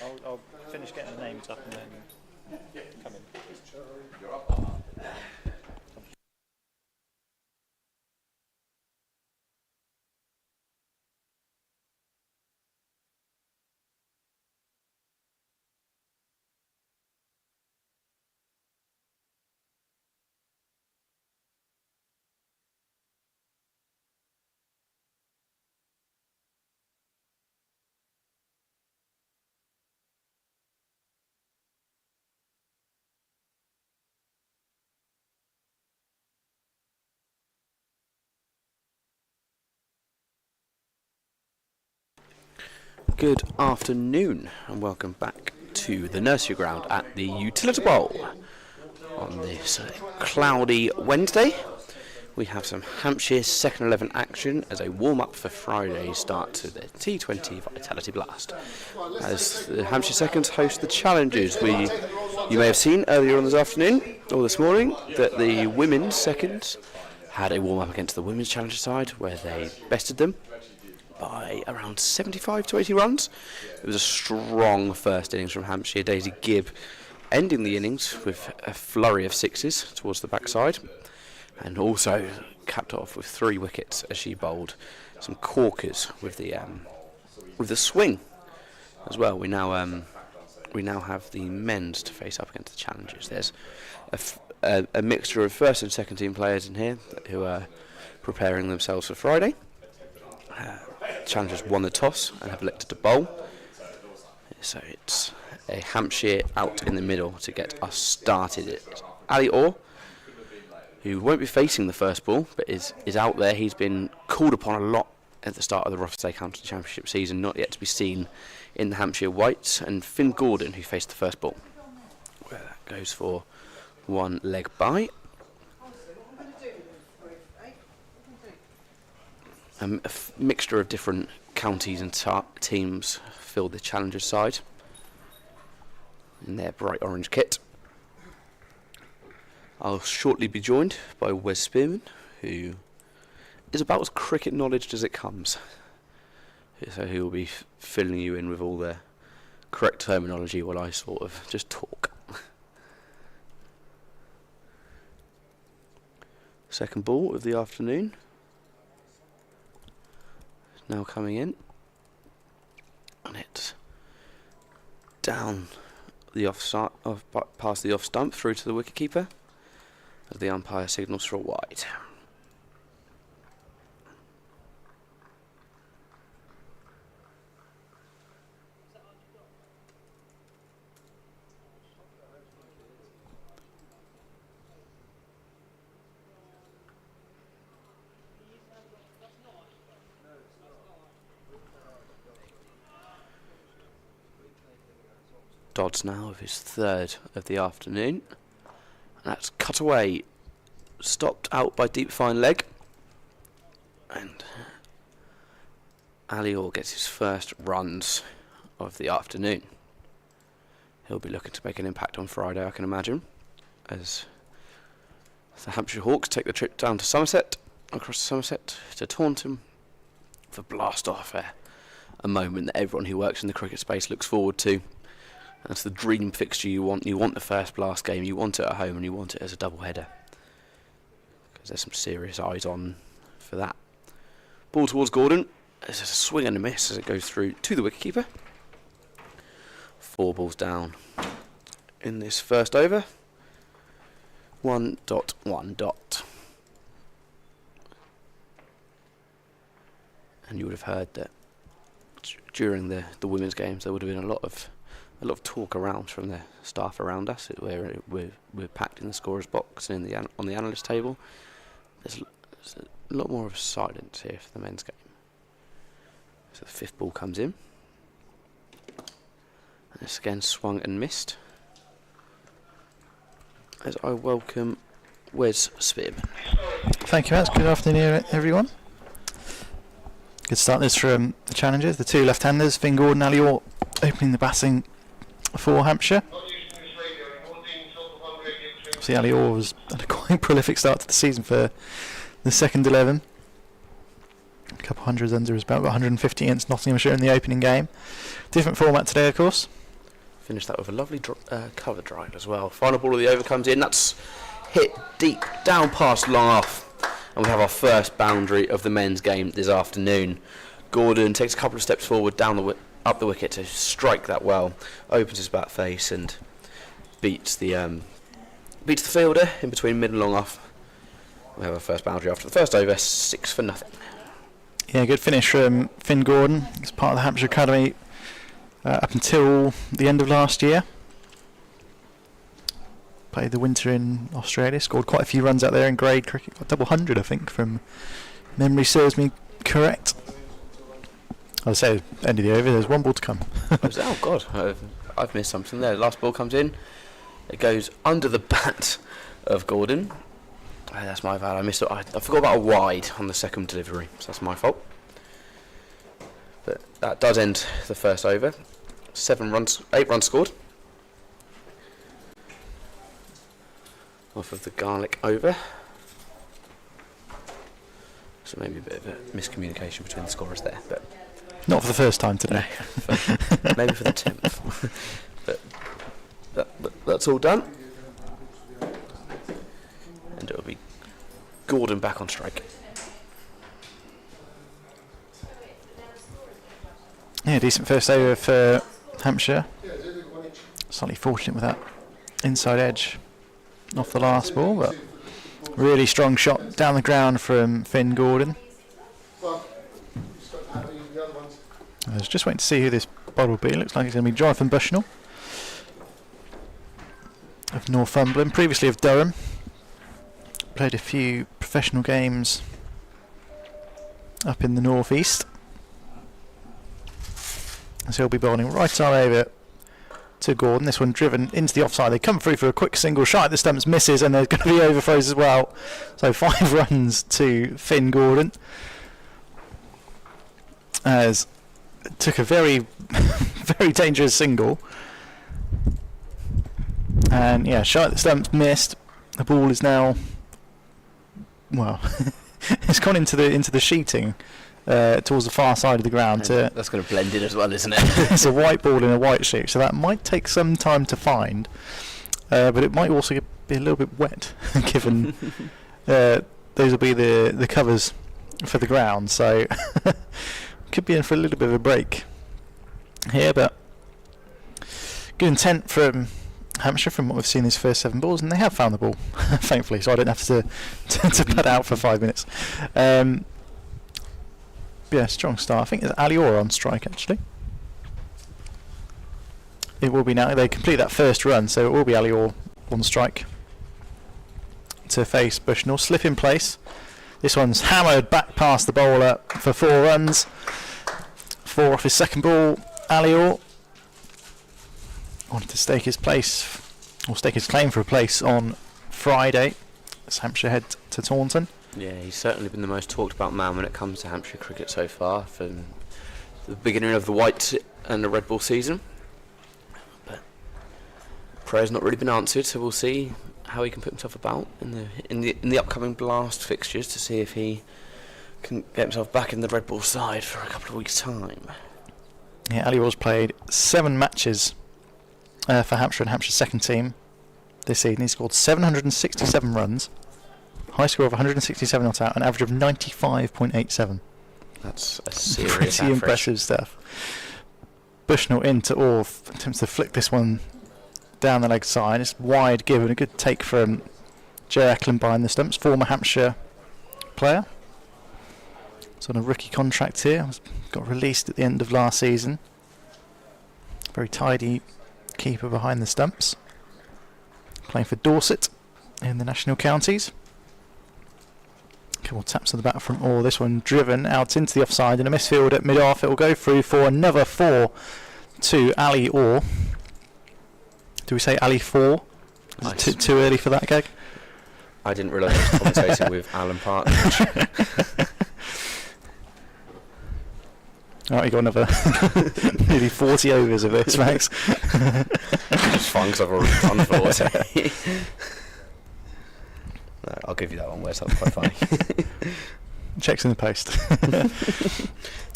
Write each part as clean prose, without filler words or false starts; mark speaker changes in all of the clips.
Speaker 1: I'll finish getting the names up and then come in.
Speaker 2: Good afternoon and welcome back to the nursery ground at the Utilita Bowl. On this cloudy Wednesday, we have some Hampshire second 11 action as a warm-up for Friday's start to the T20 Vitality Blast. As the Hampshire seconds host the Challengers, you may have seen earlier on this afternoon or this morning that the women's seconds had a warm-up against the women's Challenger side where they bested them by around 75 to 80 runs. It was a strong first innings from Hampshire. Daisy Gibb ending the innings with a flurry of sixes towards the backside, and also capped off with 3 wickets as she bowled some corkers with the swing as well. We now have the men's to face up against the Challengers. There's a mixture of first and second team players in here who are preparing themselves for Friday. Challengers won the toss and have elected to bowl, so it's a Hampshire out in the middle to get us started. It's Ali Orr, who won't be facing the first ball but is out there. He's been called upon a lot at the start of the Rothesay County Championship season, not yet to be seen in the Hampshire Whites, and Finn Gordon, who faced the first ball, where that goes for one leg by. A mixture of different counties and teams filled the Challengers side in their bright orange kit. I'll shortly be joined by Wes Spearman, who is about as cricket knowledge as it comes. So he will be filling you in with all the correct terminology while I sort of just talk. Second ball of the afternoon now coming in, and it's down the past the off stump through to the wicketkeeper as the umpire signals for a wide. Dodds now with his third of the afternoon, and that's cut away, stopped out by deep fine leg, and Ali Orr gets his first runs of the afternoon. He'll be looking to make an impact on Friday, I can imagine, as the Hampshire Hawks take the trip down to Somerset, across Somerset to Taunton for blast off, a moment that everyone who works in the cricket space looks forward to. That's the dream fixture you want. You want the first blast game, you want it at home, and you want it as a double header, because there's some serious eyes on for that. Ball towards Gordon. There's a swing and a miss as it goes through to the wicketkeeper. 4 balls down in this first over. 1.1. And you would have heard that during the women's games there would have been a lot of talk around from the staff around us. We're packed in the scorer's box and on the analyst table. There's a lot more of silence here for the men's game. So the 5th ball comes in, and it's again swung and missed. As I welcome Wes Spearman.
Speaker 3: Thank you, Matt. Good afternoon, everyone. Good start this from the Challengers. The 2 left-handers, Finn Gordon, Ali Orr, opening the batting for Hampshire. See, Ali Orr was had a quite prolific start to the season for the second 11. A couple hundreds under his belt, 150 against Nottinghamshire in the opening game. Different format today, of course.
Speaker 2: Finished that with a lovely cover drive as well. Final ball of the over comes in. That's hit deep down past long off. And we have our first boundary of the men's game this afternoon. Gordon takes a couple of steps forward up the wicket to strike that well. Opens his bat face and beats the fielder in between mid and long off. We have our first boundary after the first over, 6-0.
Speaker 3: Yeah, good finish from Finn Gordon. He's part of the Hampshire Academy up until the end of last year. Played the winter in Australia, scored quite a few runs out there in grade cricket. Got double 100, I think, from memory serves me correct. I'll say, end of the over, there's one ball to come.
Speaker 2: Oh, God, I've missed something there. The last ball comes in. It goes under the bat of Gordon. That's my bad. I missed it. I forgot about a wide on the second delivery, so that's my fault. But that does end the first over. 8 runs scored. Off of the garlic over. So maybe a bit of a miscommunication between the scorers there, but
Speaker 3: not for the first time today.
Speaker 2: Maybe for the 10th. But that's all done. And it'll be Gordon back on strike.
Speaker 3: Yeah, decent first over for Hampshire. Slightly fortunate with that inside edge off the last ball, but really strong shot down the ground from Finn Gordon. I was just waiting to see who this bowler will be. Looks like it's going to be Jonathan Bushnell of Northumberland, previously of Durham. Played a few professional games up in the northeast. So he'll be bowling right on over to Gordon. This one driven into the offside. They come through for a quick single shot at the stumps, misses, and there's going to be overthrows as well. So 5 runs to Finn Gordon. As it took a very, very dangerous single. And yeah, shot at the stumps, missed. The ball is now, well, it's gone into the sheeting. Towards the far side of the ground.
Speaker 2: That's going to blend in as well, isn't it?
Speaker 3: It's a white ball in a white sheet, so that might take some time to find, but it might also be a little bit wet, given those will be the covers for the ground, so could be in for a little bit of a break here, but good intent from Hampshire from what we've seen these first 7 balls, and they have found the ball, thankfully, so I don't have to put out for 5 minutes. Yeah, strong start. I think it's Ali Orr on strike, actually. It will be now. They complete that first run, so it will be Ali Orr on strike to face Bushnell. Slip in place. This one's hammered back past the bowler for 4 runs. 4 off his second ball. Ali Orr wanted to stake his place, or stake his claim for a place on Friday as Hampshire head to Taunton.
Speaker 2: Yeah, he's certainly been the most talked about man when it comes to Hampshire cricket so far, from the beginning of the white and the red ball season. But prayer's not really been answered, so we'll see how he can put himself about in the upcoming blast fixtures to see if he can get himself back in the red ball side for a couple of weeks' time.
Speaker 3: Yeah, Ali Orr's played 7 matches for Hampshire and Hampshire's second team this season. He scored 767 runs. High score of 167 not out, an average of 95.87.
Speaker 2: That's a serious
Speaker 3: pretty impressive stuff. Bushnell into Orr, attempts to flick this one down the leg side. It's wide given, a good take from Jay Eklund behind the stumps, former Hampshire player. It's on a rookie contract here, got released at the end of last season. Very tidy keeper behind the stumps. Playing for Dorset in the national counties. Couple taps of the bat from Orr. This one driven out into the offside in a misfield at mid-off. It will go through for another 4 to Ali Orr. Do we say Ali 4? Is it too early for that gag?
Speaker 2: I didn't realise I was commentating with Alan Partridge.
Speaker 3: Alright, you got another nearly 40 overs of this, Max.
Speaker 2: It's fun because I've already done 40. No, I'll give you that one, Wes. That's quite funny.
Speaker 3: Checks in the post.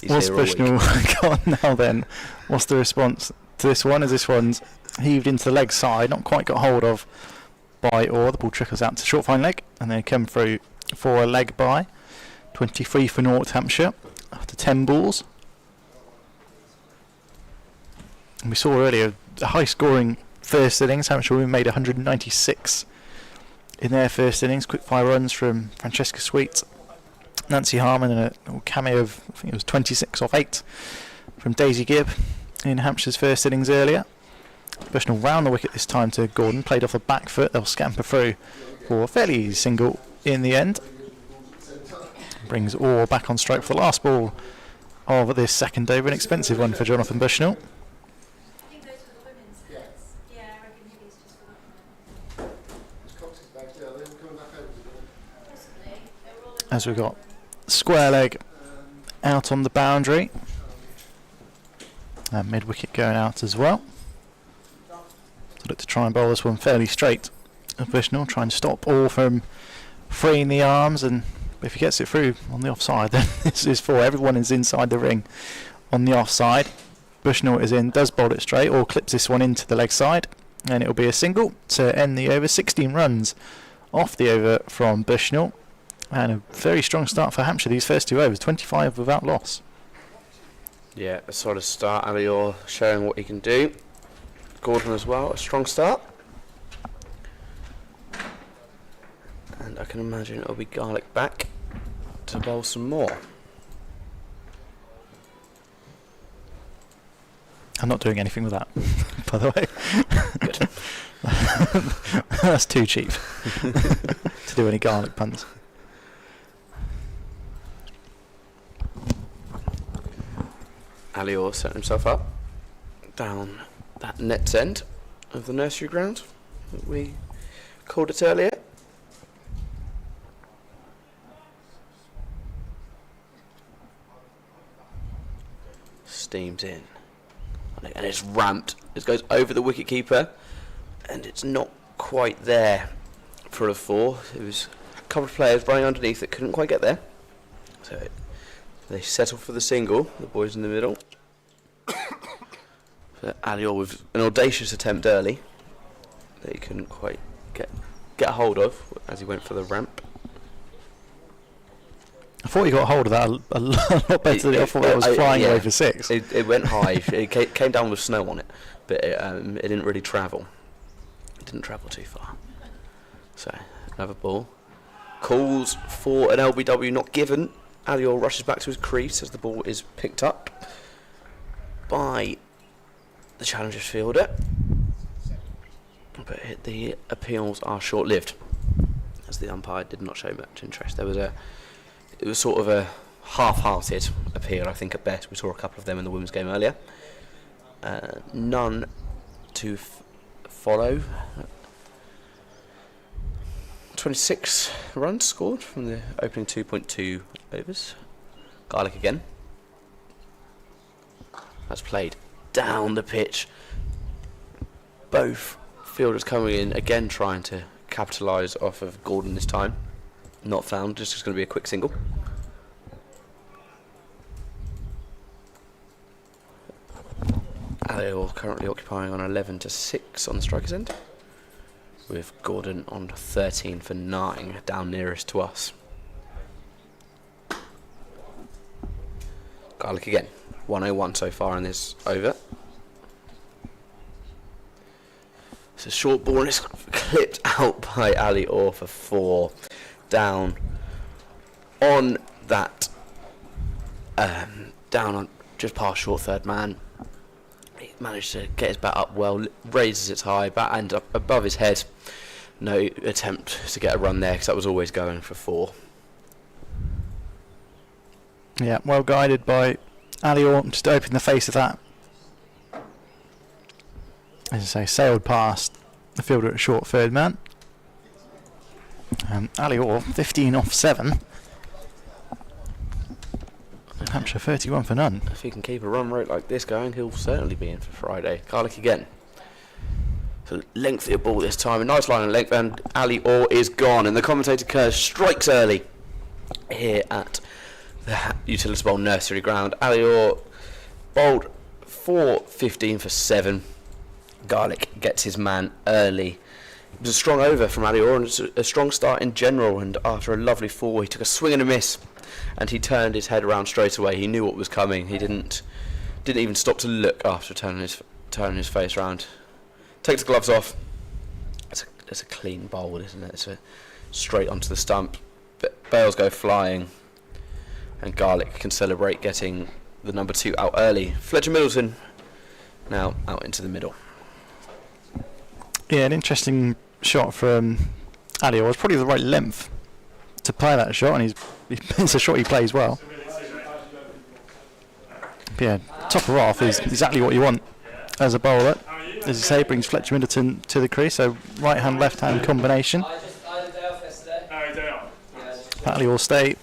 Speaker 3: What's Bushnell got now then? What's the response to this one, as this one's heaved into the leg side, not quite got hold of by Orr. The ball trickles out to short fine leg, and then come through for a leg by. 23 for North Hampshire after 10 balls. And we saw earlier a high scoring first innings. Hampshire Women made 196 in their first innings. Quick fire runs from Francesca Sweet, Nancy Harmon, and a cameo of, I think it was 26 off 8 from Daisy Gibb in Hampshire's first innings earlier. Bushnell round the wicket this time to Gordon, played off the back foot. They'll scamper through for a fairly easy single in the end. Brings Orr back on strike for the last ball of this second over, an expensive one for Jonathan Bushnell. As we've got square leg out on the boundary, and mid wicket going out as well. So look to try and bowl this one fairly straight. Bushnell trying to stop Orr from freeing the arms, and if he gets it through on the offside, then this is for everyone is inside the ring on the offside. Bushnell is in, does bowl it straight, or clips this one into the leg side, and it'll be a single to end the over. 16 runs off the over from Bushnell, and a very strong start for Hampshire these first 2 overs, 25 without loss.
Speaker 2: Yeah, a solid start. Ali Orr showing what he can do. Gordon as well, a strong start. And I can imagine it'll be Garlic back to bowl some more.
Speaker 3: I'm not doing anything with that, by the way.
Speaker 2: Good.
Speaker 3: That's too cheap to do any garlic puns.
Speaker 2: Ali Orr set himself up down that net's end of the nursery ground that we called it earlier. Steams in, and it's ramped. It goes over the wicket keeper, and it's not quite there for a 4. It was a couple of players running underneath that couldn't quite get there, so they settle for the single. The boys in the middle. Ali Orr with an audacious attempt early that he couldn't quite get a hold of as he went for the ramp.
Speaker 3: I thought he got hold of that a lot better than I thought it was flying away for 6.
Speaker 2: It went high. It came down with snow on it, but it didn't really travel. It didn't travel too far. So, another ball. Calls for an LBW not given. Ali Orr rushes back to his crease as the ball is picked up by the challenger's fielder. But the appeals are short-lived, as the umpire did not show much interest. It was sort of a half-hearted appeal, I think, at best. We saw a couple of them in the women's game earlier. None to follow. 26 runs scored from the opening 2.2 overs. Garlic again. That's played down the pitch. Both fielders coming in, again trying to capitalise off of Gordon this time. Not found, just going to be a quick single. Ali Orr currently occupying on 11 to 6 on the striker's end, with Gordon on 13 for 9, down nearest to us. Garlic again, 101 so far in this over. It's a short ball and it's clipped out by Ali Orr for 4. Down on that, down on just past short third man. He managed to get his bat up well, raises it high, bat end up above his head. No attempt to get a run there because that was always going for 4.
Speaker 3: Yeah, well guided by Ali Orr, just to open the face of that. As I say, sailed past the fielder at short third man. Ali Orr, 15 off 7. Hampshire 31 for none.
Speaker 2: If he can keep a run rate like this going, he'll certainly be in for Friday. Garlic again. So lengthier ball this time, a nice line of length, and Ali Orr is gone. And the commentator curse strikes early here at the Utilita Bowl Nursery ground. Ali Orr bowled 4:15 for 7. Garlic gets his man early. It was a strong over from Alior and a strong start in general, and after a lovely fall he took a swing and a miss, and he turned his head around straight away. He knew what was coming. He didn't even stop to look after turning his face around. Takes the gloves off. It's a clean bowl, isn't it? It's straight onto the stump. Bales go flying, and Garlic can celebrate getting the number 2 out early. Fletcher Middleton now out into the middle.
Speaker 3: Yeah, an interesting shot from Alior. It was probably the right length to play that shot, and it's a shot he plays well. But yeah, top or off is exactly what you want as a bowler. As you say, brings Fletcher Middleton to the crease, so right hand, left hand combination. Alior stay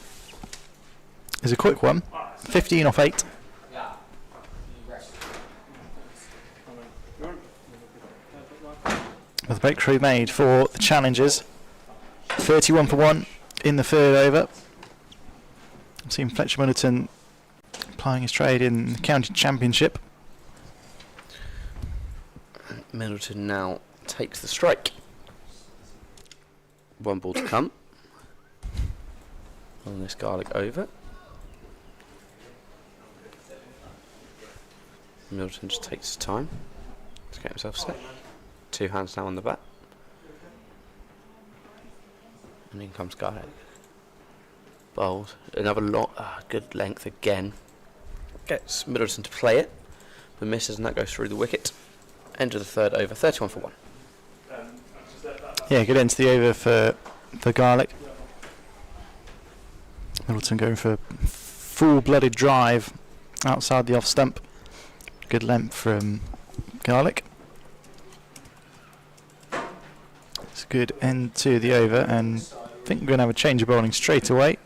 Speaker 3: is a quick one, 15 off 8. With a breakthrough made for the challengers. 31 for 1 in the third over. I've seen Fletcher Middleton plying his trade in the county championship.
Speaker 2: Middleton now takes the strike. 1 ball to come on this Garlic over. Middleton just takes his time to get himself set. 2 hands now on the bat. And in comes Garlic. Bowled. Another good length again. Gets Middleton to play it. The misses, and that goes through the wicket. End of the third over, 31 for 1.
Speaker 3: Yeah, good end to the over for Garlic. Middleton going for a full-blooded drive outside the off stump. Good length from Garlic. It's a good end to the over, and I think we're going to have a change of bowling straight away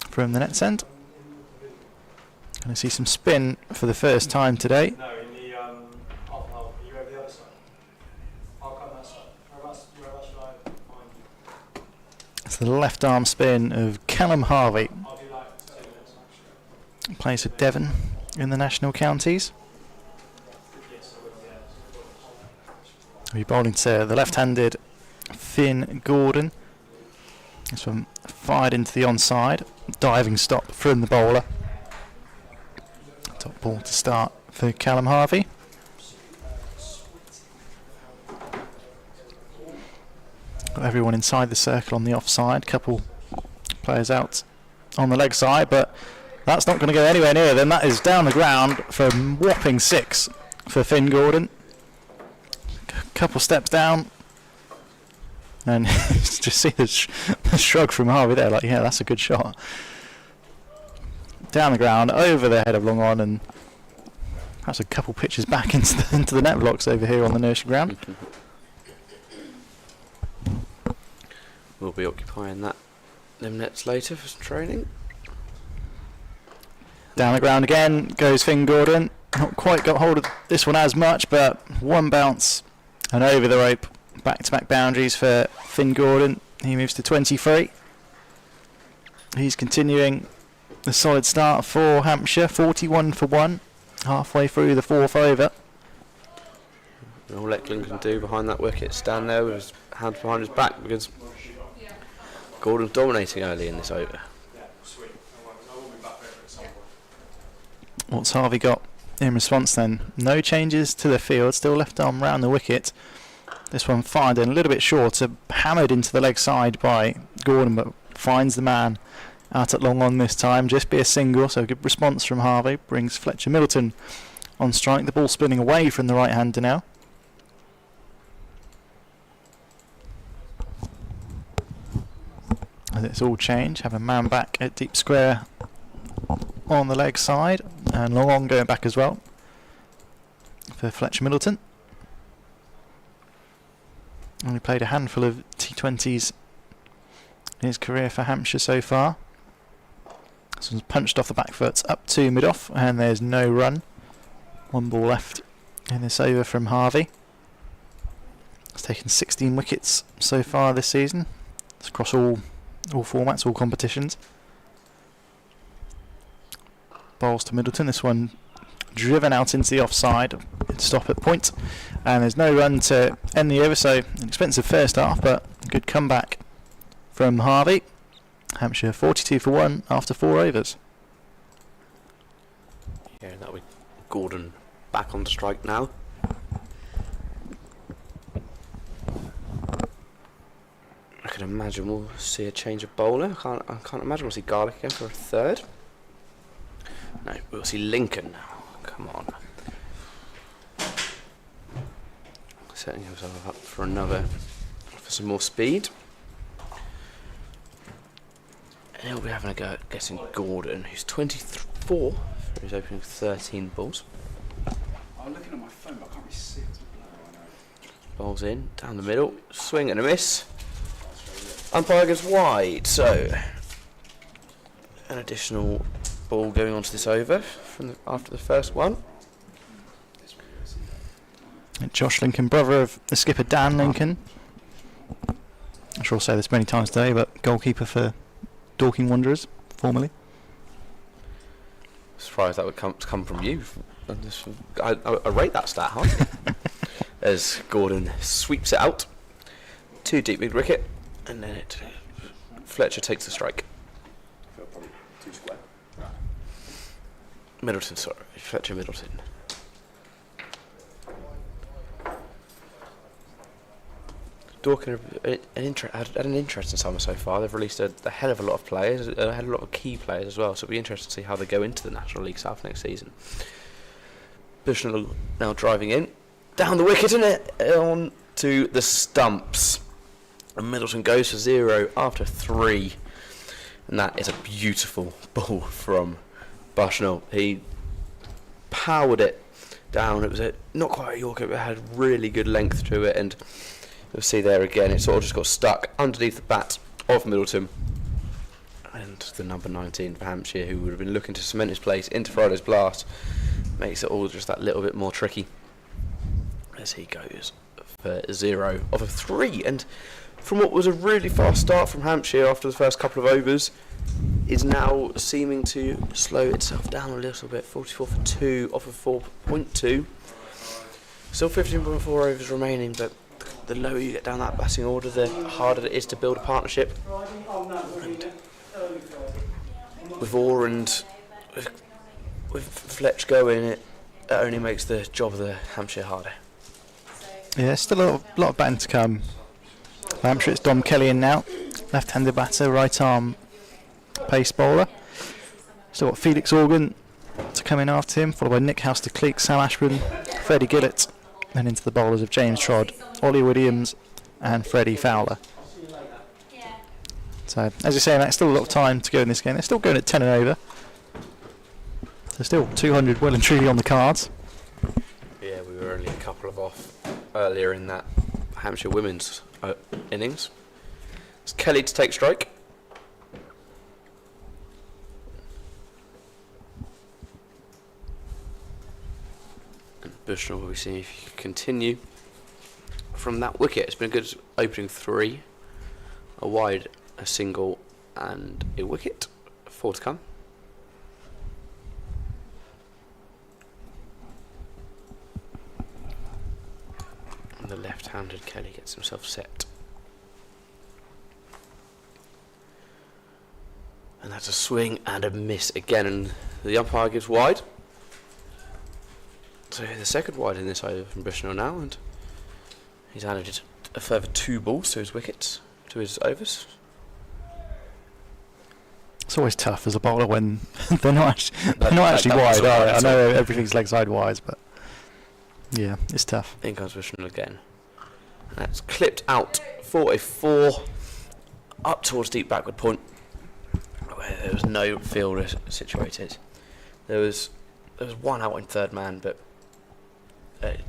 Speaker 3: from the net's end. Going to see some spin for the first time today.
Speaker 4: No, in the half an hour. Are you over the other side? I'll come that side. Whereabouts should I find you?
Speaker 3: It's the left arm spin of Callum Harvey.
Speaker 4: I'll be like 2 minutes actually.
Speaker 3: Plays for Devon in the national counties.
Speaker 4: Yes, I will, yeah.
Speaker 3: He'll be bowling to the left-handed Finn Gordon. This one fired into the onside. Diving stop from the bowler. Top ball to start for Callum Harvey. Got everyone inside the circle on the offside. Couple players out on the leg side, but that's not going to go anywhere near them. That is down the ground for a whopping 6 for Finn Gordon. Couple steps down, and just see the shrug from Harvey there, like, yeah, that's a good shot. Down the ground, over the head of long on, and perhaps a couple pitches back into the net blocks over here on the nursery ground.
Speaker 2: We'll be occupying them nets later for some training.
Speaker 3: Down the ground again goes Finn Gordon. Not quite got hold of this one as much, but 1 bounce and over the rope. Back-to-back boundaries for Finn Gordon. He moves to 23. He's continuing the solid start for Hampshire, 41 for 1, halfway through the 4th over.
Speaker 2: All Eklund can do behind that wicket, stand there with his hands behind his back, because Gordon's dominating early in this over.
Speaker 3: What's Harvey got in response then? No changes to the field, still left arm round the wicket. This one fired in a little bit shorter, hammered into the leg side by Gordon, but finds the man out at long on this time. Just be a single, so good response from Harvey. Brings Fletcher Middleton on strike. The ball spinning away from the right-hander now. As it's all changed, have a man back at deep square on the leg side, and long on going back as well for Fletcher Middleton. Only played a handful of T20s in his career for Hampshire so far. This one's punched off the back foot up to mid-off, and there's no run. 1 ball left in this over from Harvey. He's taken 16 wickets so far this season. It's across all formats, all competitions. Bowls to Middleton. This one driven out into the offside. Stop at point, and there's no run to end the over, so an expensive first half, but good comeback from Harvey. Hampshire 42 for 1 after 4 overs.
Speaker 2: Yeah, that'll be Gordon back on strike now. I can imagine we'll see a change of bowler. I can't imagine we'll see Garlic again for a third. No, we'll see Lincoln now. Come on. Setting himself up for some more speed. And he'll be having a go at getting Gordon, who's 24 for his opening 13 balls.
Speaker 5: I'm looking at my phone, but I can't really see it.
Speaker 2: Bowls in, down the middle, swing and a miss. Umpire goes wide, so an additional ball going onto this over after the first one.
Speaker 3: And Josh Lincoln, brother of the skipper Dan Lincoln. I'm sure I'll say this many times today, but goalkeeper for Dorking Wanderers, formerly.
Speaker 2: Surprised that would come from you. I rate that stat high. As Gordon sweeps it out. Too deep mid wicket, and then Fletcher takes the strike.
Speaker 5: Probably too square.
Speaker 2: Middleton, sorry. Fletcher Middleton. Dorking had an interesting summer so far. They've released a hell of a lot of players, had a lot of key players as well, so it'll be interesting to see how they go into the National League South next season. Bushnell now driving in, down the wicket and on to the stumps. And Middleton goes for 0 after 3, and that is a beautiful ball from Bushnell. He powered it down. It was not quite a Yorker, but it had really good length to it, and you'll see there again, it sort of just got stuck underneath the bat of Middleton. And the number 19 for Hampshire, who would have been looking to cement his place into Friday's blast, makes it all just that little bit more tricky as he goes for 0 off of 3. And from what was a really fast start from Hampshire after the first couple of overs, is now seeming to slow itself down a little bit. 44 for 2 off of 4.2. Still 15.4 overs remaining, but the lower you get down that batting order, the harder it is to build a partnership. And with Orr and with Fletch going, it only makes the job of the Hampshire harder.
Speaker 3: Yeah, still a lot of batting to come. For Hampshire, it's Dom Kelly in now. Left-handed batter, right arm pace bowler. Still got Felix Organ to come in after him, followed by Nick House de Cleek, Sam Ashburn, Freddie Gillett, and into the bowlers of James Trodd, Ollie Williams and Freddie Fowler. So, as you're saying, that's still a lot of time to go in this game. They're still going at 10 and over. So still 200 well and truly on the cards.
Speaker 2: Yeah, we were only a couple of off earlier in that Hampshire women's innings. It's Kelly to take strike. And Bushnell will be seeing if he can continue from that wicket. It's been a good opening 3. A wide, a single and a wicket. 4 to come. And the left-handed Kelly gets himself set. And that's a swing and a miss again, and the umpire gives wide. So the second wide in this over from Bushnell now, and he's added a further 2 balls to his wickets, to his overs.
Speaker 3: It's always tough as a bowler when they're not actually wide, are they? I know everything's leg side wise, but yeah, it's tough.
Speaker 2: In comes Bushnell again. And that's clipped out for a 4 up towards deep backward point, where there was no fielder situated. There was one out in third man, but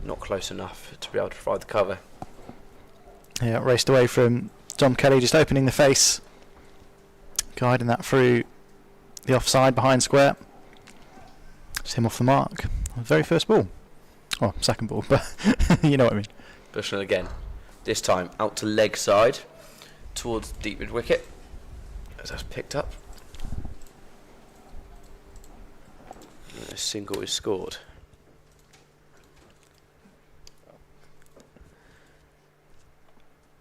Speaker 2: not close enough to be able to provide the cover.
Speaker 3: Yeah, raced away from Dom Kelly, just opening the face, guiding that through the offside behind square. It's him off the mark. Very first ball. Oh, second ball, but you know what I mean.
Speaker 2: Bushnell again. This time out to leg side towards deep mid wicket. As that's picked up. And a single is scored.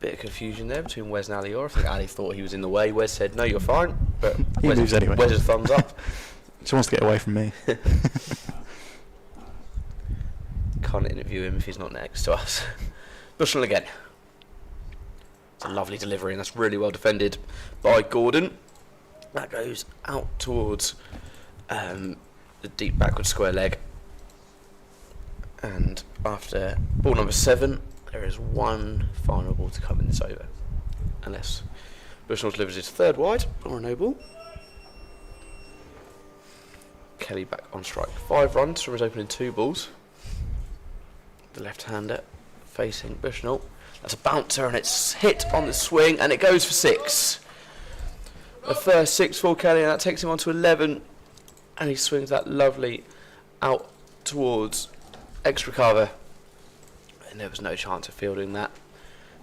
Speaker 2: Bit of confusion there between Wes and Ali. Or I think Ali thought he was in the way. Wes said, "No, you're fine." But
Speaker 3: He
Speaker 2: Wes,
Speaker 3: moves anyway.
Speaker 2: Wes' thumbs up.
Speaker 3: She wants to get away from me.
Speaker 2: Can't interview him if he's not next to us. Bushnell again. It's a lovely delivery, and that's really well defended by Gordon. That goes out towards the deep backward square leg. And after ball number 7, there is one final ball to come in this over. Unless Bushnell delivers his third wide, or a no ball. Kelly back on strike. 5 runs from his opening 2 balls. The left-hander facing Bushnell. That's a bouncer, and it's hit on the swing, and it goes for 6. The first 6 for Kelly, and that takes him on to 11. And he swings that lovely out towards extra cover, and there was no chance of fielding that.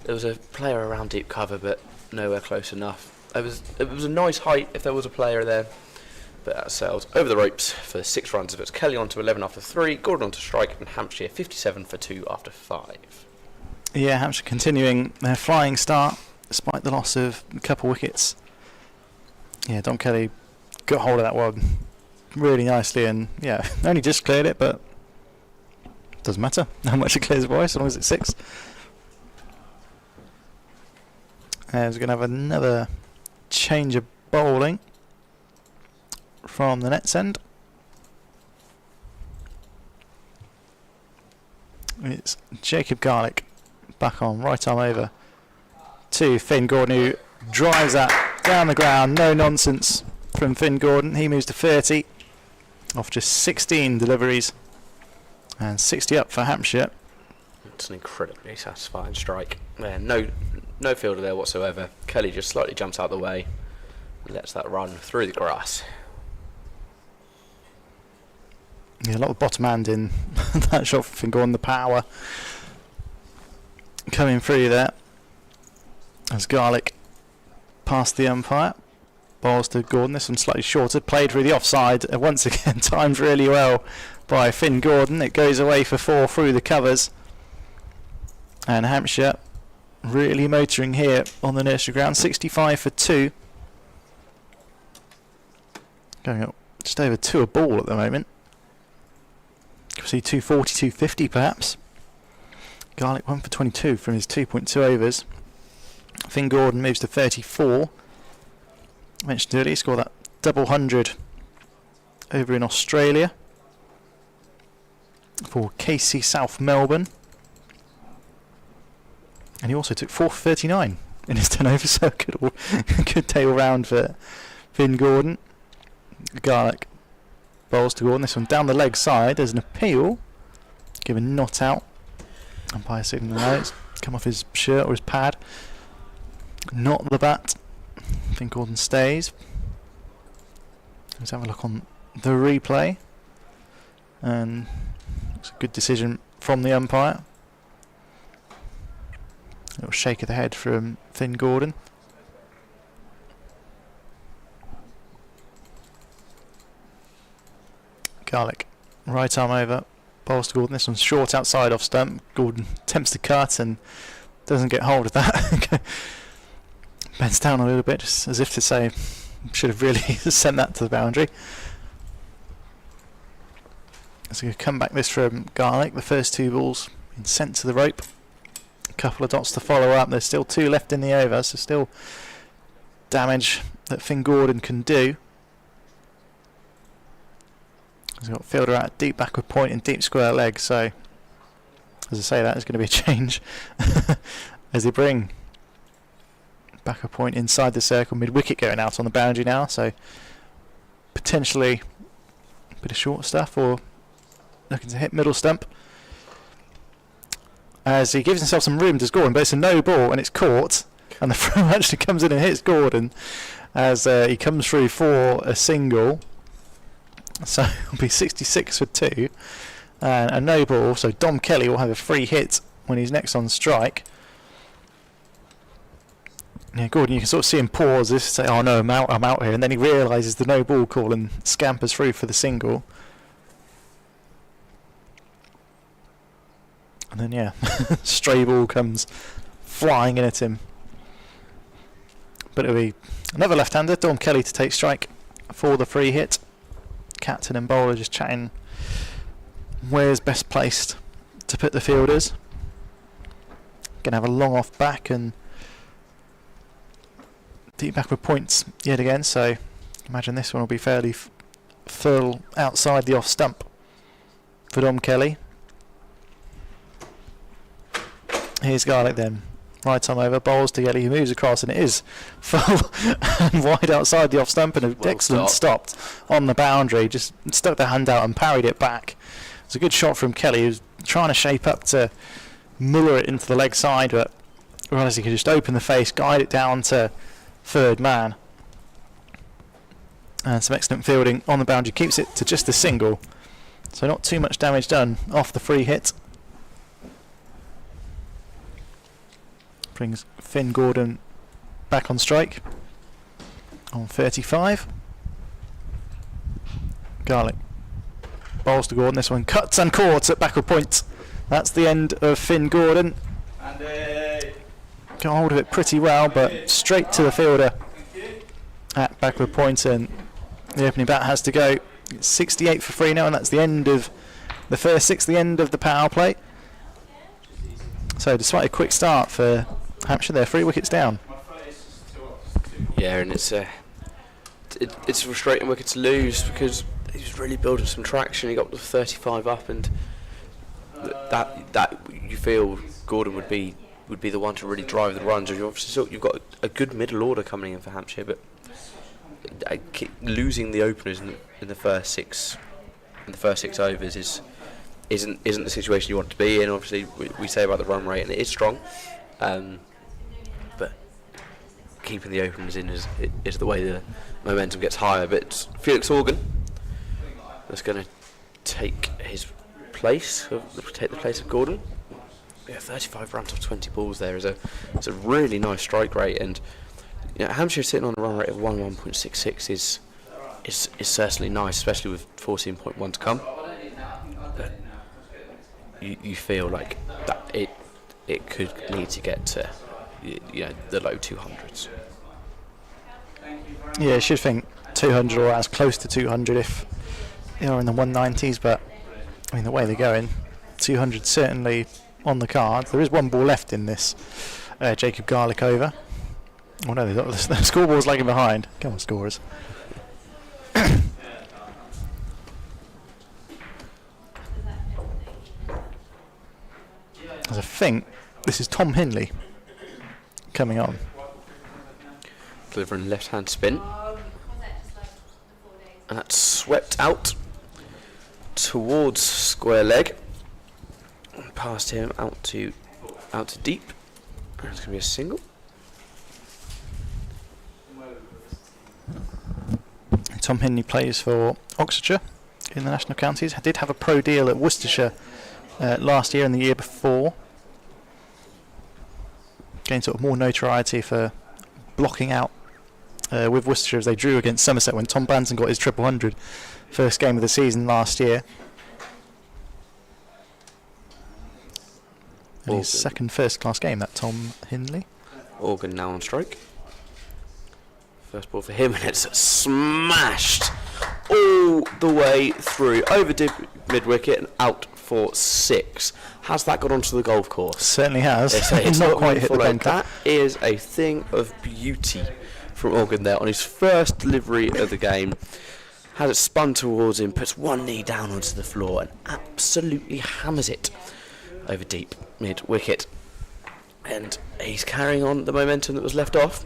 Speaker 2: There was a player around deep cover, but nowhere close enough. It was a nice height if there was a player there, but that sailed over the ropes for 6 runs. It was Kelly on to 11 after 3, Gordon on to strike, and Hampshire 57 for 2 after 5.
Speaker 3: Yeah, Hampshire continuing their flying start despite the loss of a couple wickets. Yeah, Dom Kelly got hold of that one really nicely, and yeah, only just cleared it, but doesn't matter how much it clears by, as long as it's 6. We're going to have another change of bowling from the nets end. It's Jacob Garlick back on, right arm over to Finn Gordon, who drives that down the ground. No nonsense from Finn Gordon. He moves to 30 off just 16 deliveries. And 60 up for Hampshire.
Speaker 2: It's an incredibly satisfying strike. No fielder there whatsoever. Kelly just slightly jumps out of the way and lets that run through the grass.
Speaker 3: Yeah, a lot of bottom hand in that shot from Finn Gordon. The power coming through there as Garlick past the umpire. Balls to Gordon. This one slightly shorter. Played through the offside. Once again, timed really well by Finn Gordon. It goes away for 4 through the covers. And Hampshire really motoring here on the nursery ground. 65 for 2. Going up just over 2 a ball at the moment. Could see 240, 250 perhaps. Garlick 1 for 22 from his 2.2 overs. Finn Gordon moves to 34. I mentioned earlier, he scored that double 100 over in Australia for KC South Melbourne. And he also took 4 for 39 in his 10 overs, so good day all round for Finn Gordon. Garlick bowls to Gordon. This one down the leg side. There's an appeal. Given not out. Umpire signalling no. It's come off his shirt or his pad. Not the bat. Finn Gordon stays. Let's have a look on the replay. And it's a good decision from the umpire. A little shake of the head from Finn Gordon. Garlick, right arm over, bowls to Gordon. This one's short outside off stump. Gordon attempts to cut and doesn't get hold of that. Bends down a little bit, just as if to say, should have really sent that to the boundary. So we come back this from Garlick. The first 2 balls been sent to the rope. A couple of dots to follow up. There's still 2 left in the over, so still damage that Finn Gordon can do. He's got fielder out deep backward point and deep square leg, so as I say, that is going to be a change as they bring back a point inside the circle, mid wicket going out on the boundary now, so potentially a bit of short stuff or looking to hit middle stump. As he gives himself some room to Gordon, but it's a no ball and it's caught, and the throw actually comes in and hits Gordon as he comes through for a single. So it'll be 66 for 2 and a no ball, so Dom Kelly will have a free hit when he's next on strike. Yeah, Gordon, you can sort of see him pause this, say, oh no, I'm out here, and then he realises the no ball call and scampers through for the single. And then yeah, stray ball comes flying in at him. But it'll be another left-hander, Dom Kelly, to take strike for the free hit. Captain and bowler just chatting where's best placed to put the fielders. Going to have a long off back and deep backward points yet again, so imagine this one will be fairly full outside the off stump for Dom Kelly. Here's Garlick then. Right arm over, bowls to Kelly, who moves across, and it is full and wide outside the off stump, and an excellent stopped on the boundary. Just stuck the hand out and parried it back. It's a good shot from Kelly, who's trying to shape up to muller it into the leg side, but realised he could just open the face, guide it down to third man. And some excellent fielding on the boundary, keeps it to just a single. So not too much damage done off the free hit. Brings Finn Gordon back on strike on 35. Garlick bowls to Gordon. This one cuts and caught at backward point. That's the end of Finn Gordon. Got hold of it pretty well, but straight to the fielder at backward point, and the opening bat has to go. It's 68 for 3 now, and that's the end of the first 6, the end of the power play. So despite a quick start for Hampshire, they're 3 wickets down.
Speaker 2: Yeah, and it's a frustrating wicket to lose because he was really building some traction. He got the 35 up, and that you feel Gordon would be the one to really drive the runs. You've got a good middle order coming in for Hampshire, but losing the openers in the first 6 overs isn't the situation you want to be in. Obviously, we say about the run rate, and it is strong, but keeping the openers in is the way the momentum gets higher. But it's Felix Organ that's going to take the place of Gordon. Yeah, 35 runs off 20 balls there is a really nice strike rate, and Hampshire sitting on a run rate of 1.66 is certainly nice, especially with 14.1 to come. But you feel like that it could need to get to the low 200s.
Speaker 3: Yeah, you should think 200 or as close to 200 if you're in the 190s, but I mean the way they're going, 200 certainly on the card. There is one ball left in this Jacob Garlick over. Oh no, the scoreboard's lagging behind. Come on, scorers. As I think this is Tom Hinley coming on.
Speaker 2: Delivering left-hand spin. And that's swept out towards square leg. Past him out to deep. And it's going to be a single.
Speaker 3: Tom Hinley plays for Oxfordshire in the national counties. Did have a pro deal at Worcestershire last year and the year before. Gained sort of more notoriety for blocking out with Worcestershire as they drew against Somerset when Tom Banton got his triple hundred first game of the season last year. And his second first-class game, that Tom Hinley.
Speaker 2: Organ now on strike. First ball for him, and it's smashed all the way through, over mid-wicket and out for 6. Has that got onto the golf course?
Speaker 3: Certainly has.
Speaker 2: It's
Speaker 3: not quite hit the bunker.
Speaker 2: That is a thing of beauty from Organ there on his first delivery of the game. Has it spun towards him, puts one knee down onto the floor and absolutely hammers it over deep mid-wicket. And he's carrying on the momentum that was left off.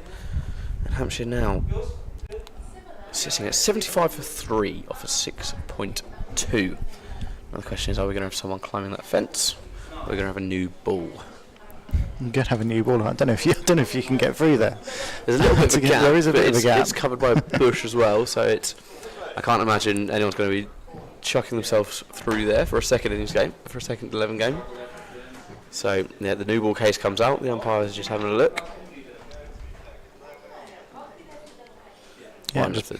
Speaker 2: And Hampshire now sitting at 75 for 3 off a 6.2. Now the question is, are we going to have someone climbing that fence? Or are we going to have a new ball?
Speaker 3: I'm going to have a new ball. I don't know if you can get through there.
Speaker 2: There's a little bit of a gap.
Speaker 3: There is a bit of a gap.
Speaker 2: It's covered by a bush as well, so I can't imagine anyone's going to be chucking themselves through there for a second 11 game. So yeah, the new ball case comes out. The umpires are just having a look.
Speaker 3: Yeah, just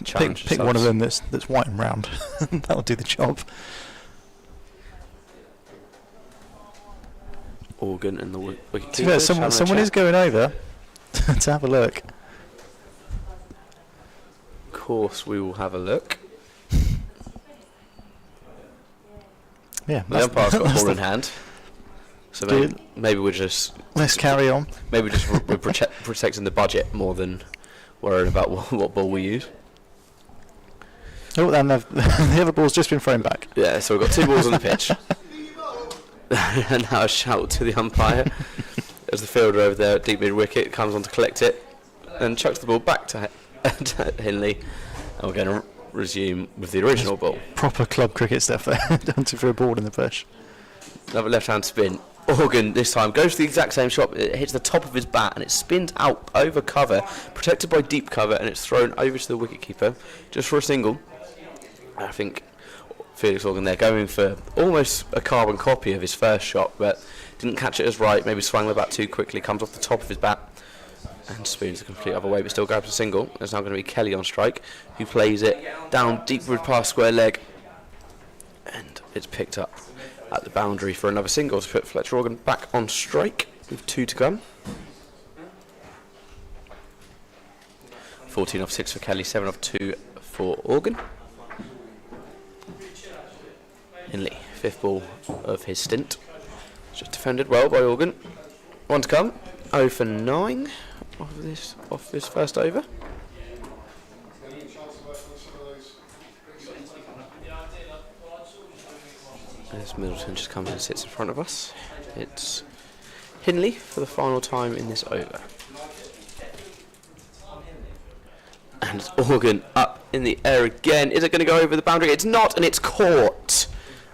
Speaker 3: pick one of them that's white and round. That'll do the job.
Speaker 2: Organ Organ and the wicket
Speaker 3: To be fair,
Speaker 2: keeper.
Speaker 3: someone is going over to have a look.
Speaker 2: Of course, we will have a look.
Speaker 3: Yeah,
Speaker 2: The umpire's got a
Speaker 3: that's
Speaker 2: ball in
Speaker 3: the-
Speaker 2: hand. So
Speaker 3: Do-
Speaker 2: maybe we're just
Speaker 3: Let's carry on.
Speaker 2: maybe just we're protecting the budget more than worrying about what ball we use.
Speaker 3: Oh, and the other ball's just been thrown back.
Speaker 2: Yeah, so we've got 2 balls on the pitch. And now a shout to the umpire as the fielder over there at deep mid wicket comes on to collect it and chucks the ball back to Hinley. And we're going to resume with the original ball.
Speaker 3: Proper club cricket stuff there. Don't throw a ball in the bush.
Speaker 2: Another left-hand spin. Organ this time goes to the exact same shot. It hits the top of his bat and it spins out over cover, protected by deep cover, and it's thrown over to the wicketkeeper just for a single. I think Felix Organ there going for almost a carbon copy of his first shot, but didn't catch it as right. Maybe swung the bat too quickly. Comes off the top of his bat and spoons the complete other way, but still grabs a single. There's now going to be Kelly on strike, who plays it down deepward past square leg, and it's picked up at the boundary for another single to put Fletcher Organ back on strike with 2 to come. 14 off 6 for Kelly, 7 off 2 for Organ. Hinley, 5th ball of his stint. Just defended well by Organ. 1 to come. 0 for 9 off this first over. As Middleton just comes and sits in front of us, it's Hinley for the final time in this over. And it's Organ up in the air again. Is it going to go over the boundary? It's not, and it's caught.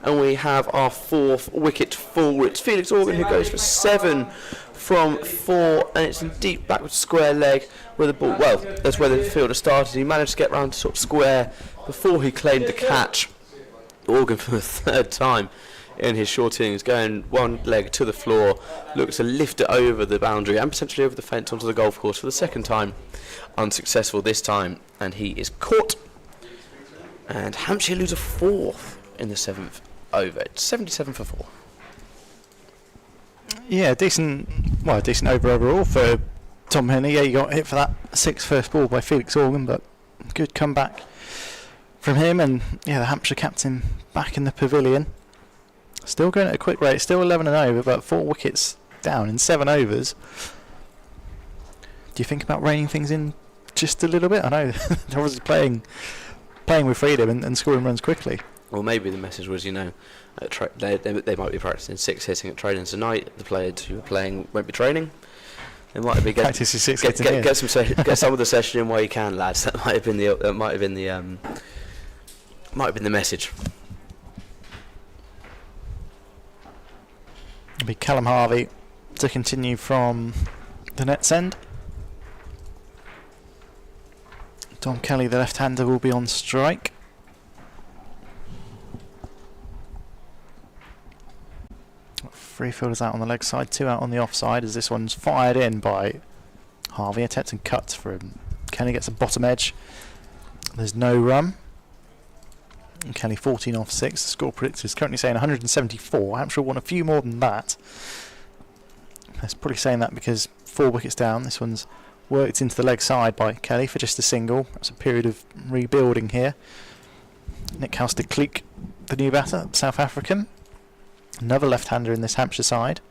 Speaker 2: And we have our 4th wicket fall. It's Felix Organ who goes for 7 from 4, and it's in deep backward square leg where the ball, well, that's where the fielder started. He managed to get round to sort of square before he claimed the catch. Organ for the 3rd time in his short innings, going 1 leg to the floor, looks to lift it over the boundary and potentially over the fence onto the golf course for the 2nd time. Unsuccessful this time, and he is caught. And Hampshire lose a 4th in the 7th over. It's 77 for 4.
Speaker 3: Yeah, decent over overall for Tom Henley. Yeah, you got hit for that 6th first ball by Felix Organ, but good comeback from him. And yeah, the Hampshire captain back in the pavilion. Still going at a quick rate, still 11 and over, but 4 wickets down in 7 overs. Do you think about reining things in just a little bit? I know they're obviously playing with freedom and scoring runs quickly.
Speaker 2: Well, maybe the message was, they might be practicing 6 hitting at training tonight. The players who are playing won't be training. They might be
Speaker 3: Practice 6 hitting here.
Speaker 2: get some of the session in while you can, lads. That might have been the message.
Speaker 3: It'll be Callum Harvey to continue from the net's end. Tom Kelly, the left-hander, will be on strike. Three fielders out on the leg side, 2 out on the offside as this one's fired in by Harvey. Attempts and cuts from Kelly, gets a bottom edge. There's no run. And Kelly 14 off 6. The score predictor is currently saying 174. Hampshire won a few more than that. That's probably saying that because 4 wickets down. This one's worked into the leg side by Kelly for just a single. That's a period of rebuilding here. Nick Halstead-Cleek, the new batter, South African. Another left-hander in this Hampshire side.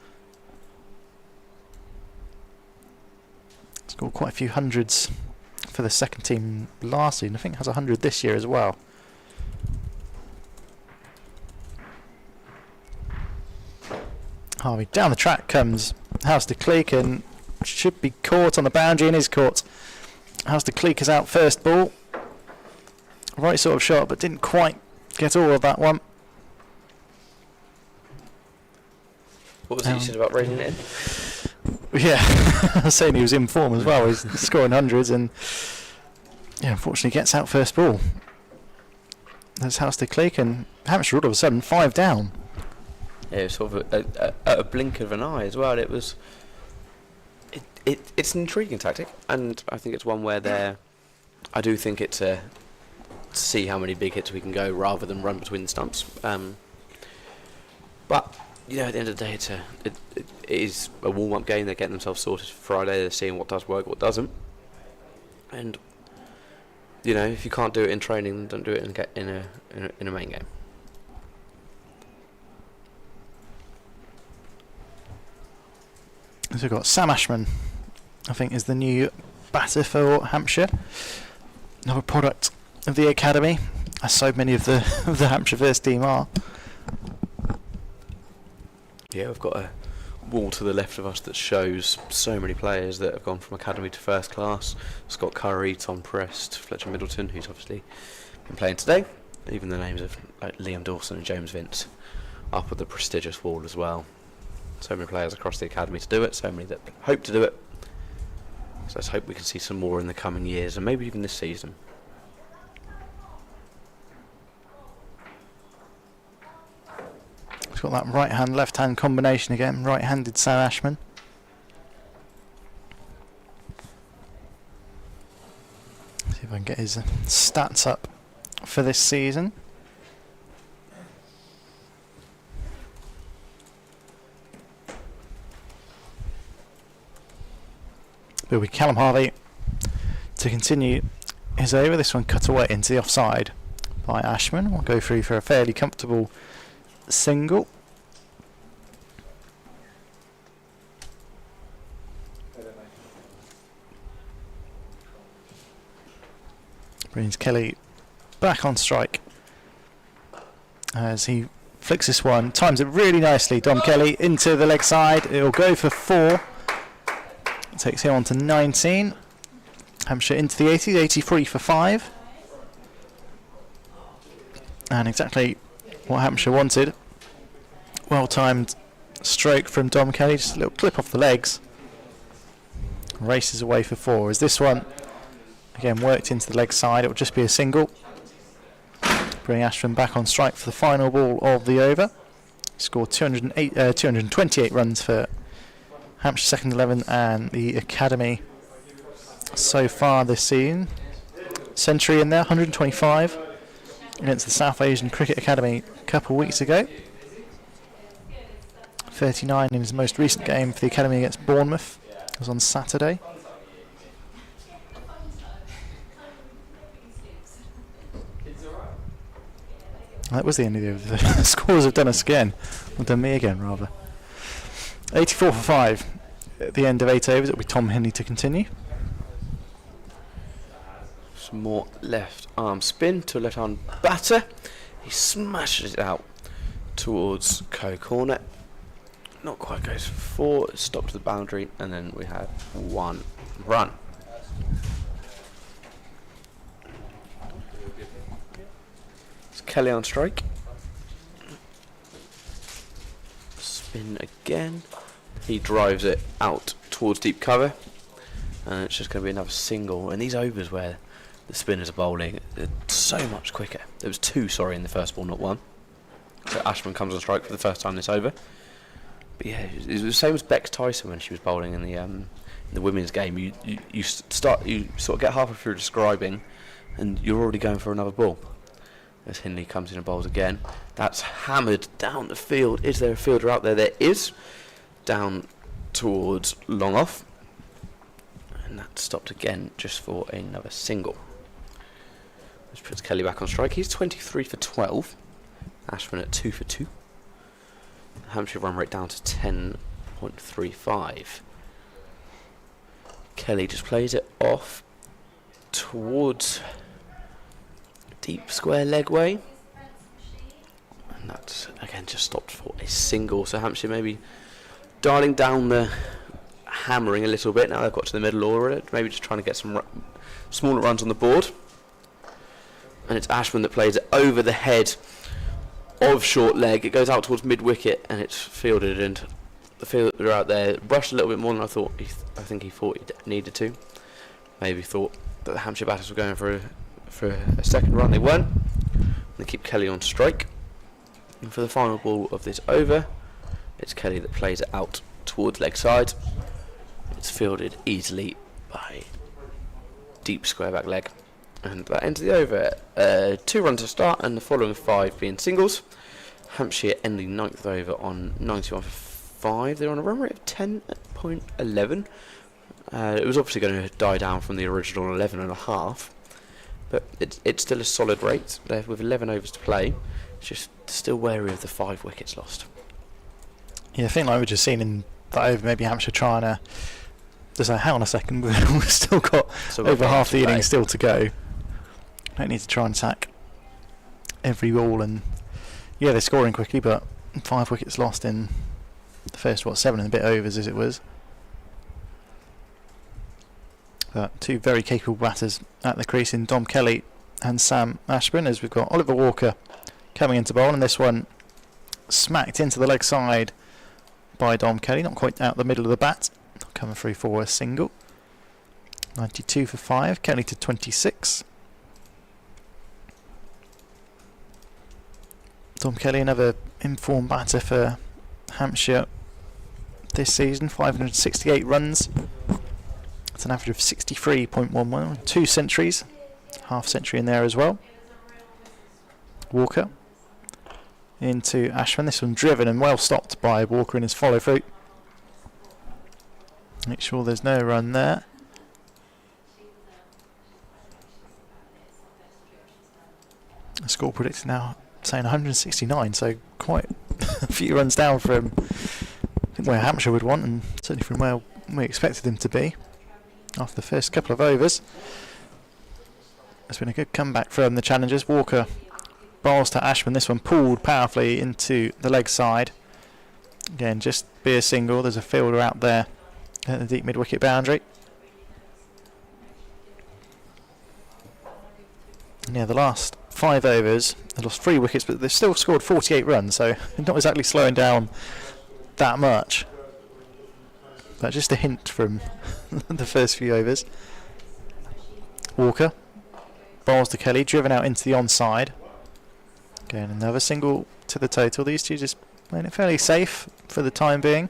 Speaker 3: Scored quite a few hundreds for the second team last season. I think has 100 this year as well. Harvey down the track comes Halstead-Cleek and should be caught on the boundary and is caught. Halstead-Cleek is out first ball. Right sort of shot, but didn't quite get all of that one.
Speaker 2: What was it you said about reining it in?
Speaker 3: Yeah, I was saying he was in form as well. He's scoring hundreds and yeah, unfortunately gets out first ball. There's Halstead-Cleek and Hampshire all of a sudden 5 down.
Speaker 2: Yeah, it was sort of a blink of an eye as well. It was. It's an intriguing tactic, and I think it's one where I do think it's to see how many big hits we can go rather than run between the stumps. But you know, at the end of the day, it is a warm-up game. They're getting themselves sorted for Friday. They're seeing what does work, what doesn't. And you know, if you can't do it in training, then don't do it in a main game.
Speaker 3: So we've got Sam Ashman, I think, is the new batter for Hampshire. Another product of the academy, as so many of the Hampshire first team are.
Speaker 2: Yeah, we've got a wall to the left of us that shows so many players that have gone from academy to first class. Scott Curry, Tom Prest, Fletcher Middleton, who's obviously been playing today. Even the names of like Liam Dawson and James Vince up at the prestigious wall as well. So many players across the academy to do it, so many that hope to do it. So let's hope we can see some more in the coming years, and maybe even this season.
Speaker 3: He's got that right hand, left hand combination again, right handed Sam Ashman. See if I can get his stats up for this season. It'll be Callum Harvey to continue his over. This one cut away into the offside by Ashman. We'll go through for a fairly comfortable single. Brings Kelly back on strike as he flicks this one, times it really nicely. Dom Kelly into the leg side. It'll go for 4. Takes him on to 19. Hampshire into the 80s, 83 for 5. And exactly what Hampshire wanted. Well timed stroke from Dom Kelly, just a little clip off the legs. Races away for 4. As this one again worked into the leg side, it will just be a single. Bring Ashton back on strike for the final ball of the over. Scored 228 runs for Hampshire second 11 and the academy so far this season. Century in there, 125 against the South Asian Cricket Academy a couple of weeks ago. 39 in his most recent game for the academy against Bournemouth. It was on Saturday. That was the end of the over. The scores have done us again. Or done me again, rather. 84 for 5 at the end of 8 overs. It'll be Tom Henley to continue.
Speaker 2: Some more left arm spin to left arm batter. He smashes it out towards corner. Not quite goes for 4. Stopped to the boundary, and then we have 1 run. It's Kelly on strike. Spin again. He drives it out towards deep cover, and it's just going to be another single. And these overs where the spinners are bowling, they're so much quicker. There was 2, sorry, in the first ball, not 1. So Ashman comes on strike for the first time this over. But yeah, it was the same as Bex Tyson when she was bowling in the women's game. You sort of get halfway through describing, and you're already going for another ball. As Hindley comes in and bowls again, that's hammered down the field. Is there a fielder out there? There is. Down towards long off, and that stopped again just for another single, which puts Kelly back on strike. He's 23 for 12. Ashman at 2 for 2. Hampshire run rate down to 10.35. Kelly just plays it off towards deep square leg way, and that's again just stopped for a single. So Hampshire maybe dialing down the hammering a little bit. Now they've got to the middle order, maybe just trying to get some smaller runs on the board. And it's Ashman that plays it over the head of short leg. It goes out towards mid wicket, and it's fielded, and the fielder out there brushed a little bit more than I thought. I think he thought he needed to. Maybe thought that the Hampshire batters were going for a second run. They weren't. They keep Kelly on strike. And for the final ball of this over, it's Kelly that plays it out towards leg side. It's fielded easily by deep square back leg. And that ends the over. 2 runs to start, and the following 5 being singles. Hampshire ending 9th over on 91 for 5. They're on a run rate of 10.11. It was obviously going to die down from the original 11.5, but it's still a solid rate. They're with 11 overs to play. It's just still wary of the 5 wickets lost.
Speaker 3: Yeah, I think like we've just seen in that over, maybe Hampshire trying to just say, hang on a second, we've still got over half the innings still to go. Don't need to try and attack every ball, and yeah, they're scoring quickly, but 5 wickets lost in the first 7 and a bit overs as it was. But 2 very capable batters at the crease in Dom Kelly and Sam Ashburn, as we've got Oliver Walker coming into bowl, and this one smacked into the leg side by Dom Kelly, not quite out the middle of the bat, coming through for a single. 92 for 5, Kelly to 26. Dom Kelly, another informed batter for Hampshire this season, 568 runs. That's an average of 63.11, 2 centuries, half century in there as well. Walker into Ashman, this one driven and well stopped by Walker in his follow through. Make sure there's no run there. The score predicted now saying 169, so quite a few runs down from where Hampshire would want, and certainly from where we expected him to be after the first couple of overs. It's been a good comeback from the challengers. Walker bowls to Ashman, this one pulled powerfully into the leg side. Again, just be a single. There's a fielder out there at the deep mid-wicket boundary. And yeah, the last 5 overs, they lost 3 wickets, but they've still scored 48 runs, so not exactly slowing down that much. But just a hint from the first few overs. Walker bowls to Kelly, driven out into the onside. Again, another single to the total. These two just made it fairly safe for the time being.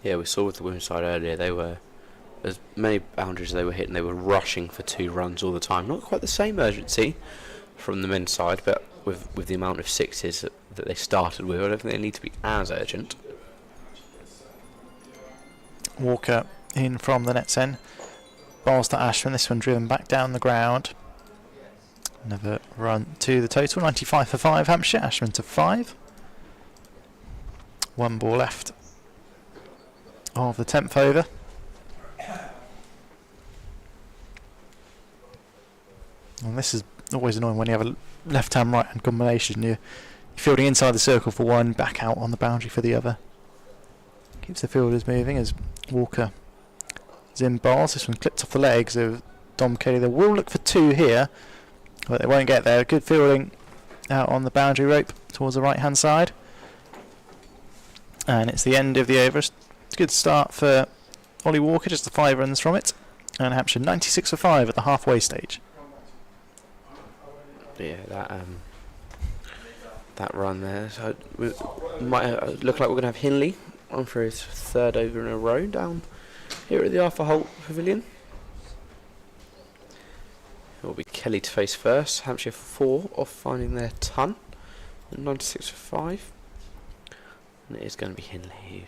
Speaker 2: Yeah, we saw with the women's side earlier, they were, as many boundaries they were hitting, they were rushing for 2 runs all the time. Not quite the same urgency from the men's side, but with the amount of 6s that they started with, I don't think they need to be as urgent.
Speaker 3: Walker in from the net's end. Bowls to Ashman, this one driven back down the ground. Another run to the total, 95 for 5 Hampshire, Ashman to 5. 1 ball left of the 10th over. And this is always annoying when you have a left-hand, right-hand combination. You're fielding inside the circle for one, back out on the boundary for the other. Keeps the fielders moving as Walker is in bowls. This one clipped off the legs of Dom Kelly. They will look for 2 here, but they won't get there. Good fielding out on the boundary rope towards the right-hand side. And it's the end of the over. It's a good start for Ollie Walker, just the 5 runs from it. And Hampshire 96 for 5 at the halfway stage.
Speaker 2: Yeah, that run there. So we might look like we're going to have Hinley on for his 3rd over in a row down here at the Arthur Holt Pavilion. It will be Kelly to face first. Hampshire 4 off finding their ton. 96 for 5. And it is going to be Hinley who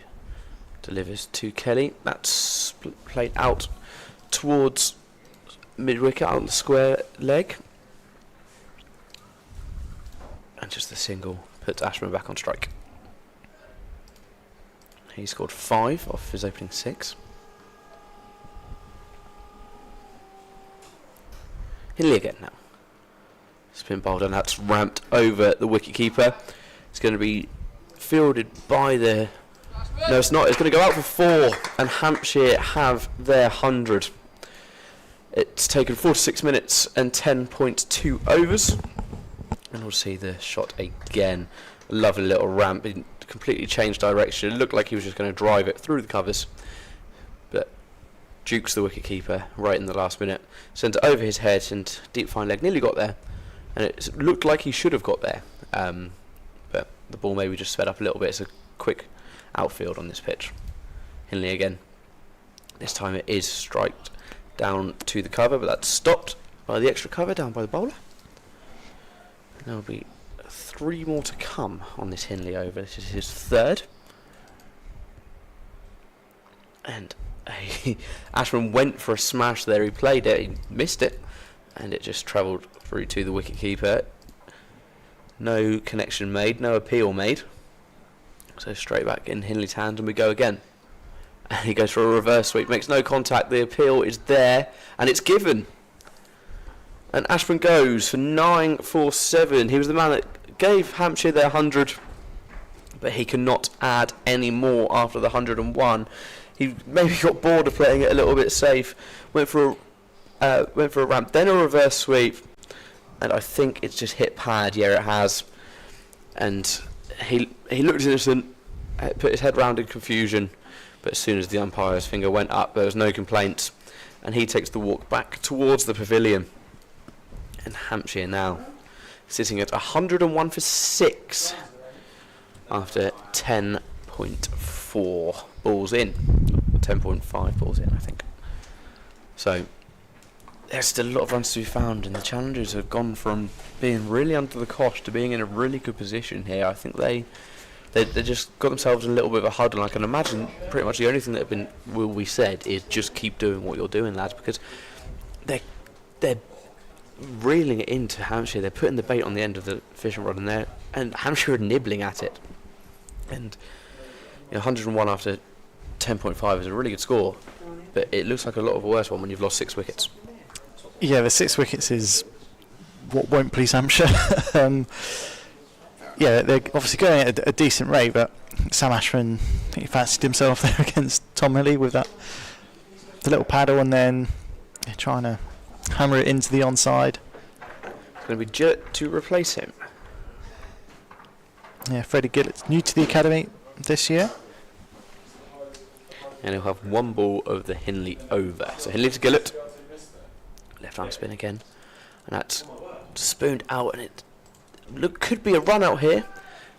Speaker 2: delivers to Kelly. That's played out towards mid-wicket out on the square leg. And just the single puts Ashman back on strike. He scored 5 off his opening 6. Hinley again now. Spin bowled, and that's ramped over the wicketkeeper. It's going to be fielded by the... No, it's not. It's going to go out for 4, and Hampshire have their 100. It's taken 46 minutes and 10.2 overs. And we'll see the shot again. A lovely little ramp. It completely changed direction. It looked like he was just going to drive it through the covers, but dukes the wicketkeeper right in the last minute. Sends it over his head and deep fine leg. Nearly got there, and it looked like he should have got there. But the ball maybe just sped up a little bit. It's a quick outfield on this pitch. Hinley again. This time it is striked down to the cover, but that's stopped by the extra cover down by the bowler. There'll be 3 more to come on this Hindley over. This is his 3rd. And Ashman went for a smash there. He played it, he missed it, and it just travelled through to the wicket keeper. No connection made, no appeal made. So straight back in Hindley's hand, and we go again. And he goes for a reverse sweep, makes no contact. The appeal is there, and it's given. And Ashman goes for 9-4-7. He was the man that gave Hampshire their 100, but he cannot add any more after the 101. He maybe got bored of playing it a little bit safe. Went for a ramp, then a reverse sweep, and I think it's just hit pad. Yeah, it has. And he looked innocent, put his head round in confusion, but as soon as the umpire's finger went up, there was no complaints, and he takes the walk back towards the pavilion. And Hampshire now sitting at 101 for 6 after 10.4 balls in. 10.5 balls in, I think. So there's still a lot of runs to be found, and the challengers have gone from being really under the cosh to being in a really good position here. I think they just got themselves in a little bit of a huddle. I can imagine pretty much the only thing that will be said is just keep doing what you're doing, lads, because they're reeling it into Hampshire. They're putting the bait on the end of the fishing rod, and Hampshire are nibbling at it. And 101 after 10.5 is a really good score, but it looks like a lot of a worse one when you've lost 6 wickets.
Speaker 3: Yeah, the 6 wickets is what won't please Hampshire. Yeah, they're obviously going at a decent rate, but Sam Ashman, I think he fancied himself there against Tom Hilly with the little paddle, and then trying to hammer it into the onside.
Speaker 2: It's going to be Gillett to replace him.
Speaker 3: Yeah, Freddie Gillett's new to the academy this year.
Speaker 2: And he'll have 1 ball of the Hindley over. So Hindley to Gillett. Left arm spin again. And that's spooned out, and it could be a run out here.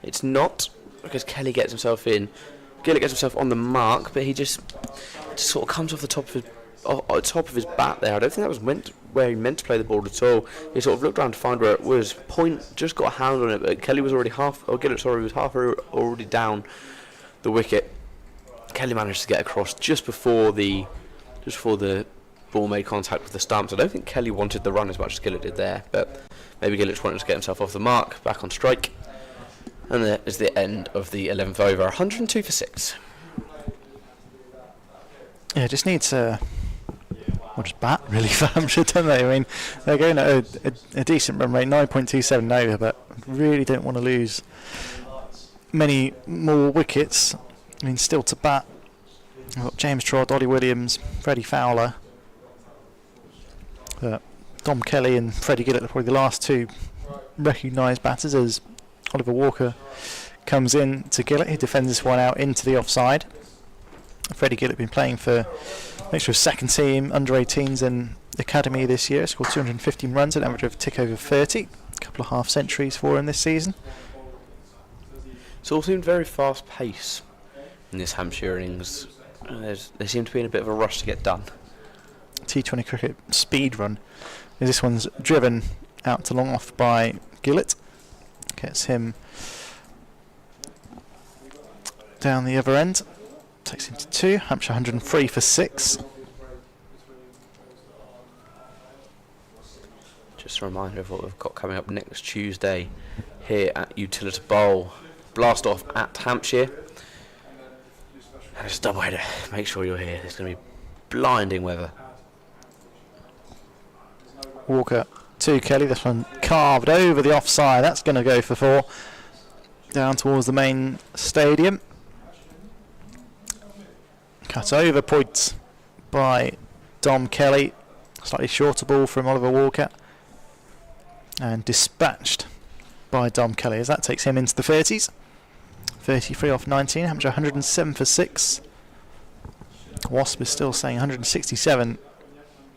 Speaker 2: It's not, because Kelly gets himself in. Gillett gets himself on the mark, but he just sort of comes off the top of his bat there. I don't think that was where he meant to play the ball at all. He sort of looked around to find where it was. Point just got a hand on it, but Kelly was already already down the wicket. Kelly managed to get across just before the ball made contact with the stumps. I don't think Kelly wanted the run as much as Gillett did there, but maybe Gillett just wanted to get himself off the mark, back on strike. And that is the end of the 11th over, 102 for 6.
Speaker 3: Yeah, just needs just bat really for Hampshire, don't they? I mean, they're going at a decent run rate, 9.27 over, but really don't want to lose many more wickets. I mean, still to bat, we've got James Trott, Ollie Williams, Freddie Fowler. Dom Kelly and Freddie Gillett are probably the last 2 recognised batters, as Oliver Walker comes in to Gillett. He defends this one out into the offside. Freddie Gillett been playing for mixture of second team, under 18s and academy this year. Scored 215 runs, an average of a tick over 30. A couple of half centuries for him this season.
Speaker 2: It's all seemed very fast pace in this Hampshire innings. They seem to be in a bit of a rush to get done.
Speaker 3: T20 cricket speed run. This one's driven out to long off by Gillett. Gets him down the other end. Takes him to 2. Hampshire 103 for 6.
Speaker 2: Just a reminder of what we've got coming up next Tuesday here at Utilita Bowl. Blast off at Hampshire. And it's a double header. Make sure you're here. There's going to be blinding weather.
Speaker 3: Walker to Kelly. This one carved over the offside. That's going to go for 4. Down towards the main stadium. Cut over points by Dom Kelly. Slightly shorter ball from Oliver Walker. And dispatched by Dom Kelly, as that takes him into the 30s. 33 off 19. Hampshire 107 for 6. Wasp is still saying 167.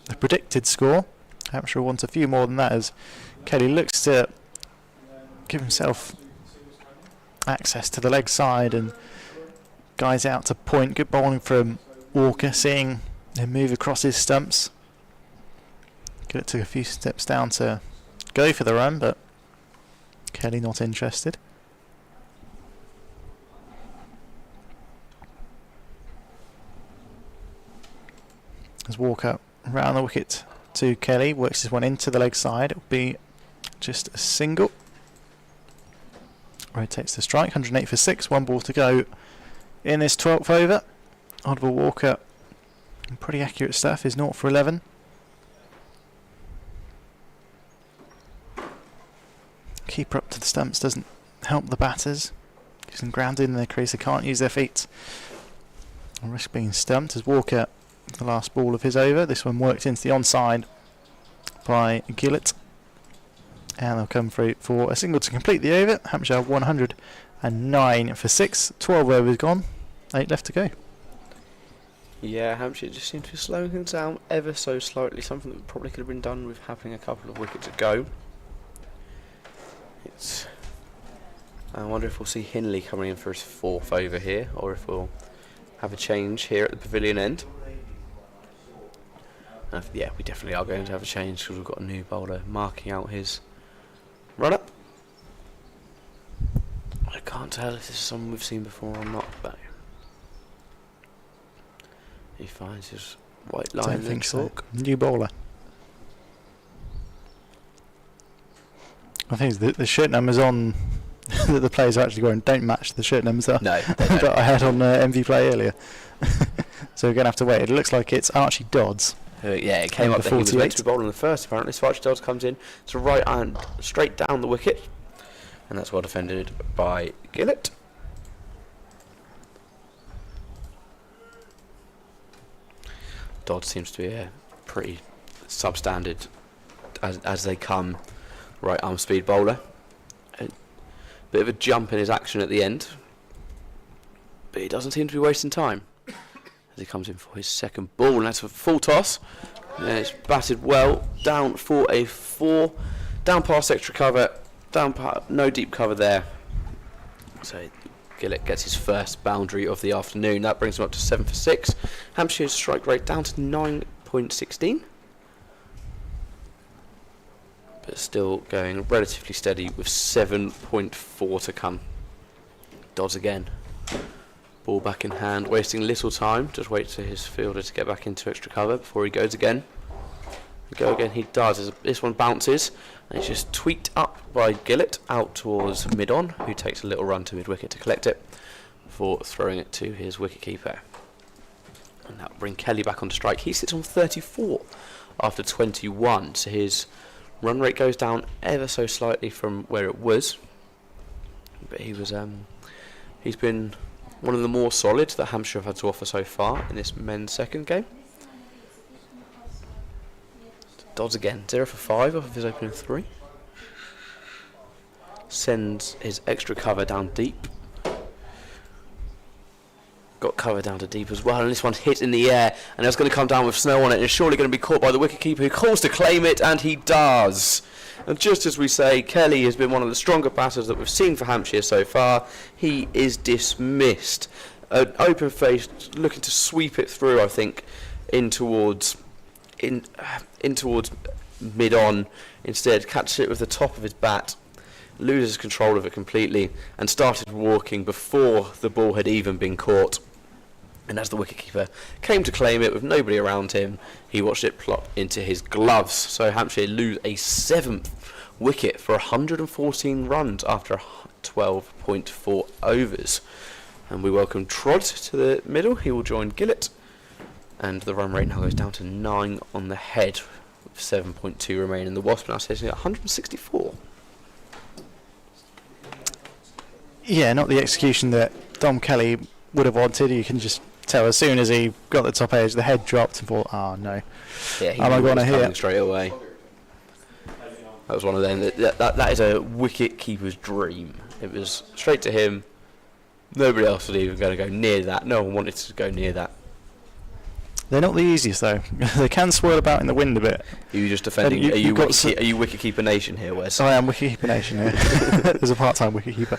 Speaker 3: The predicted score. Hampshire wants a few more than that, as Kelly looks to give himself access to the leg side and guys out to point. Good bowling from Walker, seeing him move across his stumps. Gillett took a few steps down to go for the run, but Kelly not interested. As Walker round the wicket to Kelly, works his one into the leg side. It'll be just a single. Rotates the strike, 108 for 6, 1 ball to go in this 12th over. Oddball Walker, pretty accurate stuff, is 0 for 11. Keeper up to the stumps doesn't help the batters. Gives them grounded in their crease, they can't use their feet. And risk being stumped as Walker, the last ball of his over. This one worked into the onside by Gillett. And they'll come through for a single to complete the over. Hampshire 109 for 6. 12 overs gone. 8 left to go.
Speaker 2: Yeah, Hampshire just seems to be slowing things down ever so slightly. Something that probably could have been done with having a couple of wickets to go. I wonder if we'll see Hindley coming in for his 4th over here, or if we'll have a change here at the pavilion end. Yeah, we definitely are going to have a change because we've got a new bowler marking out his run-up. I can't tell if this is someone we've seen before or not, but he finds his white line.
Speaker 3: Don't think so. New bowler. I think the shirt numbers on that the players are actually wearing don't match the shirt numbers that I had on MV Play earlier. So we're going to have to wait. It looks like it's Archie Dodds.
Speaker 2: Yeah, it came up that he was meant to be bowling the first, apparently. So Archie Dodds comes in to right hand straight down the wicket, and that's well defended by Gillett. Dodds seems to be a pretty substandard as they come right arm speed bowler. A bit of a jump in his action at the end, but he doesn't seem to be wasting time as he comes in for his 2nd ball, and that's a full toss. And it's batted well down for a 4, down past extra cover, no deep cover there. So Gillett gets his first boundary of the afternoon. That brings him up to 7 for 6. Hampshire's strike rate down to 9.16. But still going relatively steady with 7.4 to come. Dodds again. Ball back in hand, wasting little time. Just wait for his fielder to get back into extra cover before he goes again. Go again, he does. This one bounces, and it's just tweaked up by Gillett out towards mid-on, who takes a little run to mid-wicket to collect it before throwing it to his wicket-keeper. And that will bring Kelly back on strike. He sits on 34 after 21, so his run rate goes down ever so slightly from where it was. But he's been one of the more solid that Hampshire have had to offer so far in this men's 2nd game. Dodds again, 0 for 5 off of his opening 3. Sends his extra cover down deep. Got cover down to deep as well, and this one's hit in the air, and it's going to come down with snow on it, and it's surely going to be caught by the wicketkeeper, who calls to claim it, and he does. And just as we say, Kelly has been one of the stronger batters that we've seen for Hampshire so far. He is dismissed. An open face, looking to sweep it through, I think, in towards mid-on. Instead, catches it with the top of his bat, loses control of it completely, and started walking before the ball had even been caught. And as the wicketkeeper came to claim it with nobody around him, he watched it plop into his gloves. So Hampshire lose a 7th wicket for 114 runs after 12.4 overs. And we welcome Trod to the middle. He will join Gillett. And the run rate now goes down to 9 on the head, with 7.2 remaining. The Wasp now sitting at 164.
Speaker 3: Yeah, not the execution that Dom Kelly would have wanted. You can just tell as soon as he got the top edge, the head dropped and thought, oh no.
Speaker 2: Yeah, he
Speaker 3: am I going to hit?
Speaker 2: Straight away. That was one of them. That is a wicket keeper's dream. It was straight to him. Nobody else was even going to go near that. No one wanted to go near that.
Speaker 3: They're not the easiest though. They can swirl about in the wind a bit.
Speaker 2: Are you just defending? Are you wicketkeeper nation here, Wes?
Speaker 3: I am wicketkeeper nation here. There's a part-time wicketkeeper.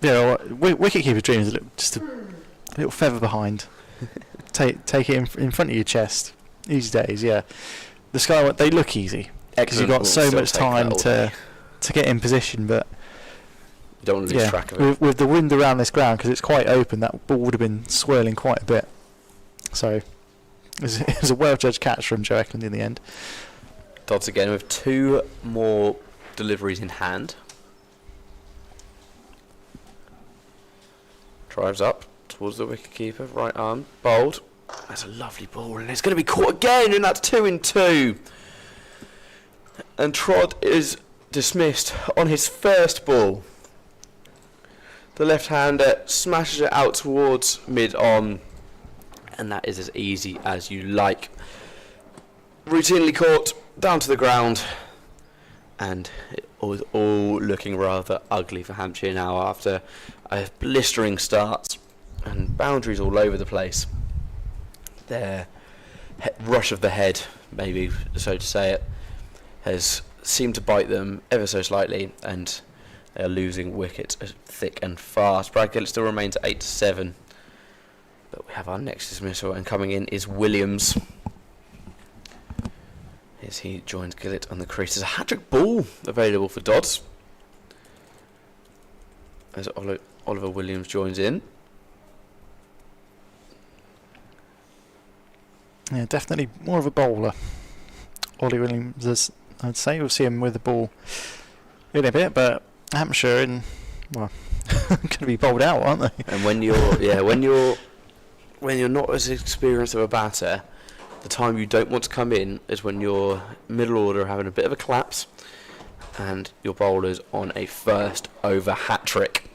Speaker 3: Wicketkeeper's dream is just a little feather behind. Take it in front of your chest. Easy days, yeah. The Sky, they look easy. because you've got so much time to get in position, but
Speaker 2: you don't want to lose track of it.
Speaker 3: With the wind around this ground, because it's quite open, that ball would have been swirling quite a bit. So it was a well-judged catch from Joe Eklund in the end.
Speaker 2: Dodds again with 2 more deliveries in hand. Drives up towards the wicketkeeper, right arm, bowled. That's a lovely ball, and it's going to be caught again, and that's 2 in 2. And Trott is dismissed on his first ball. The left-hander smashes it out towards mid-on, and that is as easy as you like. Routinely caught, down to the ground, and it was all looking rather ugly for Hampshire now after a blistering start and boundaries all over the place. Their rush of the head, maybe so to say it, has seemed to bite them ever so slightly, and they are losing wickets thick and fast. Brad Gillett still remains at 8-7, but we have our next dismissal, and coming in is Williams. As he joins Gillett on the crease. There's a hat-trick ball available for Dodds as Oliver Williams joins in.
Speaker 3: Yeah, definitely more of a bowler. Ollie Williams, I'd say we'll see him with the ball in a bit, but Hampshire going to be bowled out, aren't they?
Speaker 2: And when you're not as experienced of a batter, the time you don't want to come in is when your middle order are having a bit of a collapse and your bowler's on a first over hat-trick.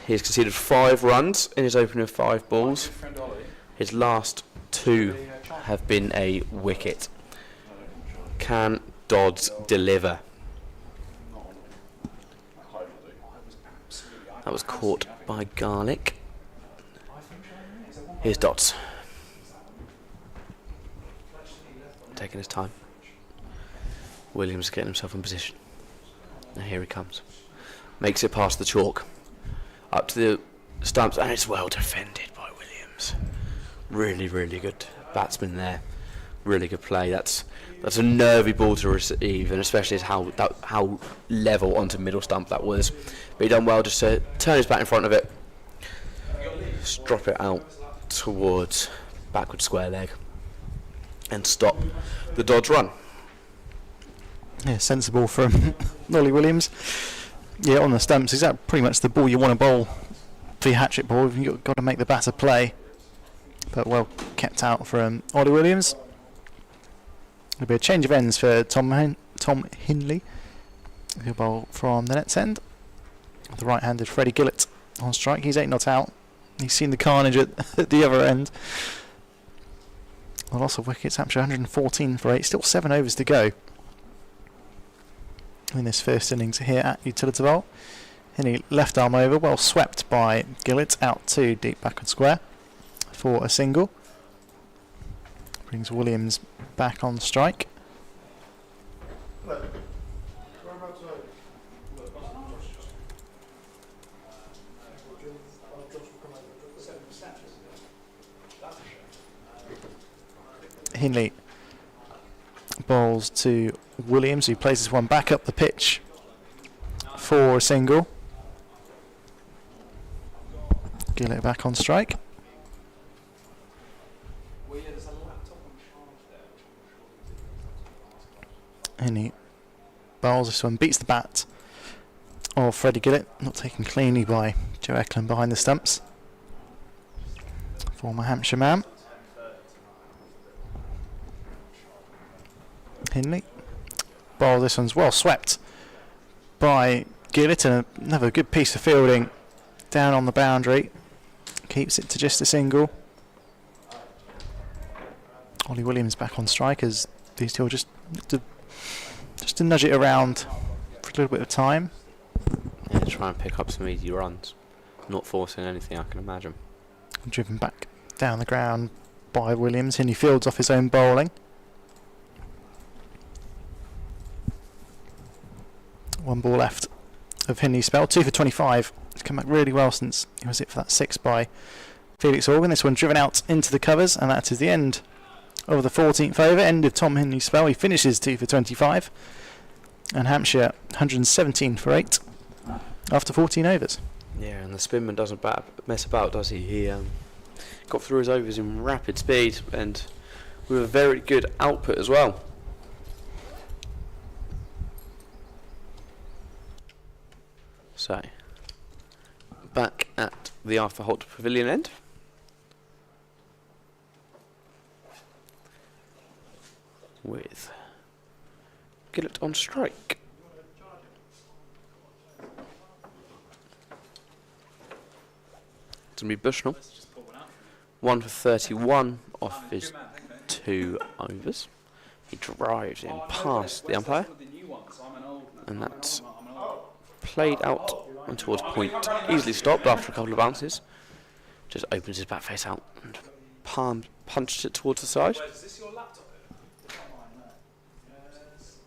Speaker 2: He's conceded 5 runs in his opening of 5 balls. His last 2 have been a wicket. Can Dodds deliver? That was caught by Garlick. Here's Dodds. Taking his time. Williams getting himself in position. Now here he comes. Makes it past the chalk. Up to the stumps, and it's well defended by Williams. Really, really good batsman there. Really good play. That's a nervy ball to receive, and especially as how level onto middle stump that was. But he done well just to turn his bat in front of it, just drop it out towards backward square leg, and stop the Dodds run.
Speaker 3: Yeah, sensible from Ollie Williams. Yeah, on the stumps, is that pretty much the ball you want to bowl for your hat-trick ball? You've got to make the batter play. But well kept out from Ollie Williams. There'll be a change of ends for Tom Hinley. He'll bowl from the net's end. The right-handed Freddie Gillett on strike. He's 8 not out. He's seen the carnage at the other end. A loss of wickets. Hampshire 114 for 8. Still 7 overs to go in this first innings here at Utilita Bowl. Hinley left arm over. Well swept by Gillett out to deep backward square for a single. Brings Williams back on strike. Hinley bowls to Williams, who places one back up the pitch for a single. Gillett back on strike. And he bowls this one, beats the bat of Freddie Gillett, not taken cleanly by Joe Eklund behind the stumps. Former Hampshire man. Hinley bowls this one's well swept by Gillett, and another good piece of fielding down on the boundary. Keeps it to just a single. Ollie Williams back on strike as these two are just to nudge it around for a little bit of time.
Speaker 2: Yeah, try and pick up some easy runs. Not forcing anything, I can imagine.
Speaker 3: Driven back down the ground by Williams. Hinley fields off his own bowling. One ball left of Hinley's spell. 2 for 25. He's come back really well since he was hit for that 6 by Felix Organ. This one driven out into the covers, and that is the end of the 14th over, end of Tom Henley's spell. He finishes 2 for 25, and Hampshire 117 for 8 after 14 overs.
Speaker 2: Yeah, and the spinman doesn't mess about, does he? He got through his overs in rapid speed and with a very good output as well. So, back at the Arthur Holt Pavilion end. With Gillett on strike. It's going to be Bushnell. 1 for 31 off his 2 overs. He drives in past the umpire. And that's played out and towards point. Easily stopped after a couple of bounces. Just opens his back face out and punched it towards the side.
Speaker 4: Is this your laptop? Yes.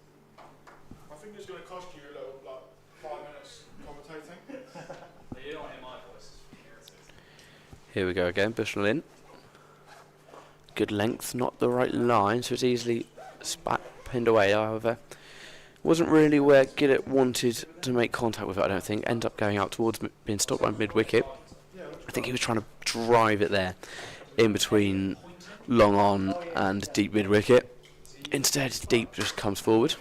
Speaker 6: I think it's going to cost you a little, like 5 minutes commentating.
Speaker 4: You don't hear my voice.
Speaker 2: Here we go again, Bushnell in. Good length, not the right line, so it's easily pinned away. However, wasn't really where Gillett wanted to make contact with it, I don't think. Ended up going out towards being stopped by mid-wicket. I think he was trying to drive it there, in between long on and deep mid-wicket. Instead, deep just comes forward.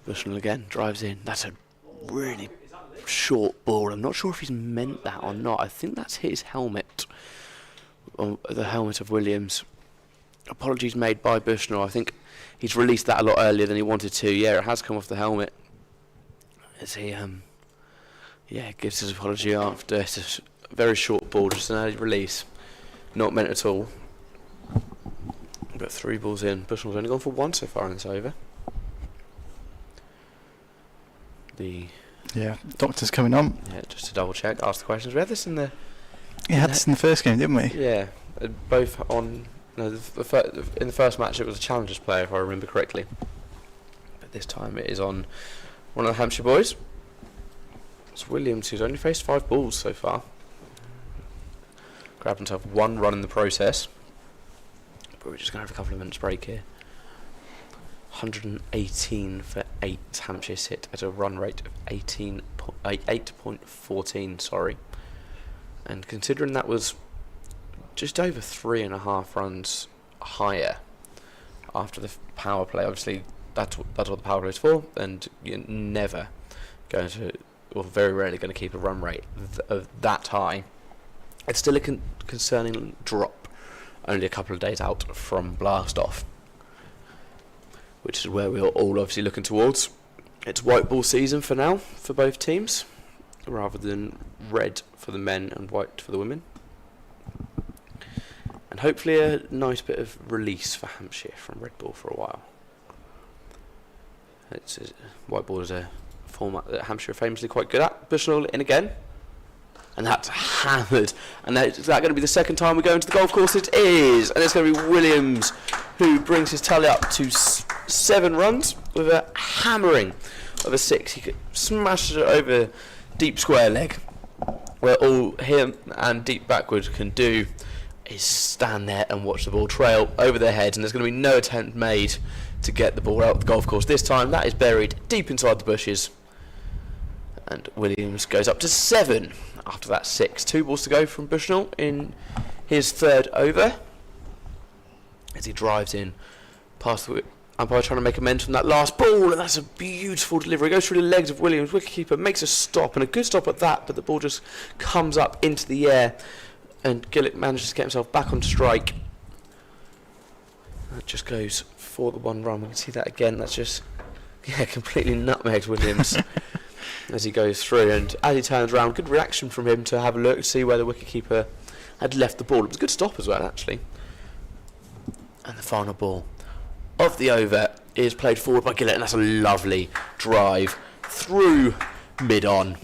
Speaker 2: Bushnell again, drives in. That's a really short ball. I'm not sure if he's meant that or not. I think that's hit his helmet. The helmet of Williams. Apologies made by Bushnell. I think he's released that a lot earlier than he wanted to. Yeah, it has come off the helmet. As he gives his apology after. It's a very short ball, just an early release. Not meant at all. But 3 balls in. Bushnell's only gone for 1 so far in this over.
Speaker 3: Doctor's coming on.
Speaker 2: Yeah, just to double check, ask the questions. We had this in the...
Speaker 3: We had this in the first game, didn't we?
Speaker 2: Yeah, both on... No, in the first match it was a Challengers player, if I remember correctly. But this time it is on one of the Hampshire boys. It's Williams, who's only faced 5 balls so far. Grabbed himself 1 run in the process. But we're just going to have a couple of minutes break here. 118 for 8. Hampshire sit at a run rate of 8.14, sorry. And considering that was just over 3.5 runs higher after the power play, obviously that's what the power play is for, and you're never going to, or very rarely going to keep a run rate of that high. It's still a concerning drop, only a couple of days out from blast off, which is where we're all obviously looking towards. It's white ball season for now for both teams, rather than red for the men and white for the women. And hopefully a nice bit of release for Hampshire from red ball for a while. White ball is a format that Hampshire are famously quite good at. Bushnell in again. And that's hammered. And is that going to be the second time we go into the golf course? It is. And it's going to be Williams who brings his tally up to 7 runs with a hammering of a 6. He smashes it over deep square leg, where all him and deep backward can do is stand there and watch the ball trail over their heads, and there's going to be no attempt made to get the ball out of the golf course this time. That is buried deep inside the bushes, and Williams goes up to 7 after that 6. 2 balls to go from Bushnell in his 3rd over as he drives in past the umpire, trying to make amends from that last ball, and that's a beautiful delivery. It goes through the legs of Williams. Wicketkeeper makes a stop, and a good stop at that, but the ball just comes up into the air, and Gillett manages to get himself back on strike. That just goes for the 1 run. We can see that again. That's just completely nutmegged Williams as he goes through, and as he turns around, good reaction from him to have a look to see where the wicketkeeper had left the ball. It was a good stop as well, actually. And the final ball of the over is played forward by Gillett, and that's a lovely drive through mid-on,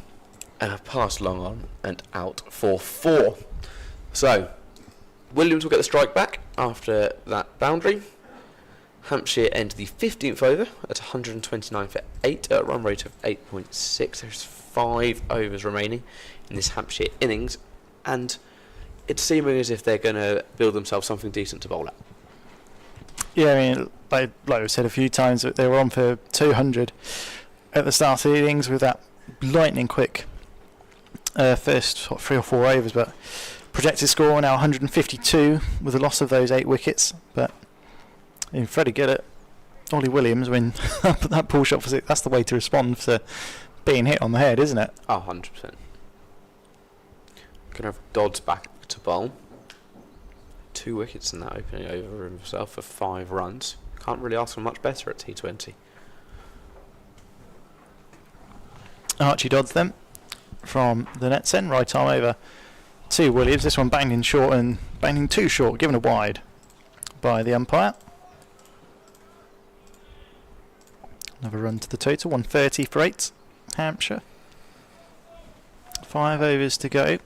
Speaker 2: past long on and out for 4. So Williams will get the strike back after that boundary, Hampshire end the 15th over at 129 for 8 at a run rate of 8.6. There's 5 overs remaining in this Hampshire innings, and it's seeming as if they're going to build themselves something decent to bowl at.
Speaker 3: Yeah, I mean, like I've said a few times, that they were on for 200 at the start of the innings with that lightning quick first 3 or 4 overs, but projected score now 152 with the loss of those 8 wickets. But Freddie Gillett, Ollie Williams, when that pull shot for 6, that's the way to respond to being hit on the head, isn't it?
Speaker 2: Oh, 100%. Gonna have Dodds back to bowl. 2 wickets in that opening over himself for 5 runs. Can't really ask for much better at T20.
Speaker 3: Archie Dodds then, from the nets end, right arm over to Williams. This one banged in short and banged in too short, given a wide by the umpire. Another run to the total, 130 for 8, Hampshire. 5 overs to go.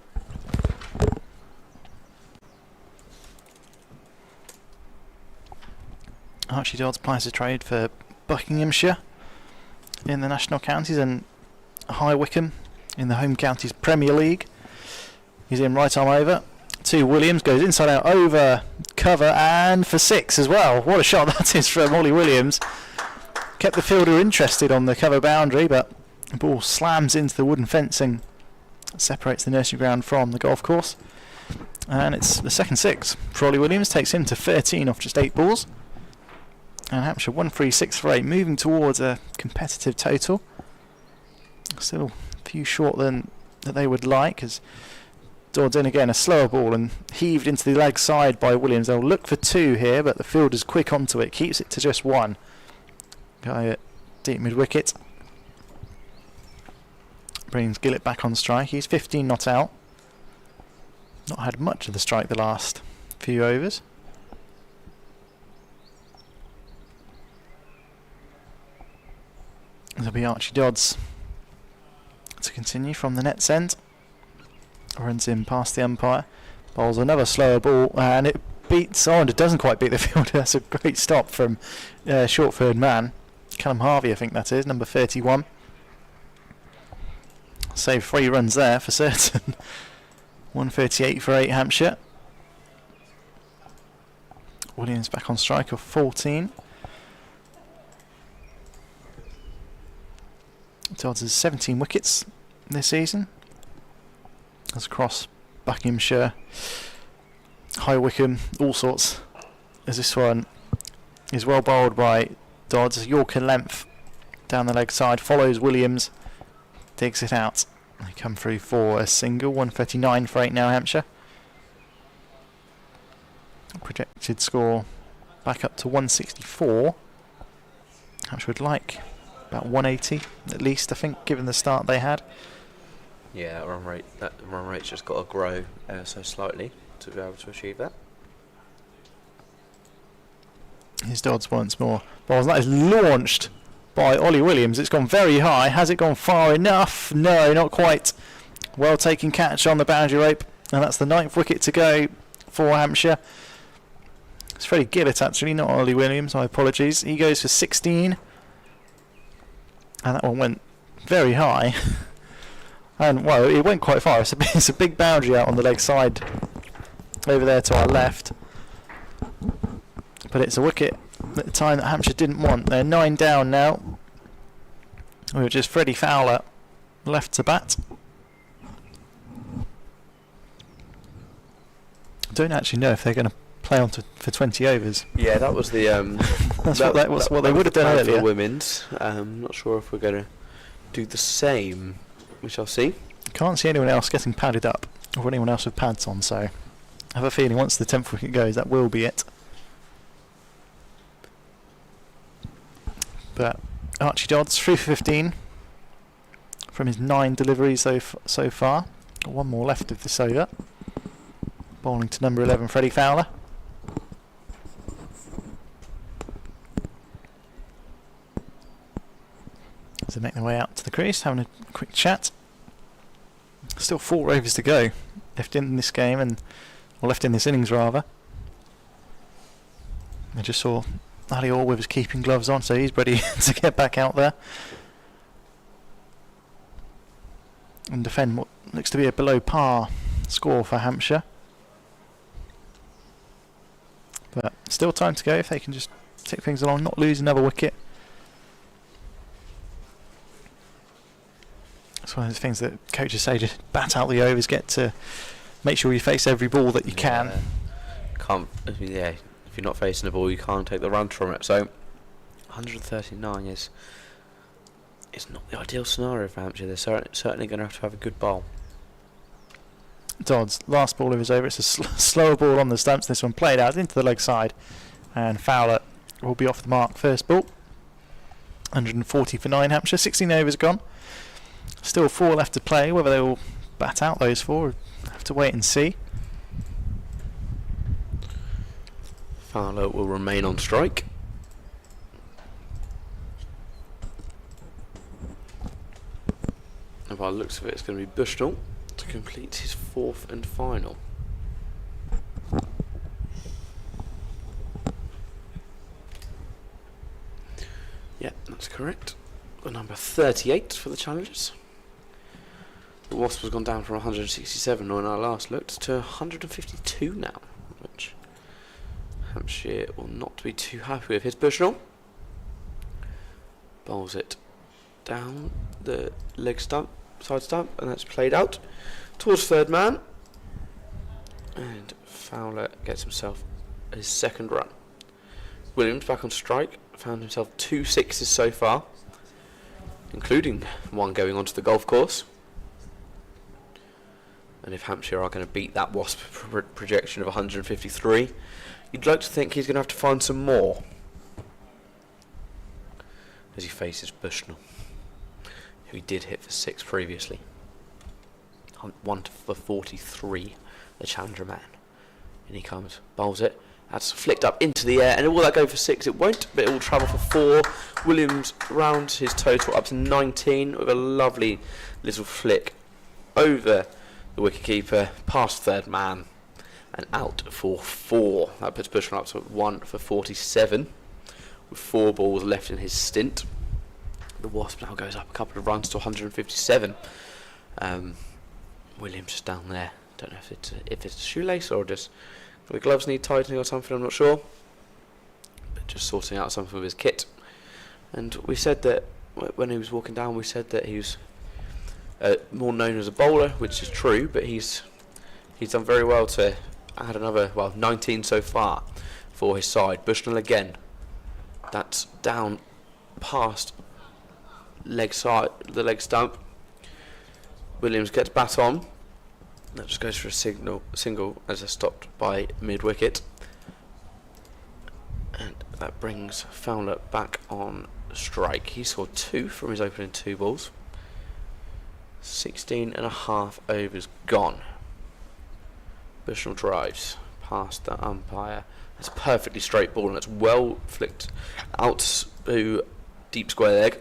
Speaker 3: Archie Dodds plies a trade for Buckinghamshire in the National Counties and High Wycombe in the Home Counties Premier League. He's in right arm over to Williams, goes inside out over cover and for 6 as well. What a shot that is from Ollie Williams. Kept the fielder interested on the cover boundary, but the ball slams into the wooden fencing that separates the nursery ground from the golf course. And it's the second 6 for Ollie Williams, takes him to 13 off just 8 balls. And Hampshire 136 for 8, moving towards a competitive total. Still a few short than that they would like, as Dodds in again, a slower ball and heaved into the leg side by Williams. They'll look for 2 here, but the fielder's quick onto it, keeps it to just 1. Guy at deep mid wicket brings Gillett back on strike. He's 15 not out. Not had much of the strike the last few overs. There'll be Archie Dodds to continue from the net's end. Runs in past the umpire. Bowls another slower ball and it beats on. It doesn't quite beat the fielder. That's a great stop from short third man. Callum Harvey, I think that is, number 31. Save 3 runs there for certain. 138 for 8 Hampshire. Williams back on strike of 14. Dodds has 17 wickets this season. That's across Buckinghamshire, High Wycombe, all sorts. As this one is well bowled by Dodds. Yorker length down the leg side, follows Williams, digs it out. They come through for a single, 139 for 8 now Hampshire. Projected score back up to 164. Hampshire would like about 180 at least, I think, given the start they had.
Speaker 2: Yeah, that run rate's just got to grow so slightly to be able to achieve that.
Speaker 3: Here's Dodds once more. Ball that is launched by Ollie Williams. It's gone very high. Has it gone far enough? No, not quite. Well taken catch on the boundary rope, and that's the 9th wicket to go for Hampshire. It's Freddie Gillett actually, not Ollie Williams. My apologies. He goes for 16, and that one went very high. And well, it went quite far. It's a big boundary out on the leg side over there to our left. But it's a wicket at the time that Hampshire didn't want. They're 9 down now. Which is Freddie Fowler left to bat. I don't actually know if they're going to play on for 20 overs.
Speaker 2: Yeah, that was the
Speaker 3: That's what they would have done earlier.
Speaker 2: For women's. Not sure if we're going to do the same. We shall see.
Speaker 3: Can't see anyone else getting padded up, or anyone else with pads on, so I have a feeling once the 10th wicket goes, that will be it. But Archie Dodds, 3 for 15 from his 9 deliveries so far. Got 1 more left of this over. Bowling to number 11, Freddie Fowler. As they make their way out to the crease, having a quick chat. Still 4 overs to go left in this game, or left in this innings rather. I just saw Ali Orr with his keeping gloves on, so he's ready to get back out there and defend what looks to be a below par score for Hampshire. But still time to go if they can just tick things along, not lose another wicket. It's one of those things that coaches say, just bat out the overs, get to make sure you face every ball that you can.
Speaker 2: Can't, yeah, if you're not facing the ball, you can't take the run from it. So 139 is not the ideal scenario for Hampshire. They're certainly going to have a good bowl.
Speaker 3: Dodds, last ball of his over. It's a slower ball on the stumps. This one played out into the leg side, and Fowler will be off the mark. First ball, 140 for 9 Hampshire. 16 overs gone. Still 4 left to play. Whether they will bat out those 4, we'll have to wait and see.
Speaker 2: Fowler will remain on strike. And by the looks of it, it's going to be Bushnell to complete his 4th and final. Yeah, that's correct. The number 38 for the challengers. The Wasp has gone down from 167 when I last looked to 152 now, which Hampshire will not be too happy with. His Bushnell bowls it down the leg stump, side stump, and that's played out towards third man, and Fowler gets himself his 2nd run. Williams back on strike, found himself 2 sixes so far, including one going onto the golf course. And if Hampshire are going to beat that Wasp projection of 153, you'd like to think he's going to have to find some more as he faces Bushnell, who he did hit for 6 previously. 1 for 43, the challenger man. And he comes, bowls it. That's flicked up into the air, and will that go for 6? It won't, but it will travel for 4. Williams rounds his total up to 19 with a lovely little flick over the wicketkeeper, past third man, and out for 4. That puts Bushnell up to 1 for 47, with 4 balls left in his stint. The Wasp now goes up a couple of runs to 157. Williams just down there. Don't know if it's a shoelace or just the gloves need tightening or something. I'm not sure. But just sorting out something with his kit. And we said that when he was walking down, we said that he was more known as a bowler, which is true. But he's done very well to add another 19 so far for his side. Bushnell again. That's down past the leg stump. Williams gets bat on. That just goes for a single as they're stopped by mid-wicket. And that brings Fowler back on strike. He scored 2 from his opening 2 balls. 16.5 overs gone. Bushnell drives past the umpire. That's a perfectly straight ball, and it's well flicked out to deep square leg.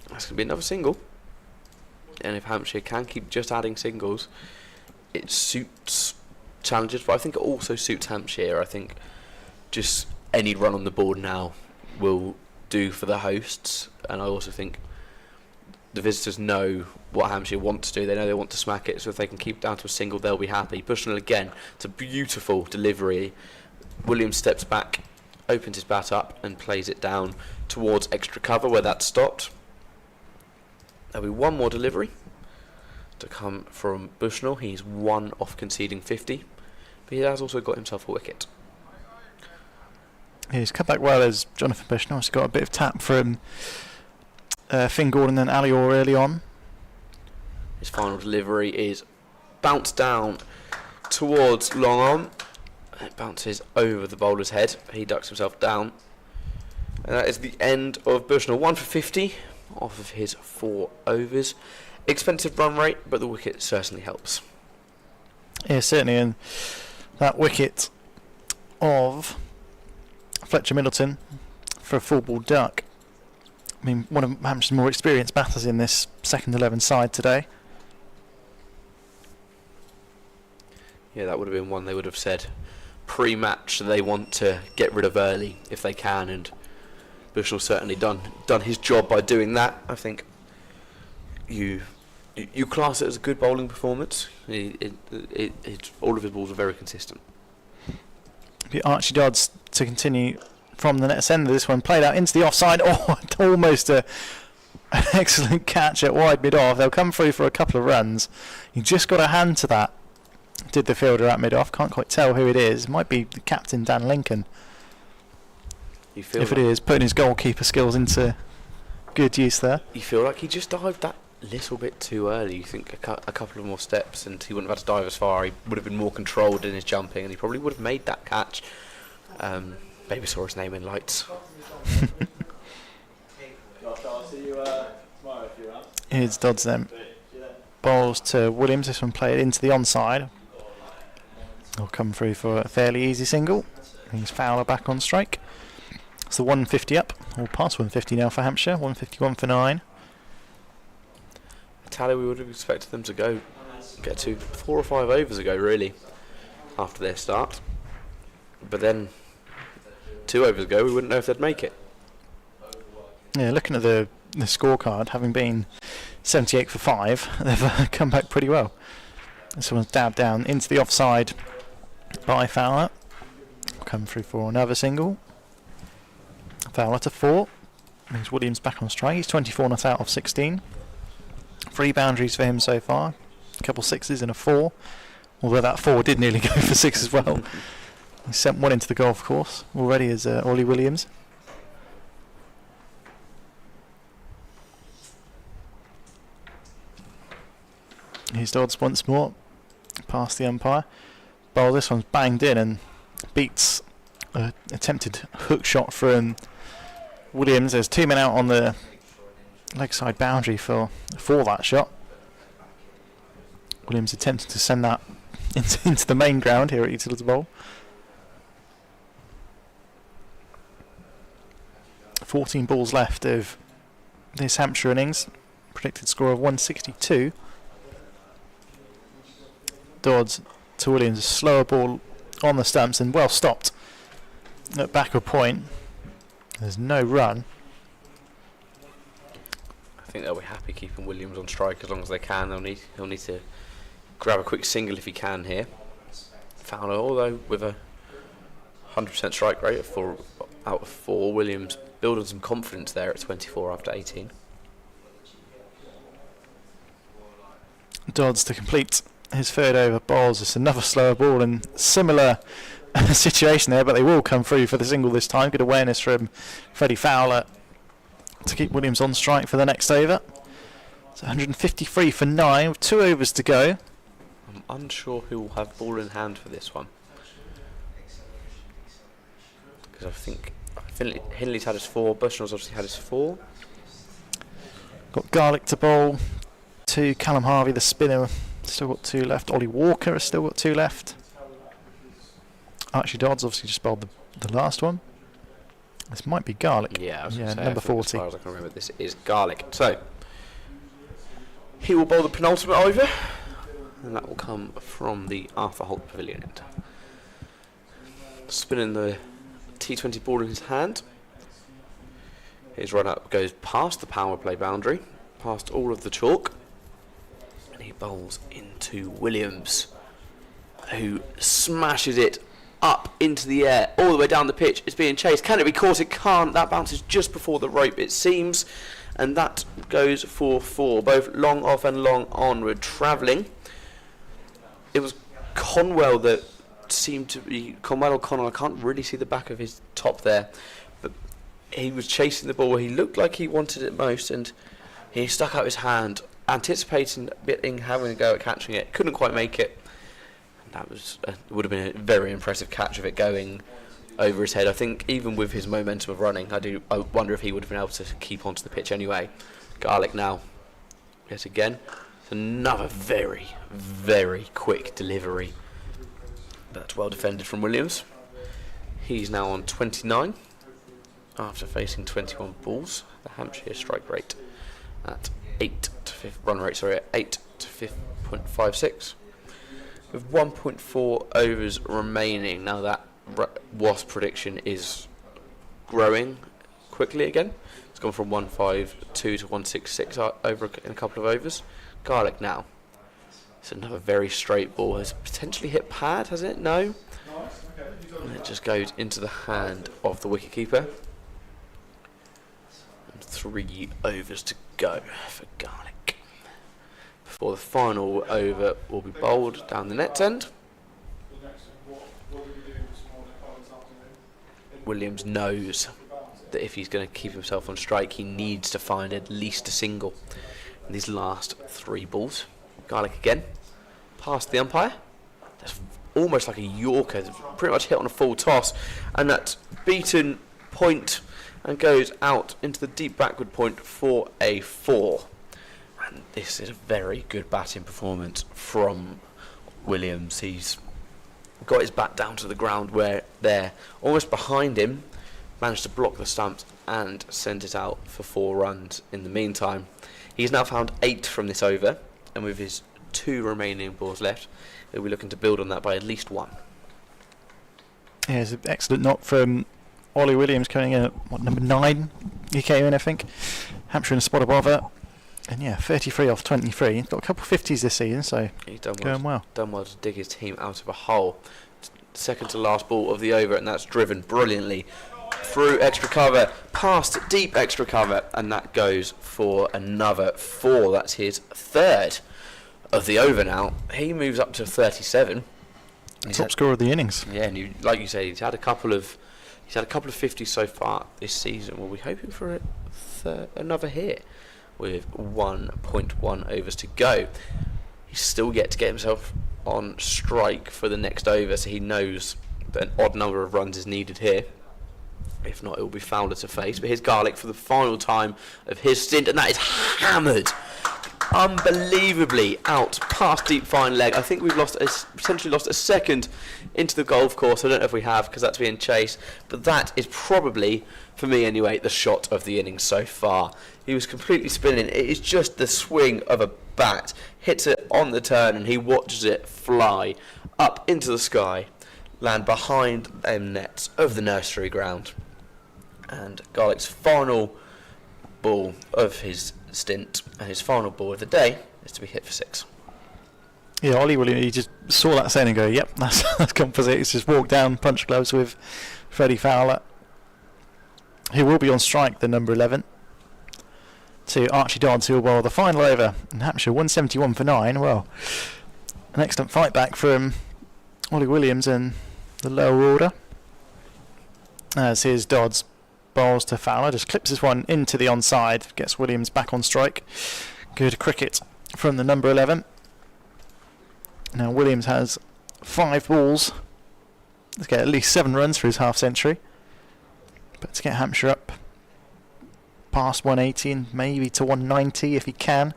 Speaker 2: That's going to be another single. And if Hampshire can keep just adding singles, it suits challengers, but I think it also suits Hampshire. I think just any run on the board now will do for the hosts, and I also think the visitors know what Hampshire want to do. They know they want to smack it, so if they can keep it down to a single, they'll be happy. Bushnell again, it's a beautiful delivery. Williams steps back, opens his bat up, and plays it down towards extra cover where that stopped. There'll be one more delivery to come from Bushnell. He's 1 off conceding 50, but he has also got himself a wicket.
Speaker 3: He's come back well as Jonathan Bushnell. He's got a bit of tap from Finn Gordon and Ali Orr early on.
Speaker 2: His final delivery is bounced down towards long on. It bounces over the bowler's head. He ducks himself down. And that is the end of Bushnell. 1 for 50 off of his 4 overs. Expensive run rate, but the wicket certainly helps.
Speaker 3: Yeah, certainly. And that wicket of Fletcher Middleton for a full ball duck. I mean, one of Hampshire's more experienced batters in this second 11 side today.
Speaker 2: Yeah, that would have been one they would have said pre-match they want to get rid of early if they can, and Bushnell's certainly done his job by doing that. I think you class it as a good bowling performance. All of his balls are very consistent.
Speaker 3: Be Archie Dodds to continue from the net end of this one, played out into the offside. Oh, almost an excellent catch at wide mid-off. They'll come through for a couple of runs. You just got a hand to that, did the fielder at mid-off. Can't quite tell who it is. Might be the captain, Dan Lincoln. If it is, putting his goalkeeper skills into good use there.
Speaker 2: You feel like he just dived that little bit too early. You think a couple of more steps and he wouldn't have had to dive as far. He would have been more controlled in his jumping and he probably would have made that catch. Maybe saw his name in lights.
Speaker 3: Here's Dodds then. Bowls to Williams. This one played into the onside. He'll come through for a fairly easy single. He's Fowler back on strike. It's the 150 up, or past 150 now for Hampshire. 151 for 9.
Speaker 2: A tally we would have expected them to get to 4 or 5 overs ago, really, after their start. But then 2 overs ago, we wouldn't know if they'd make it.
Speaker 3: Yeah, looking at the scorecard, having been 78 for 5, they've come back pretty well. This one's dabbed down into the offside by Fowler. Come through for another single. Fowler to 4. Brings Williams back on strike. He's 24 not out of 16. 3 boundaries for him so far. A couple 6s and a 4. Although that 4 did nearly go for 6 as well. He sent one into the golf course already as Ollie Williams. Here's Dodds once more. Past the umpire. Bowl, this one's banged in and beats attempted hook shot from Williams. There's 2 men out on the leg side boundary for that shot. Williams attempted to send that into the main ground here at Utilita Bowl. 14 balls left of this Hampshire innings. Predicted score of 162. Dodds to Williams, a slower ball on the stumps and well stopped at backward point. There's no run.
Speaker 2: I think they'll be happy keeping Williams on strike as long as they can. He'll need to grab a quick single if he can here. Fowler, although with a 100% strike rate of 4 out of 4, Williams building some confidence there at 24 after 18.
Speaker 3: Dodds to complete his third over. Bowls just another slower ball and similar situation there, but they will come through for the single this time. Good awareness from Freddie Fowler to keep Williams on strike for the next over. It's 153 for 9 with 2 overs to go.
Speaker 2: I'm unsure who will have ball in hand for this one, because I think Hindley's had his 4, Bushnell's obviously had his 4.
Speaker 3: Got Garlick to bowl to Callum Harvey, the spinner. Still got 2 left. Ollie Walker has still got 2 left. Archie Dodds obviously just bowled the last one. This might be Garlick.
Speaker 2: Yeah, I was going to say,
Speaker 3: number 40.
Speaker 2: as far as I can remember, this is Garlick. So he will bowl the penultimate over, and that will come from the Arthur Holt Pavilion end. Spinning the T20 ball in his hand. His run up goes past the power play boundary, past all of the chalk, and he bowls into Williams, who smashes it up into the air, all the way down the pitch. It's being chased. Can it be caught? It can't. That bounces just before the rope, it seems, and that goes for 4. Both long off and long onward, travelling. It was Conwell that seemed to be Conwell or Connell. I can't really see the back of his top there, but he was chasing the ball. He looked like he wanted it most, and he stuck out his hand, anticipating having a go at catching it. Couldn't quite make it. That would have been a very impressive catch of it going over his head. I think even with his momentum of running, I wonder if he would have been able to keep onto the pitch anyway. Garlick now, yet again, another very, very quick delivery. That's well defended from Williams. He's now on 29 after facing 21 balls. The Hampshire strike rate at 8 to 5.56. With 1.4 overs remaining. Now that Wasp prediction is growing quickly again. It's gone from 152 to 166 over in a couple of overs. Garlic now. It's another very straight ball. Has potentially hit pad, has it? No. And it just goes into the hand of the wicketkeeper. And 3 overs to go for Garlic. Before the final over will be bowled down the net end. Williams knows that if he's going to keep himself on strike, he needs to find at least a single in these last 3 balls. Garlic again, past the umpire. That's almost like a Yorker, pretty much hit on a full toss, and that's beaten point and goes out into the deep backward point for a 4. And this is a very good batting performance from Williams. He's got his bat down to the ground where they're almost behind him, managed to block the stumps and send it out for 4 runs in the meantime. He's now found 8 from this over, and with his 2 remaining balls left, he'll be looking to build on that by at least 1.
Speaker 3: Yeah, it's an excellent knock from Ollie Williams coming in at number 9. He came in, I think. Hampshire in a spot above it. And yeah, 33 off 23. He's got a couple of 50s this season, so
Speaker 2: he's done
Speaker 3: going well.
Speaker 2: Done well to dig his team out of a hole. Second to last ball of the over, and that's driven brilliantly through extra cover, past deep extra cover, and that goes for another 4. That's his 3rd of the over now. He moves up to 37.
Speaker 3: Top scorer of the innings.
Speaker 2: Yeah, and like you said, he's had a couple of 50s so far this season. We'll be hoping for another here with 1.1 overs to go. He's still yet to get himself on strike for the next over, so he knows that an odd number of runs is needed here. If not, it will be fouler to face. But here's Garlic for the final time of his stint, and that is hammered unbelievably out past deep fine leg. I think we've potentially lost a second into the golf course. I don't know if we have, because that's being chased, but that is probably, for me anyway, the shot of the innings so far. He was completely spinning. It is just the swing of a bat, hits it on the turn, and he watches it fly up into the sky, land behind them nets of the nursery ground. And Garlic's final ball of his stint and his final ball of the day is to be hit for 6.
Speaker 3: Yeah, Ollie Williams, he just saw that saying and go, yep, that's composite. He's just walked down, punch gloves with Freddie Fowler. He will be on strike, the number 11. To Archie Dodds, who will bowl the final over. And Hampshire 171 for 9. Well, an excellent fight back from Ollie Williams and the lower order. As here's Dodds bowls to Fowler, just clips this one into the onside, gets Williams back on strike. Good cricket from the number 11. Now Williams has 5 balls. Let's get at least 7 runs for his half century. But to get Hampshire up past 180 and maybe to 190 if he can.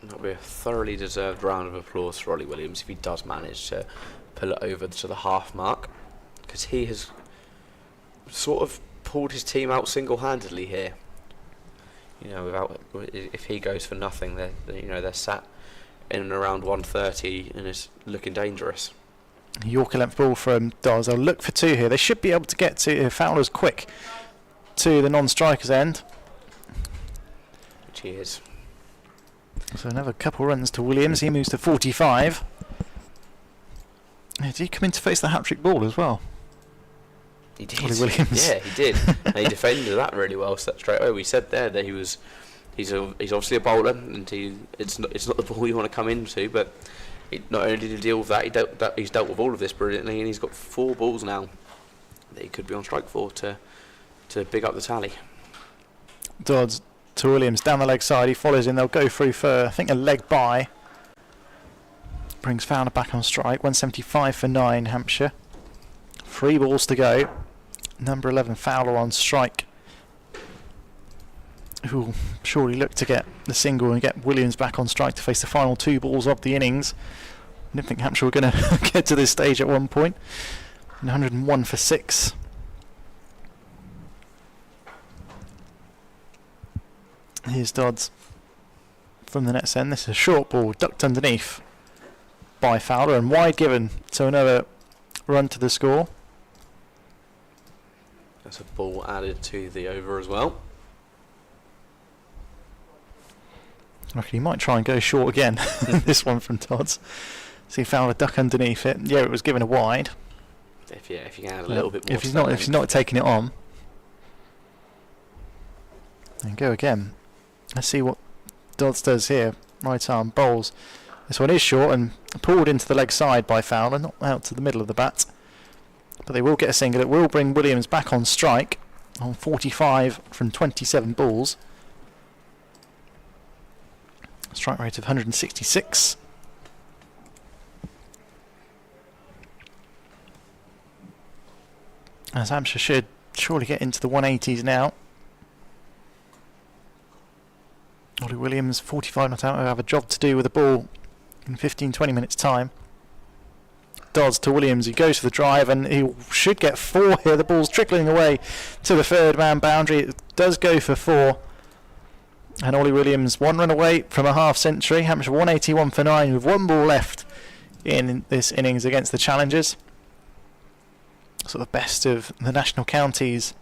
Speaker 2: That'll be a thoroughly deserved round of applause for Ollie Williams if he does manage to pull it over to the half mark, because he has sort of pulled his team out single-handedly here. You know, if he goes for nothing, they're sat in and around 130 and it's looking dangerous.
Speaker 3: Yorker length ball from Dawes. They'll look for 2 here. They should be able to get to Fowler's quick to the non-striker's end,
Speaker 2: which he is.
Speaker 3: So another couple runs to Williams. He moves to 45. Did he come in to face the hat-trick ball as well?
Speaker 2: He did.
Speaker 3: Ollie Williams.
Speaker 2: Yeah, he did. And he defended that really well straight away. We said there that he's obviously a bowler, and it's not the ball you want to come into. But not only did he deal with that, he's dealt with all of this brilliantly, and he's got 4 balls now that he could be on strike for to big up the tally.
Speaker 3: Dodds to Williams down the leg side. He follows in. They'll go through for I think a leg by. Brings Fowler back on strike. 175 for 9 Hampshire. 3 balls to go. Number 11 Fowler on strike, who will surely look to get the single and get Williams back on strike to face the final 2 balls of the innings. I didn't think Hampshire were going to get to this stage at one point. 101 for 6. Here's Dodds from the net's end. This is a short ball ducked underneath by Fowler and wide given, so another run to the score.
Speaker 2: That's a ball added to the over as well.
Speaker 3: I reckon he might try and go short again. This one from Dodds. So he found a duck underneath it. Yeah, it was given a wide.
Speaker 2: If you can add a little bit more.
Speaker 3: If he's not taking it on, and go again. Let's see what Dodds does here. Right arm bowls. This one is short and pulled into the leg side by Fowler, not out to the middle of the bat. But they will get a single. It will bring Williams back on strike on 45 from 27 balls. Strike rate of 166. As Hampshire should surely get into the 180s now. Ollie Williams, 45 not out, will have a job to do with the ball in 15-20 minutes time. Dodds to Williams, he goes for the drive and he should get 4 here. The ball's trickling away to the third man boundary. It does go for 4. And Ollie Williams 1 run away from a half century. Hampshire 181 for 9 with 1 ball left in this innings against the challengers. Sort of the best of the national counties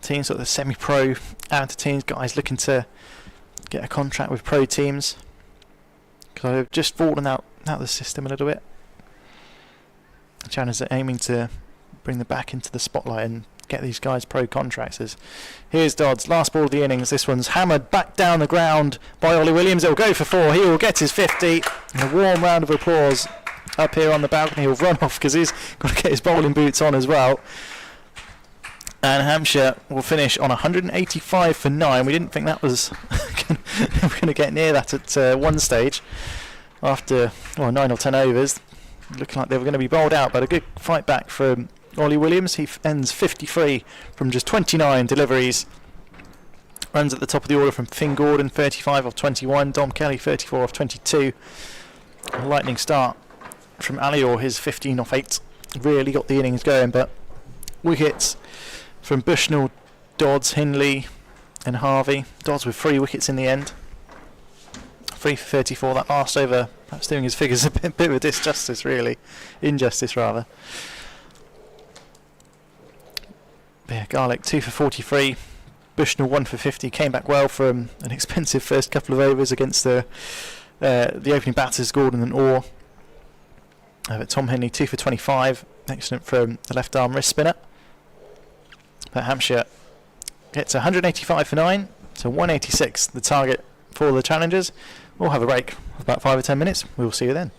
Speaker 3: teams, sort of the semi-pro amateur teams, guys looking to get a contract with pro teams. Because they've just fallen out of the system a little bit. The challengers are aiming to bring them back into the spotlight and get these guys pro contracts. Here's Dodds, last ball of the innings. This one's hammered back down the ground by Ollie Williams. It'll go for 4. He will get his 50. And a warm round of applause up here on the balcony. He'll run off because he's got to get his bowling boots on as well. And Hampshire will finish on 185 for 9. We didn't think that was going to get near that at one stage after 9 or 10 overs. Looking like they were going to be bowled out, but a good fight back from Ollie Williams. He ends 53 from just 29 deliveries. Runs at the top of the order from Finn Gordon, 35 off 21. Dom Kelly, 34 off 22. A lightning start from Alior, his 15 off 8. Really got the innings going, but wickets from Bushnell, Dodds, Hindley and Harvey. Dodds with 3 wickets in the end. 3 for 34. That last over, perhaps doing his figures a bit of a disjustice, really. Injustice, rather. But yeah, Garlick 2 for 43. Bushnell 1 for 50. Came back well from an expensive first couple of overs against the opening batters, Gordon and Orr. But Tom Henley 2 for 25. Excellent from the left arm wrist spinner. But Hampshire gets 185 for 9. So 186 the target for the challengers. We'll have a break of about 5 or 10 minutes. We will see you then.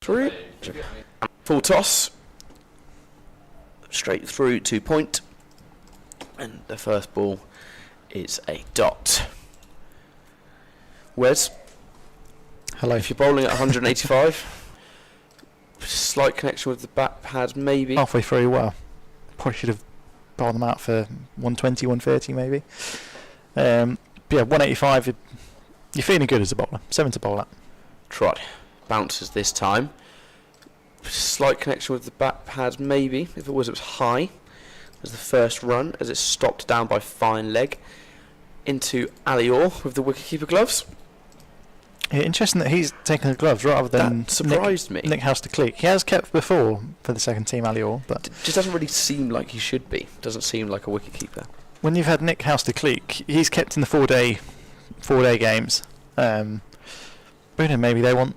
Speaker 2: through. Full toss. Straight through to point. And the first ball is a dot. Wes,
Speaker 3: Hello.
Speaker 2: if you're bowling at 185, slight connection with the bat pad maybe.
Speaker 3: Halfway through, well, probably should have bowled them out for 120, 130 maybe. But yeah, 185, you're feeling good as a bowler. 7 to bowl at.
Speaker 2: Trot. Bounces this time. Slight connection with the bat pad maybe. If it was high. As the first run, as it stopped down by fine leg into Ali-Orr with the wicketkeeper gloves.
Speaker 3: Yeah, interesting that he's taken the gloves rather than
Speaker 2: That surprised me.
Speaker 3: Nick House-to-Cleek. He has kept before for the second team, Ali-Orr, but
Speaker 2: Just doesn't really seem like he should be. Doesn't seem like a wicketkeeper.
Speaker 3: when you've had Nick House-to-Cleek, he's kept in the four-day games. But you know, maybe they want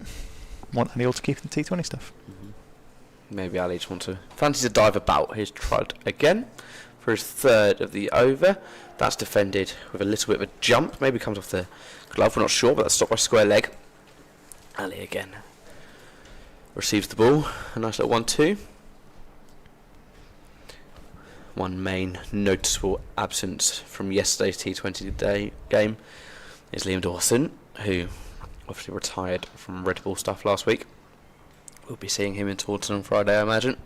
Speaker 3: Ali-Orr to keep the T20 stuff.
Speaker 2: Maybe Ali just wants to fancies a dive about. He's tried again for his third of the over. That's defended with a little bit of a jump. Maybe comes off the glove. We're not sure, but that's stopped by square leg. Ali again receives the ball. A nice little 1-2. One main noticeable absence from yesterday's T20 game is Liam Dawson, who obviously retired from Red Bull stuff last week. We'll be seeing him in Taunton on Friday, I imagine.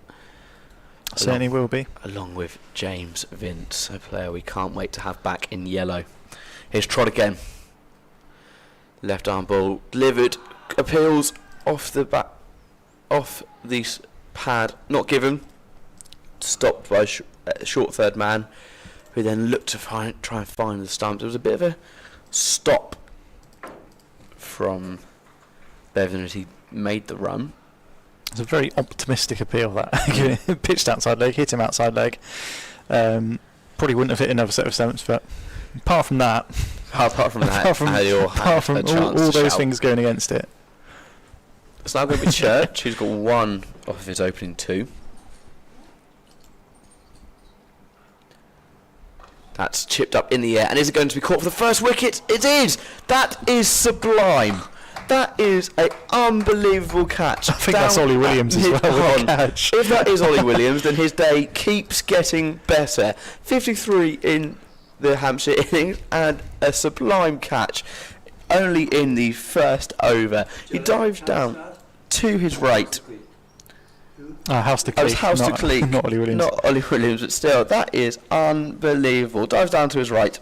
Speaker 3: Certainly will be.
Speaker 2: Along with James Vince, a player we can't wait to have back in yellow. Here's Trot again. Left arm ball delivered. Appeals off the back, off the pad, not given. Stopped by short third man, who then looked to try and find the stumps. It was a bit of a stop from Bevan as he made the run.
Speaker 3: It's a very optimistic appeal, that. Pitched outside leg, hit him outside leg. Probably wouldn't have hit another set of stumps, but apart from that,
Speaker 2: apart from
Speaker 3: all those things going against it.
Speaker 2: It's now going to be Church, who's got one off of his opening 2. That's chipped up in the air, and is it going to be caught for the first wicket? It is! That is sublime! That is an unbelievable catch.
Speaker 3: I think that's Ollie Williams as well with that catch.
Speaker 2: If that is Ollie Williams, then his day keeps getting better. 53 in the Hampshire innings, and a sublime catch only in the first over. He dives down to his right.
Speaker 3: House-to-Cleek.
Speaker 2: Oh, it's House-to-Cleek.
Speaker 3: Not Ollie Williams.
Speaker 2: Not Ollie Williams, but still, that is unbelievable. Dives down to his right.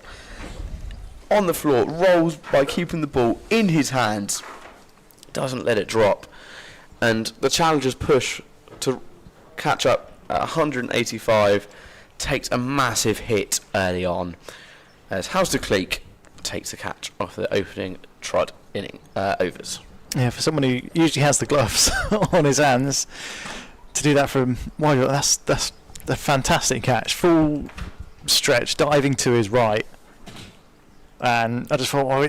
Speaker 2: On the floor, rolls by keeping the ball in his hands. Doesn't let it drop. And the challengers push to catch up at 185. Takes a massive hit early on. As House-to-Cleek takes the catch off the opening Trot inning overs.
Speaker 3: Yeah, for someone who usually has the gloves on his hands, to do that from wide, that's a fantastic catch. Full stretch, diving to his right. And I just thought, well,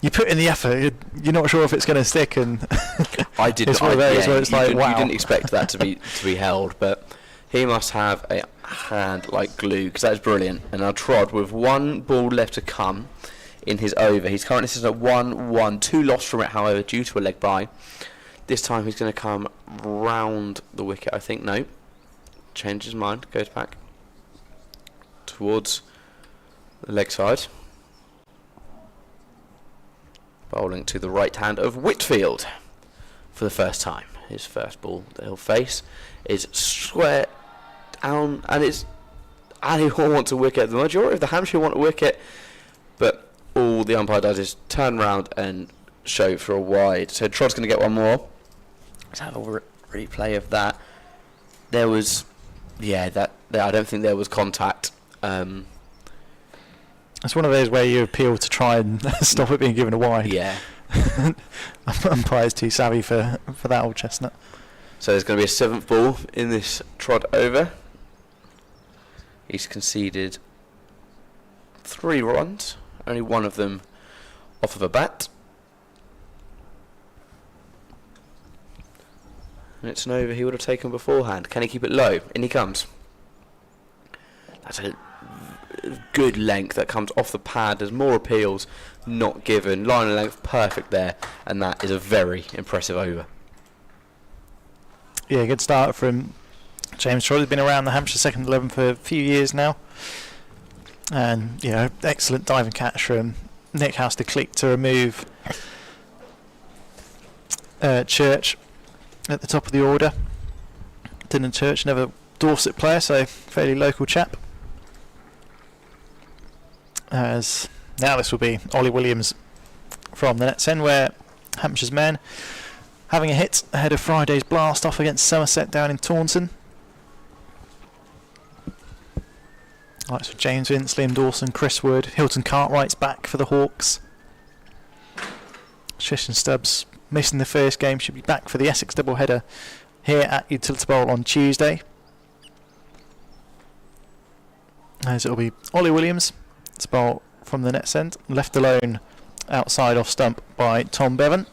Speaker 3: you put in the effort, you're not sure if it's going to stick, and
Speaker 2: I did.
Speaker 3: It's one of those where it's like, wow.
Speaker 2: You didn't expect that to be held, but he must have a hand like glue, because that is brilliant. And now Trod with one ball left to come in his over. He's currently sitting at 1-1, 2 lost from it, however, due to a leg bye. This time he's going to come round the wicket, I think. No, changes his mind, goes back towards the leg side. Bowling to the right hand of Whitfield for the first time. His first ball that he'll face is square down, and it's Ali-Orr wants a wicket. The majority of the Hampshire want a wicket, but all the umpire does is turn round and show for a wide. So Trod's going to get one more. Let's have a replay of that. There was, I don't think there was contact.
Speaker 3: It's one of those where you appeal to try and stop it being given a wide.
Speaker 2: Yeah.
Speaker 3: Umpire's too savvy for that old chestnut.
Speaker 2: So there's going to be a 7th ball in this Trod over. He's conceded 3 runs, only one of them off of a bat. And it's an over he would have taken beforehand. Can he keep it low? In he comes. That's a good length that comes off the pad. There's more appeals not given. Line of length perfect there, and that is a very impressive over.
Speaker 3: Yeah, good start from James Troy. He's been around the Hampshire second 11 for a few years now. And, excellent diving catch from Nick House-de-Cleek to remove Church at the top of the order. Dylan Church, another Dorset player, so fairly local chap. As now this will be Ollie Williams from the nets end, where Hampshire's Men having a hit ahead of Friday's blast off against Somerset down in Taunton. Likes of James Vince, Liam Dawson, Chris Wood, Hilton Cartwright's back for the Hawks. Shish and Stubbs missing the first game, should be back for the Essex doubleheader here at Utilita Bowl on Tuesday. As it will be Ollie Williams to bowl from the nets end, left alone outside off stump by Tom Bevan.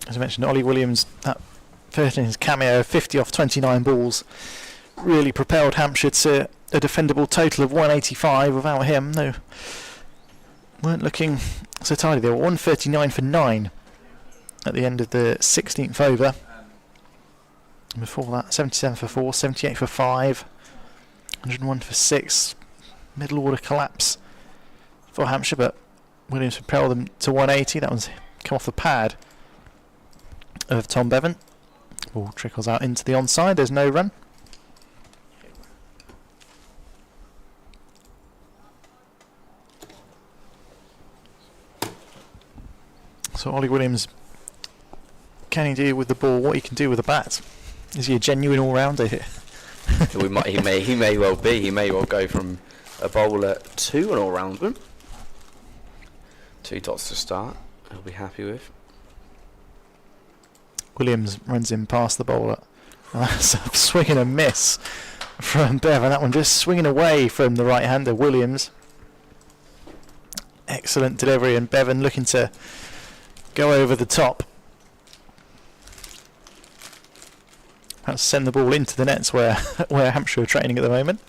Speaker 3: As I mentioned, Ollie Williams, that first innings cameo, 50 off 29 balls, really propelled Hampshire to a defendable total of 185. Without him, no, weren't looking so tidy. They were 139 for 9 at the end of the 16th over. And before that, 77 for 4, 78 for 5, 101 for 6. Middle order collapse for Hampshire, but Williams propelled them to 180. That one's come off the pad of Tom Bevan. Ball trickles out into the onside. There's no run. So Ollie Williams, can he do with the ball what he can do with the bat? Is he a genuine all-rounder here?
Speaker 2: He may well be. He may well go from a bowler to an all-roundman. 2 dots to start. He'll be happy with.
Speaker 3: Williams runs in past the bowler. And that's a swing and a miss from Bevan. That one just swinging away from the right-hander Williams. Excellent delivery, and Bevan looking to go over the top. Perhaps send the ball into the nets where Hampshire are training at the moment.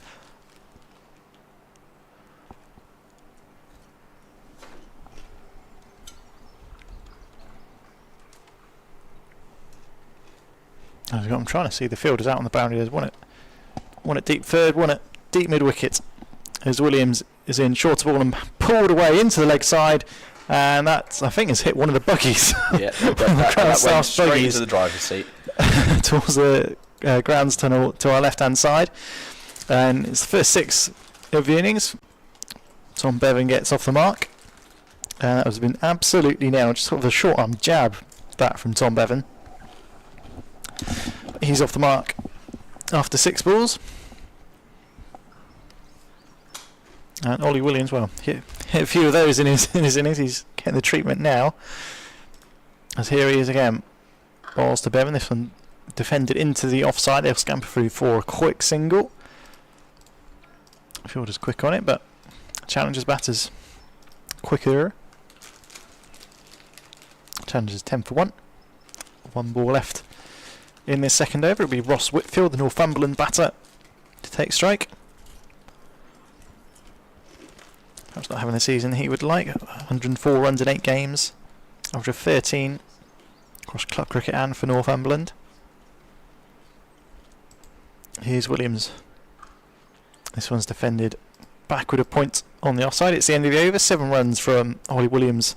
Speaker 3: I'm trying to see the fielders out on the boundary. There's one at deep third, one at deep mid wicket. As Williams is in short to ball and pulled away into the leg side, and that I think has hit one of the buggies.
Speaker 2: Yeah, that went straight into the driver's seat
Speaker 3: towards the grounds tunnel to our left-hand side, and it's the first 6 of the innings. Tom Bevan gets off the mark, and that has been absolutely nailed. Just sort of a short arm jab that from Tom Bevan. He's off the mark after 6 balls. And Ollie Williams, well, hit a few of those in his innings. He's getting the treatment now. As here he is again. Balls to Bevan. This one defended into the offside. They'll scamper through for a quick single. Fielder's quick on it, but challenges batters quicker. Challenges 10 for 1. 1 ball left in this second over. It'll be Ross Whitfield, the Northumberland batter, to take strike. Perhaps not having the season he would like. 104 runs in 8 games, average of 13 across club cricket and for Northumberland. Here's Williams. This one's defended backward a point on the offside. It's the end of the over. 7 runs from Ollie Williams'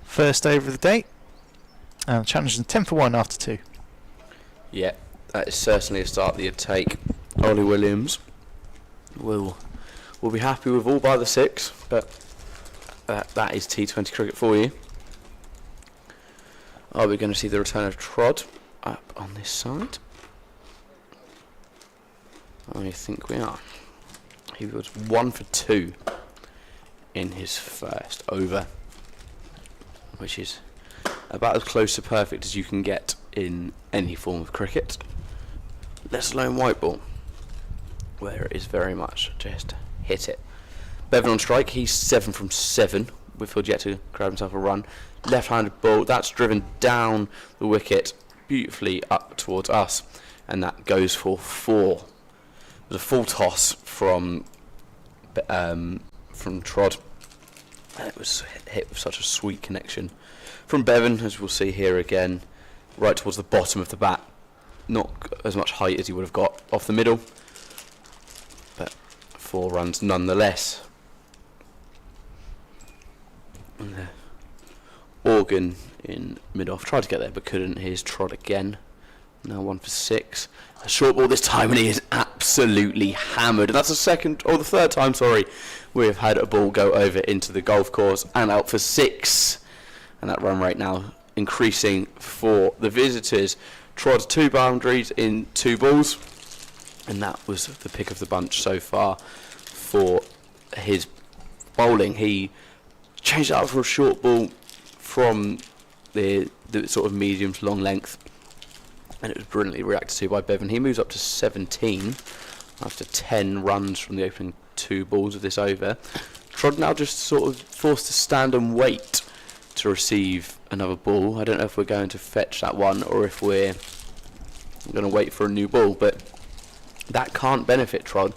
Speaker 3: first over of the day. And challenge 10 for 1 after 2.
Speaker 2: Yeah, that is certainly a start that you'd take. Ollie Williams will be happy with all by the 6, but that is T20 cricket for you. Are we going to see the return of Trod up on this side? I think we are. He was 1 for 2 in his first over, which is about as close to perfect as you can get in any form of cricket, let alone white ball, where it is very much just hit it. Bevan on strike, he's 7 from 7. Whitfield yet to grab himself a run. Left-handed ball, that's driven down the wicket beautifully up towards us, and that goes for 4. It was a full toss from Trod, and it was hit with such a sweet connection from Bevan, as we'll see here again, right towards the bottom of the bat. Not as much height as he would have got off the middle, but 4 runs nonetheless. And Organ in mid-off, tried to get there but couldn't. Here's Trod again, now 1 for 6. A short ball this time, and he is absolutely hammered. And that's the third time, we have had a ball go over into the golf course and out for 6. And that run rate now increasing for the visitors. Trod 2 boundaries in 2 balls, and that was the pick of the bunch so far for his bowling. He changed it out for a short ball from the sort of medium to long length, and it was brilliantly reacted to by Bevan. He moves up to 17 after 10 runs from the opening 2 balls of this over. Trod now just sort of forced to stand and wait to receive another ball. I don't know if we're going to fetch that one or if we're going to wait for a new ball, but that can't benefit Trod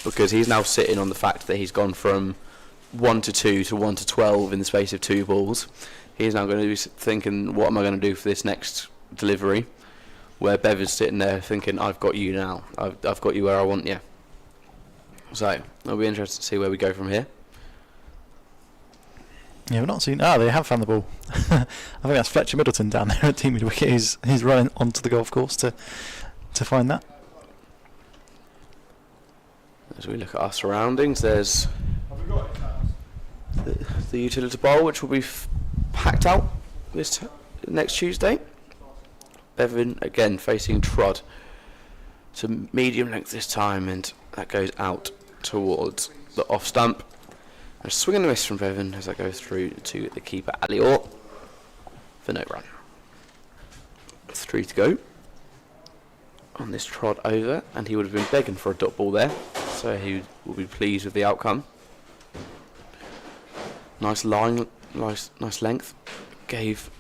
Speaker 2: because he's now sitting on the fact that he's gone from 1 to 2 to 1 to 12 in the space of 2 balls. He's now going to be thinking, what am I going to do for this next delivery? Where Bevan's sitting there thinking, I've got you now. I've got you where I want you. So, I'll be interested to see where we go from here.
Speaker 3: Yeah, we've not seen... they have found the ball. I think that's Fletcher Middleton down there at Team Mid-Wicket. He's running onto the golf course to find that.
Speaker 2: As we look at our surroundings, there's the Utilita Bowl, which will be packed out next Tuesday. Bevan again facing Trod. It's a medium length this time, and that goes out towards the off stump. A swing and a miss from Bevan as that goes through to the keeper Ali Orr for no run. 3 to go on this Trod over, and he would have been begging for a dot ball there, so he will be pleased with the outcome. Nice line, nice length. Gave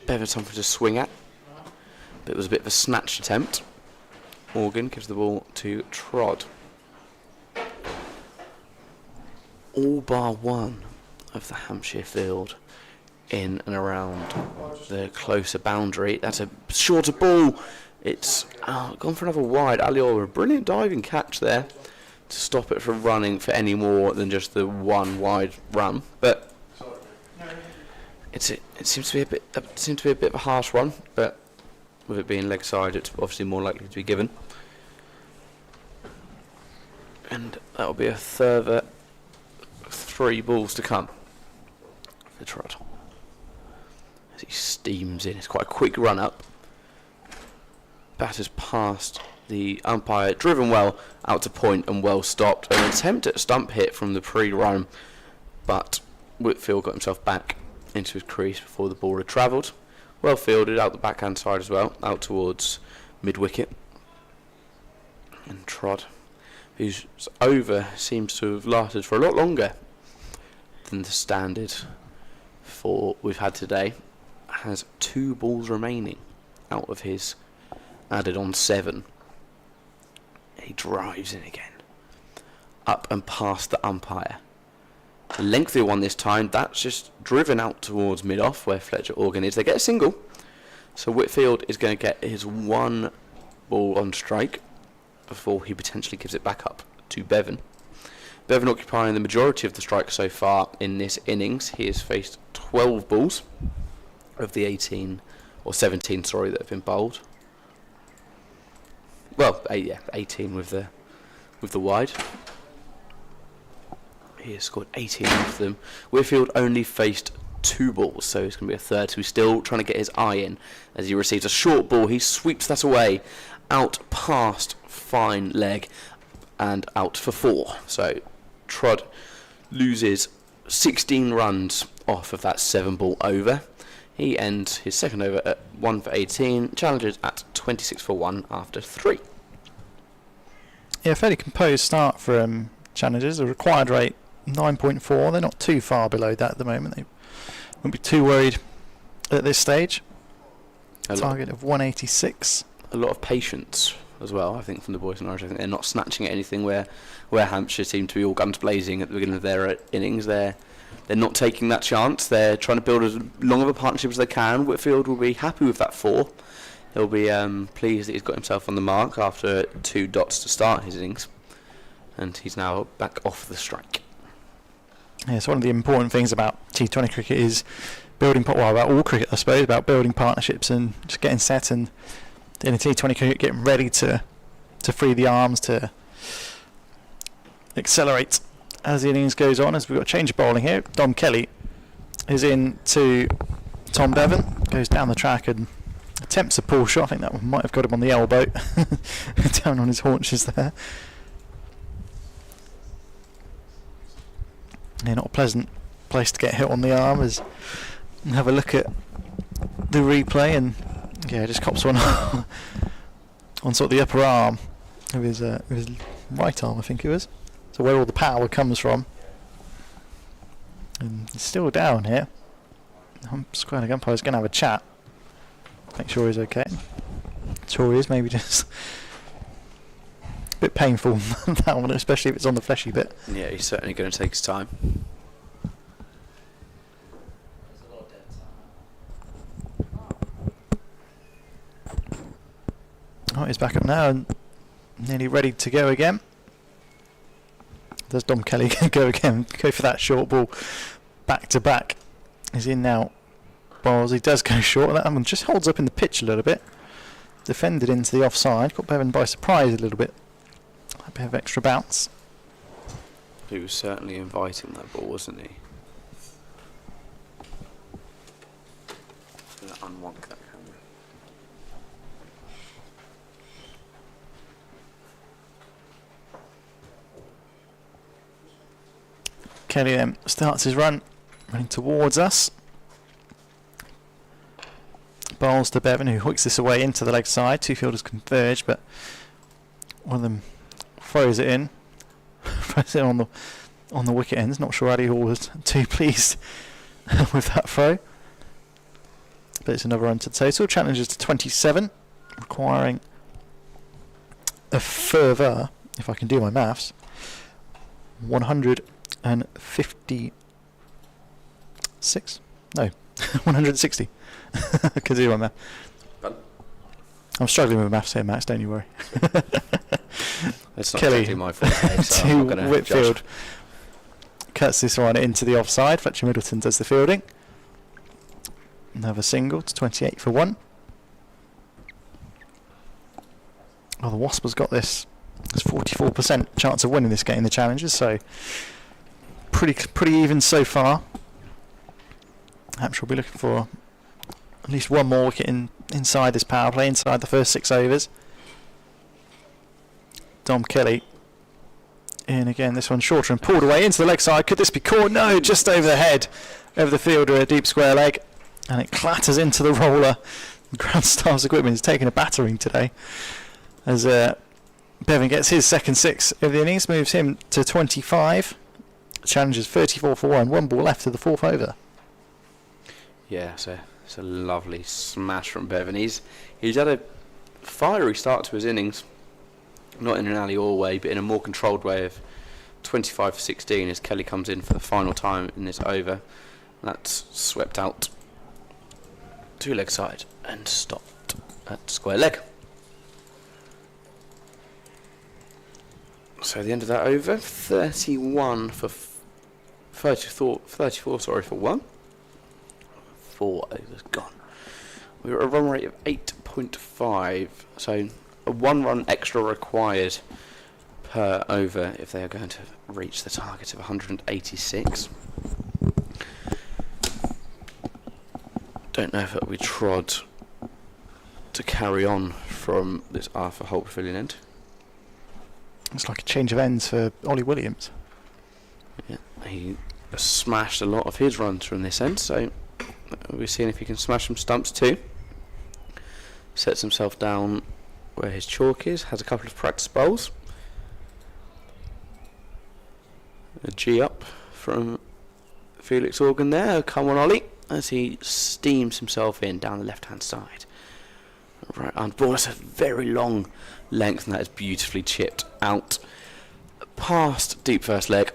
Speaker 2: Bevan something to swing at, but it was a bit of a snatch attempt. Organ gives the ball to Trod. All bar one of the Hampshire field in and around the closer boundary. That's a shorter ball. It's gone for another wide. Ali Orr, a brilliant diving catch there to stop it from running for any more than just the one wide run. But it seems to be a bit of a harsh one. But with it being leg side, it's obviously more likely to be given. And that will be a further 3 balls to come for Trod as he steams in. It's quite a quick run up. Batter's past the umpire, driven well out to point and well stopped. An attempt at a stump hit from the pre-run, but Whitfield got himself back into his crease before the ball had travelled. Well fielded out the backhand side as well, out towards mid-wicket. And Trod, whose over seems to have lasted for a lot longer than the standard we've had today, has 2 balls remaining out of his added on 7. He drives in again, up and past the umpire. A lengthy one this time. That's just driven out towards mid-off where Fletcher Organ is. They get a single, so Whitfield is going to get his 1 ball on strike before he potentially gives it back up to Bevan. Bevan occupying the majority of the strikes so far in this innings. He has faced 12 balls of the 18 or 17, that have been bowled. Well, 18 with the wide. He has scored 18 of them. Whitfield only faced 2 balls, so it's going to be a third. So he's still trying to get his eye in as he receives a short ball. He sweeps that away, out past fine leg, and out for 4. So Trod loses 16 runs off of that 7 ball over. He ends his second over at 1 for 18, challenges at 26 for 1 after 3.
Speaker 3: Yeah, fairly composed start from Challengers. A required rate 9.4. They're not too far below that at the moment. They won't be too worried at this stage. Target of 186.
Speaker 2: A lot of patience as well, I think, from the boys in Norwich. I think they're not snatching at anything where Hampshire seem to be all guns blazing at the beginning of their innings. They're they're not taking that chance. They're trying to build as long of a partnership as they can. Whitfield will be happy with that 4. He'll be pleased that he's got himself on the mark after 2 dots to start his innings, and he's now back off the strike.
Speaker 3: Yeah, so one of the important things about T20 cricket is building, well, about all cricket I suppose, about building partnerships and just getting set, and in a T20 cricket getting ready to free the arms, to accelerate as the innings goes on. As we've got a change of bowling here, Dom Kelly is in to Tom Bevan, goes down the track and attempts a pull shot. I think that one might have got him on the elbow, down on his haunches there. Yeah, not a pleasant place to get hit on the arm. As have a look at the replay, and yeah, just cops one on sort of the upper arm of his right arm, I think it was. So where all the power comes from. And he's still down here. I'm squaring the umpire's going to have a chat. Make sure he's okay. Sure he is, maybe just a bit painful that one, especially if it's on the fleshy bit.
Speaker 2: Yeah, he's certainly going to take his time.
Speaker 3: Oh, he's back up now and nearly ready to go again. Does Dom Kelly go again? Go for that short ball back to back. He's in now. Balls, he does go short. That one just holds up in the pitch a little bit. Defended into the offside. Got Bevan by surprise a little bit. A bit of extra bounce.
Speaker 2: He was certainly inviting that ball, wasn't he? Unwonk that camera.
Speaker 3: Kelly then starts his run, running towards us. Bowls to Bevan, who hooks this away into the leg side. Two fielders converge, but one of them throws it in. Throws it on the wicket ends. Not sure Ali Hall was too pleased with that throw. But it's another run to the total. Challenges to 27, requiring a further, if I can do my maths, 156? No, 160. I can do my math. I'm struggling with maths here, Max, don't you worry.
Speaker 2: It's not
Speaker 3: Kelly
Speaker 2: exactly my fault, so I'm not
Speaker 3: to
Speaker 2: gonna
Speaker 3: Whitfield.
Speaker 2: judge.
Speaker 3: Cuts this one into the offside. Fletcher Middleton does the fielding. Another single to 28 for 1. Oh, the Wasp has got this. There's 44% chance of winning this game in the challenges, so pretty even so far. Hampshire will be looking for at least one more wicket inside this power play, inside the first 6 overs. Dom Kelly in again, this one shorter and pulled away into the leg side. Could this be caught? No, just over the head of the fielder, a deep square leg, and it clatters into the roller. Ground Stars Equipment is taking a battering today as Bevan gets his second 6 of the innings, moves him to 25. Challenges 34 for 1, 1 ball left to the 4th over.
Speaker 2: Yeah, so it's a lovely smash from Bevan. He's had a fiery start to his innings, not in an alley-all way, but in a more controlled way of 25 for 16 as Kelly comes in for the final time in this over. That's swept out to leg side and stopped at square leg. So the end of that over, 34 for 1. 4 overs gone. We were at a run rate of 8.5, so a 1 run extra required per over if they are going to reach the target of 186. Don't know if it'll be trod to carry on from this Arthur Holt Pavilion end.
Speaker 3: It's like a change of ends for Ollie Williams.
Speaker 2: Yeah, he smashed a lot of his runs from this end, so we're seeing if he can smash some stumps too. Sets himself down where his chalk is, has a couple of practice bowls. A G up from Felix Organ there. Come on, Ollie, as he steams himself in down the left hand side. Right arm ball, that's a very long length, and that is beautifully chipped out past deep first leg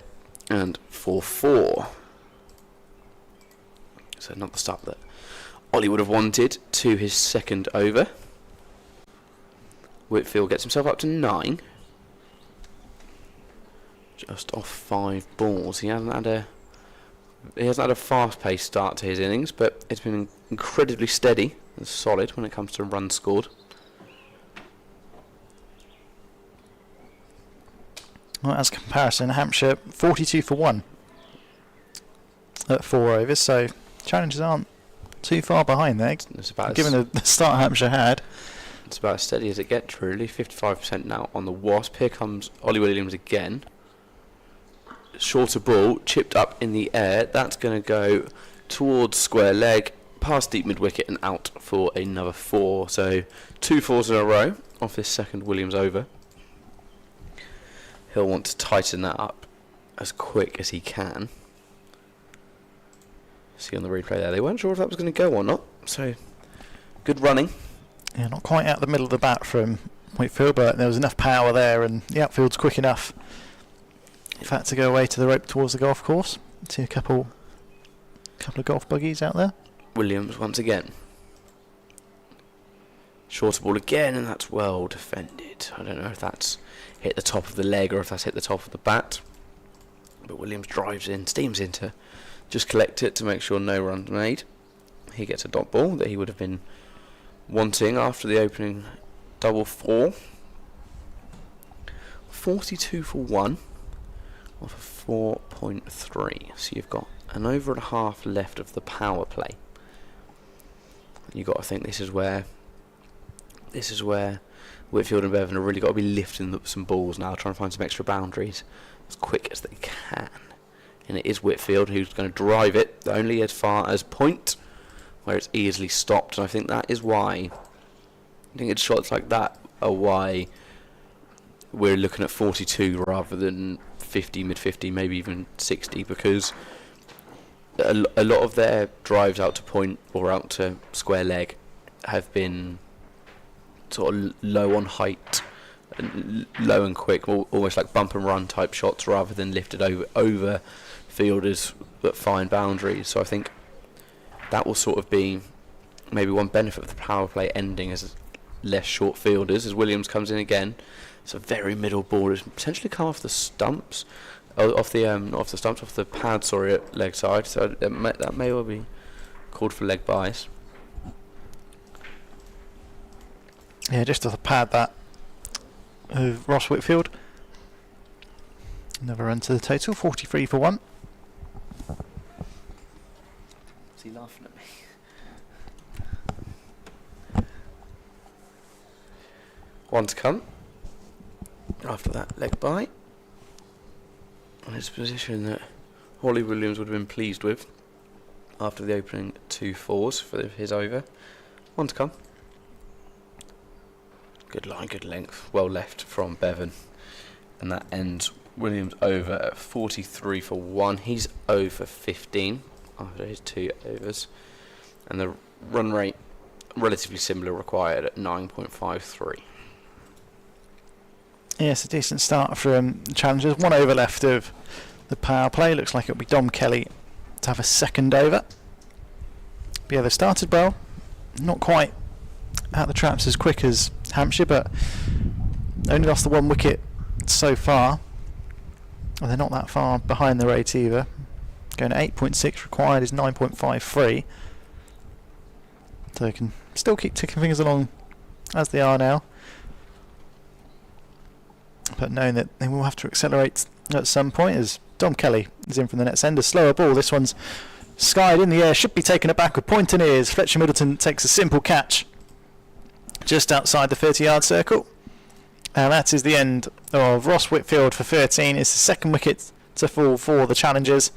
Speaker 2: and for 4. So not the start that Ollie would have wanted to his second over. Whitfield gets himself up to 9. Just off 5 balls. He hasn't had a fast-paced start to his innings, but it's been incredibly steady and solid when it comes to runs scored.
Speaker 3: Well, as comparison, Hampshire 42 for 1 at 4 overs, so challenges aren't too far behind there.
Speaker 2: It's about
Speaker 3: Given the start Hampshire had.
Speaker 2: It's about as steady as it gets, really. 55% now on the Wasp. Here comes Ollie Williams again. Shorter ball, chipped up in the air. That's going to go towards square leg, past deep mid-wicket and out for another 4. So 2 4s in a row off this second Williams over. He'll want to tighten that up as quick as he can. See on the replay there, they weren't sure if that was going to go or not. So good running.
Speaker 3: Yeah, not quite out the middle of the bat from Whitfield, but there was enough power there, and the outfield's quick enough. In fact, to go away to the rope towards the golf course. See a couple of golf buggies out there.
Speaker 2: Williams once again. Shorter ball again, and that's well defended. I don't know if that's hit the top of the leg or if that's hit the top of the bat. But Williams drives in, steams in to just collect it to make sure no run's made. He gets a dot ball that he would have been wanting after the opening double 4. 42 for 1 off of 4.3. So you've got an over and a half left of the power play. You've got to think this is where Whitfield and Bevan have really got to be lifting some balls now, trying to find some extra boundaries as quick as they can. And it is Whitfield who's going to drive it only as far as point, where it's easily stopped. And I think that is why, I think it's shots like that are why we're looking at 42 rather than 50, mid-50, maybe even 60, because a lot of their drives out to point or out to square leg have been sort of low on height, and low and quick, almost like bump and run type shots rather than lifted over fielders that find boundaries. So I think that will sort of be maybe one benefit of the power play ending as less short fielders. As Williams comes in again, it's a very middle ball. It's potentially come off the stumps, off the pad, at leg side. So that may well be called for leg bias.
Speaker 3: Yeah, just off the pad that of Ross Whitfield. Another run to the total, 43 for 1.
Speaker 2: Is he laughing at me? One to come after that leg bye. And it's a position that Ollie Williams would have been pleased with after the opening 2 4s for his over. One to come. Good line, good length, well left from Bevan. And that ends Williams over at 43 for 1. He's over 15 after his 2 overs. And the run rate, relatively similar, required at 9.53.
Speaker 3: Yes, a decent start from challengers. 1 over left of the power play. Looks like it'll be Dom Kelly to have a second over. But yeah, they started well. Not quite out the traps as quick as Hampshire, but only lost the 1 wicket so far. Well, they're not that far behind the rate either. Going to 8.6, required is 9.53. So they can still keep ticking things along as they are now, but knowing that they will have to accelerate at some point as Dom Kelly is in from the net's end. A slower ball, this one's skied in the air, should be taken aback with point in ears. Fletcher Middleton takes a simple catch just outside the 30-yard circle, and that is the end of Ross Whitfield for 13. It's the second wicket to fall for the challengers,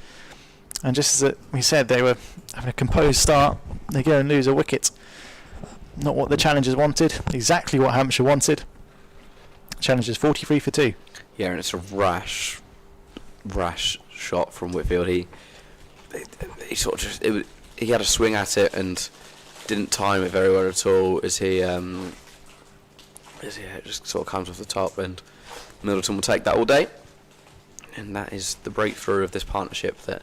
Speaker 3: and just as we said, they were having a composed start. They go and lose a wicket. Not what the challengers wanted, exactly what Hampshire wanted. Challengers 43 for 2.
Speaker 2: Yeah, and it's a rash shot from Whitfield. He sort of just he had a swing at it and didn't time it very well at all. As he just sort of comes off the top, and Middleton will take that all day. And that is the breakthrough of this partnership that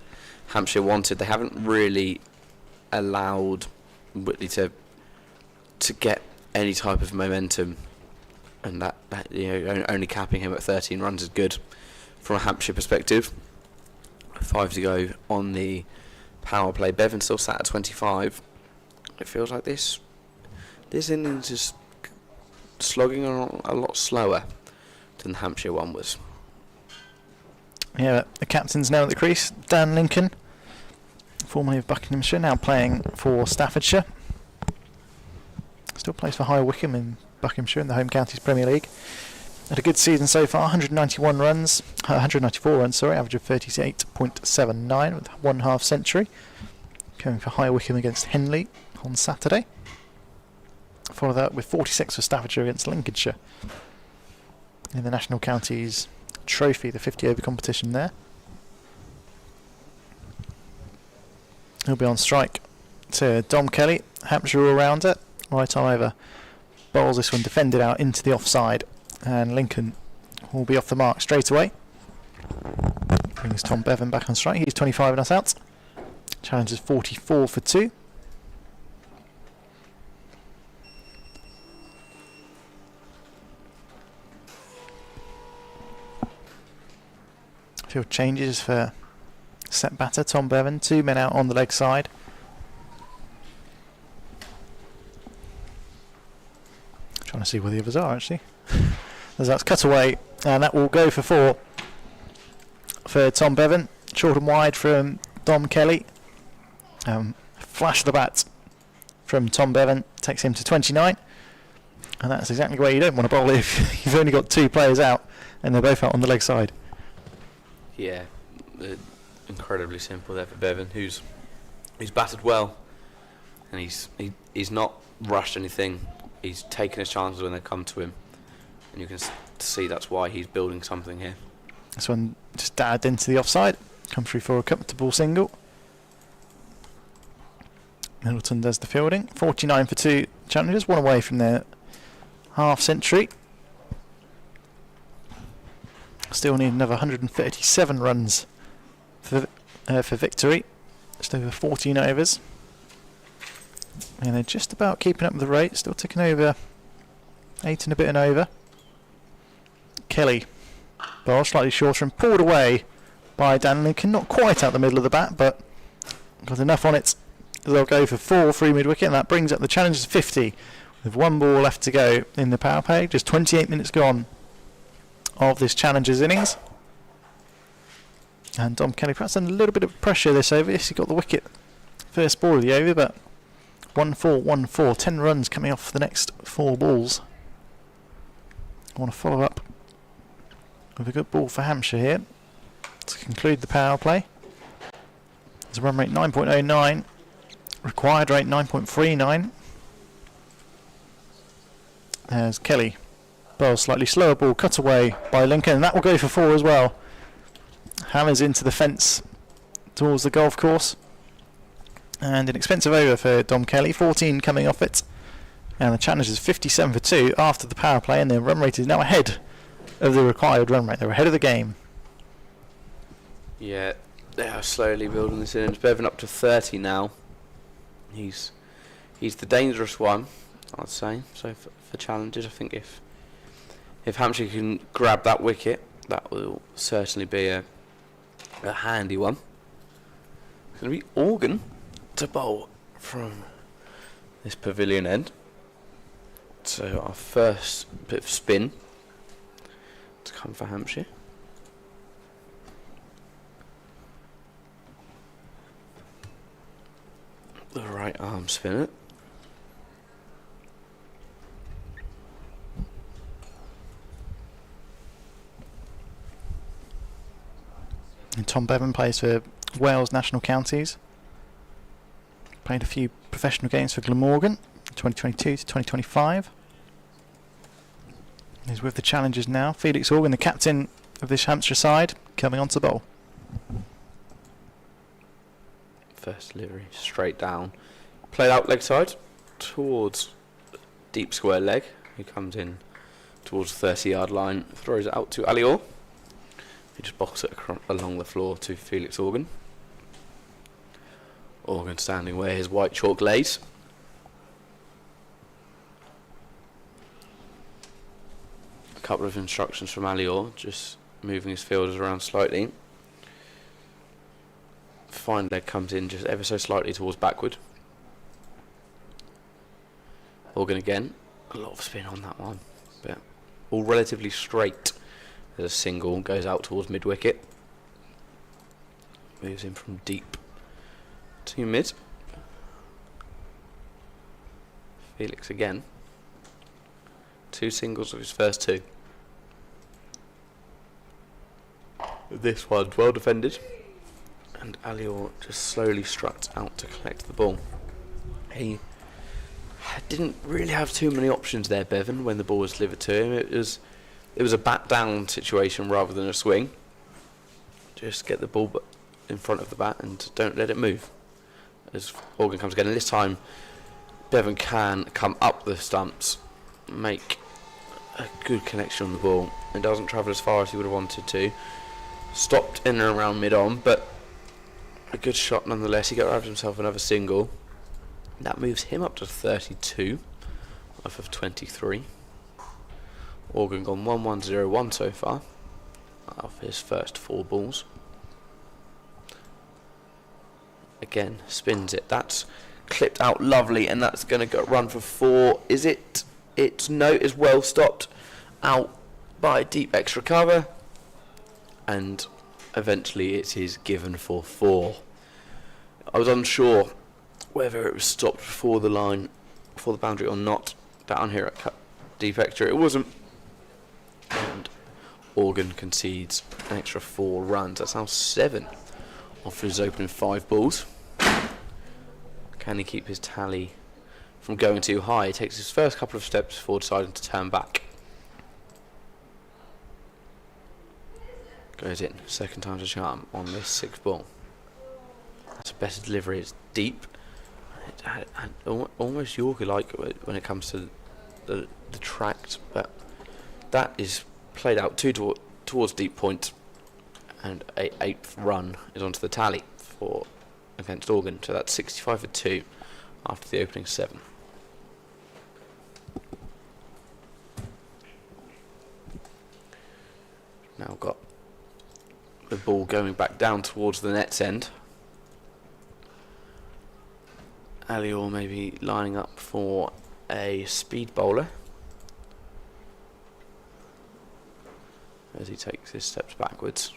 Speaker 2: Hampshire wanted. They haven't really allowed Whitley to get any type of momentum, and that only capping him at 13 runs is good from a Hampshire perspective. 5 to go on the power play. Bevan still sat at 25. It feels like this innings is slogging a lot slower than the Hampshire one was.
Speaker 3: Yeah, the captain's now at the crease. Dan Lincoln, formerly of Buckinghamshire, now playing for Staffordshire. Still plays for High Wycombe in Buckinghamshire in the Home Counties Premier League. Had a good season so far, 194 runs, average of 38.79 with 1/2 century. Going for High Wycombe against Henley on Saturday. Follow that with 46 for Staffordshire against Lincolnshire in the National Counties Trophy, the 50 over competition there. He'll be on strike to Dom Kelly, Hampshire all-rounder. Right arm over, bowls this one defended out into the offside, and Lincoln will be off the mark straight away. Brings Tom Bevan back on strike. He's 25 not out. Challenge is 44 for 2. Field changes for set batter Tom Bevan. 2 men out on the leg side. Trying to see where the others are actually. As that's cut away, and that will go for 4 for Tom Bevan. Short and wide from Dom Kelly. Flash of the bat from Tom Bevan takes him to 29, and that's exactly where you don't want to bowl if you've only got 2 players out and they're both out on the leg side.
Speaker 2: Yeah, incredibly simple there for Bevan, who's batted well, and he's not rushed anything. He's taken his chances when they come to him, and you can see that's why he's building something here.
Speaker 3: This one just dabbed into the offside, come through for a comfortable single. Middleton does the fielding. 49 for 2 challengers, 1 away from their half century. Still need another 137 runs for victory. Just over 14 overs. And they're just about keeping up with the rate, still ticking over 8 and a bit and over. Kelly, ball slightly shorter and pulled away by Dan Lincoln. Not quite out the middle of the bat, but got enough on it. They'll go for 4 through mid-wicket, and that brings up the challenge to 50 with 1 ball left to go in the power play. Just 28 minutes gone of this challenger's innings. And Dom Kelly perhaps under a little bit of pressure this over. Yes, he got the wicket first ball of the over, but 1-4, 1-4, 10 runs coming off the next 4 balls. I want to follow up with a good ball for Hampshire here to conclude the power play. There's a run rate 9.09, required rate 9.39. There's Kelly. Ball slightly slower ball, cut away by Lincoln, and that will go for 4 as well. Hammers into the fence towards the golf course. And an expensive over for Dom Kelly, 14 coming off it. And the challenge is 57 for 2 after the power play, and their run rate is now ahead of the required run rate. They're ahead of the game.
Speaker 2: Yeah, they are slowly building this in. Bevan up to 30 now. He's the dangerous one, I'd say. So for challenges, I think if Hampshire can grab that wicket, that will certainly be a handy one. It's going to be Organ to bowl from this pavilion end. So our first bit of spin to come for Hampshire. The right arm spinner.
Speaker 3: And Tom Bevan plays for Wales National Counties. Played a few professional games for Glamorgan, 2022 to 2025. He's with the challengers now. Felix Organ, the captain of this Hampshire side, coming on to bowl.
Speaker 2: First delivery straight down. Played out leg side towards deep square leg. He comes in towards the 30-yard line, throws it out to Alior. He just boxes it along the floor to Felix Organ. Organ standing where his white chalk lays. A couple of instructions from Alior, just moving his fielders around slightly. Fine leg comes in just ever so slightly towards backward. Organ again, a lot of spin on that one, but all relatively straight. There's a single, goes out towards mid wicket. Moves in from deep to mid. Felix again. 2 singles of his first 2. This one's well defended, and Alior just slowly struts out to collect the ball. He didn't really have too many options there, Bevan, when the ball was delivered to him. It was a bat down situation rather than a swing. Just get the ball in front of the bat and don't let it move. As Organ comes again, and this time Bevan can come up the stumps, make a good connection on the ball, and doesn't travel as far as he would have wanted to. Stopped in and around mid-on, but a good shot nonetheless. He got himself another single. That moves him up to 32 off of 23. Organ gone 1-1-0-1 so far off his first 4 balls. Again, spins it. That's clipped out lovely, and that's going to go run for 4. Is it? Its note is well stopped out by deep extra cover, and eventually it is given for 4. I was unsure whether it was stopped before the line, before the boundary or not. Down here at deep extra, it wasn't. And Organ concedes an extra 4 runs. That's now 7 off his opening 5 balls. Can he keep his tally from going too high? He takes his first couple of steps before deciding to turn back. Goes in. Second time's a charm on this 6th ball. That's a better delivery. It's deep. Almost Yorker-like when it comes to the tract, but that is played out towards deep point, and a 8th run is onto the tally for against Organ. So that's 65 for 2 after the opening 7. Now got the ball going back down towards the net's end. Alior maybe lining up for a speed bowler as he takes his steps backwards.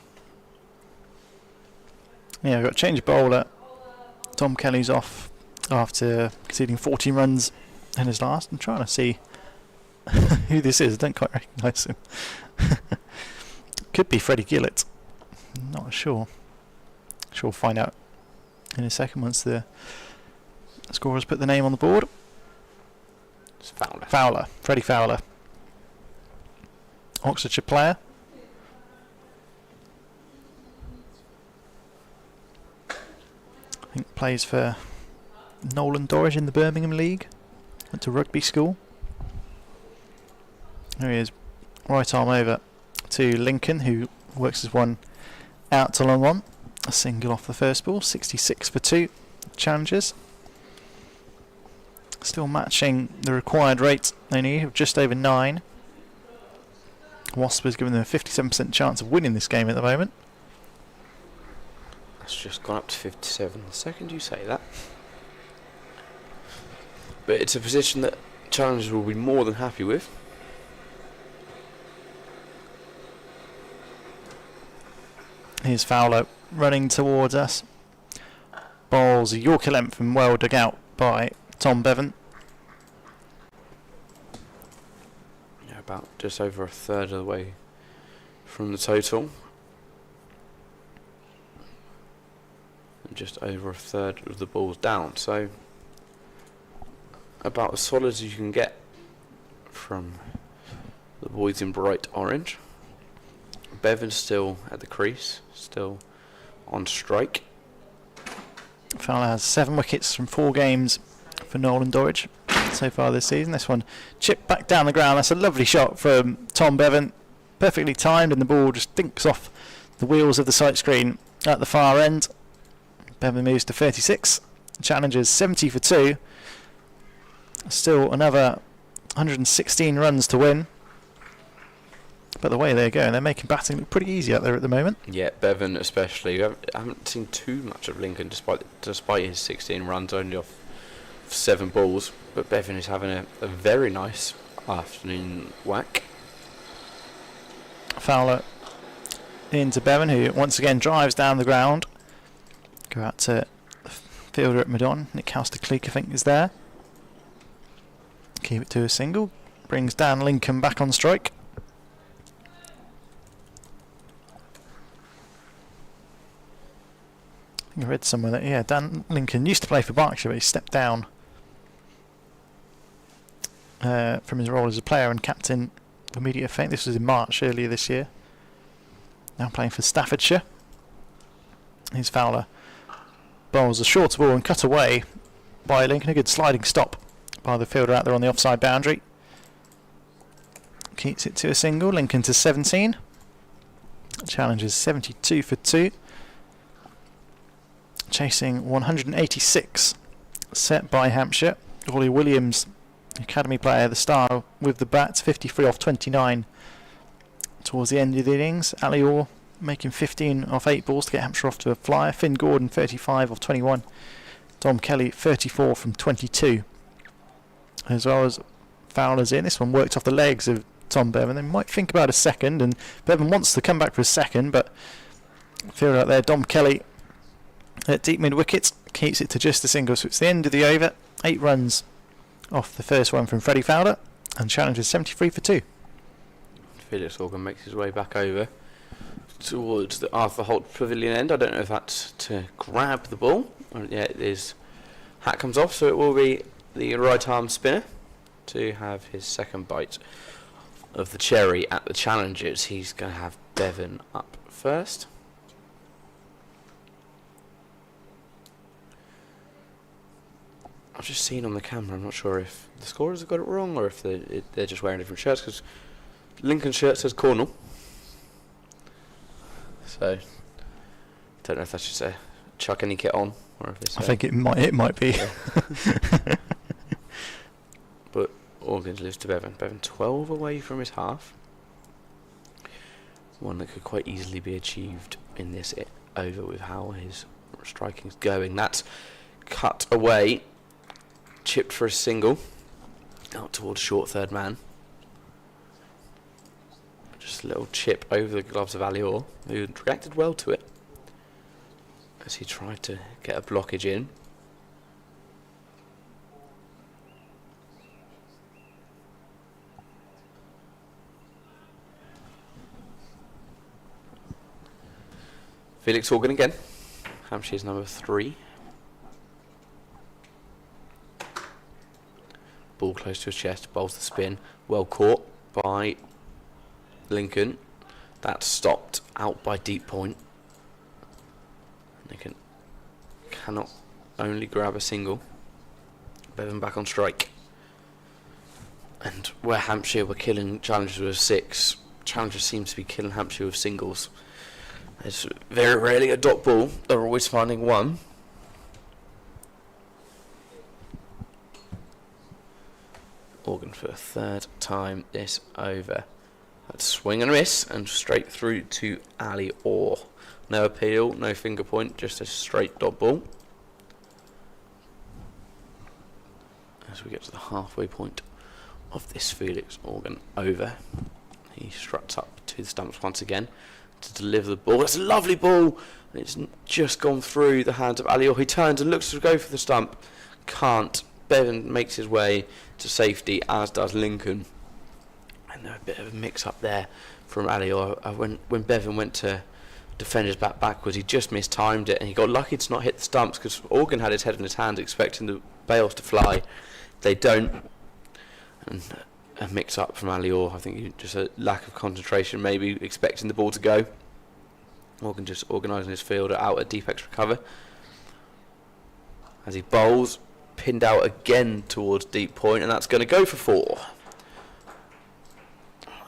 Speaker 3: Yeah, we've got change of bowler. Tom Kelly's off after conceding 14 runs in his last. I'm trying to see who this is. I don't quite recognise him. Could be Freddie Gillett. Not sure. Sure we'll find out in a second once the scorers put the name on the board.
Speaker 2: It's Fowler.
Speaker 3: Fowler. Freddie Fowler. Oxfordshire player. I think plays for Nolan Dorridge in the Birmingham League. Went to rugby school. There he is. Right arm over to Lincoln, who works as one out to long on. A single off the first ball. 66 for 2 challenges. Still matching the required rate they need of just over 9. Wasp has given them a 57% chance of winning this game at the moment.
Speaker 2: That's just gone up to 57 the second you say that. But it's a position that challengers will be more than happy with.
Speaker 3: Here's Fowler running towards us. Bowls a Yorker length and well dug out by Tom Bevan.
Speaker 2: Yeah, about just over a third of the way from the total. And just over a third of the balls down. So about as solid as you can get from the boys in bright orange. Bevan's still at the crease, still on strike.
Speaker 3: Fowler has 7 wickets from 4 games for Nolan Dorridge so far this season. This one chipped back down the ground. That's a lovely shot from Tom Bevan. Perfectly timed, and the ball just dinks off the wheels of the sight screen at the far end. Bevan moves to 36 Challengers 70 for 2. Still another 116 runs to win. But the way they're going, they're making batting look pretty easy out there at the moment.
Speaker 2: Yeah, Bevan especially. I haven't seen too much of Lincoln despite his 16 runs, only off 7 balls. But Bevan is having a very nice afternoon whack.
Speaker 3: Fowler into Bevan, who once again drives down the ground. Go out to the fielder at Madon. Nick Halster-Cleek, I think, is there. Keep it to a single. Brings Dan Lincoln back on strike. I think I read somewhere that, yeah, Dan Lincoln used to play for Berkshire, but he stepped down from his role as a player and captain for Media Fame. This was in March earlier this year. Now playing for Staffordshire. Here's Fowler. Bowls a short ball and cut away by Lincoln. A good sliding stop by the fielder out there on the offside boundary. Keeps it to a single. Lincoln to 17. Challenges 72 for 2. Chasing 186 set by Hampshire. Ollie Williams, academy player, the star with the bats, 53 off 29 towards the end of the innings. Ali Orr making 15 off 8 balls to get Hampshire off to a flyer. Finn Gordon 35 off 21. Dom Kelly 34 from 22. As well as Fowler's in. This one worked off the legs of Tom Bevan. They might think about a second, and Bevan wants to come back for a second, but fielder out there, Dom Kelly at deep mid wicket, keeps it to just a single. So it's the end of the over. 8 runs off the first one from Freddie Fowler, and challenges 73 for 2.
Speaker 2: Felix Organ makes his way back over towards the Arthur Holt Pavilion end. I don't know if that's to grab the ball. Yeah, it is. Hat comes off, so it will be the right arm spinner to have his second bite of the cherry at the challenges. He's going to have Bevan up first. I've just seen on the camera, I'm not sure if the scorers have got it wrong or if they're just wearing different shirts, because Lincoln's shirt says Cornwall. So, don't know if that's just a chuck any kit on, or if it's
Speaker 3: I think it might be.
Speaker 2: Yeah. But Organs lives to Bevan. Bevan 12 away from his half. One that could quite easily be achieved in this over with how his striking's going. That's cut away. Chipped for a single. Out towards short third man. Just a little chip over the gloves of Ali Orr, who reacted well to it as he tried to get a blockage in. Felix Organ again. Hampshire's number 3. Ball close to his chest, bowls the spin. Well caught by Lincoln. That's stopped out by deep point. Lincoln cannot only grab a single. Bevan back on strike. And where Hampshire were killing challengers with 6, challengers seem to be killing Hampshire with singles. There's very rarely a dot ball. They're always finding one. Organ for a third time this over. That's swing and a miss, and straight through to Ali Orr. No appeal, no finger point, just a straight dot ball. As we get to the halfway point of this Felix Organ over, he struts up to the stumps once again to deliver the ball. That's a lovely ball, and it's just gone through the hands of Ali Orr. He turns and looks to go for the stump, can't. Bevan makes his way to safety, as does Lincoln. And a bit of a mix-up there from Ali Orr. When Bevan went to defend his bat backwards, he just mistimed it, and he got lucky to not hit the stumps, because Organ had his head in his hand expecting the bails to fly. They don't. And a mix-up from Ali Orr. I think just a lack of concentration, maybe expecting the ball to go. Organ just organising his fielder out at deep extra cover. As he bowls, pinned out again towards deep point, and that's going to go for 4.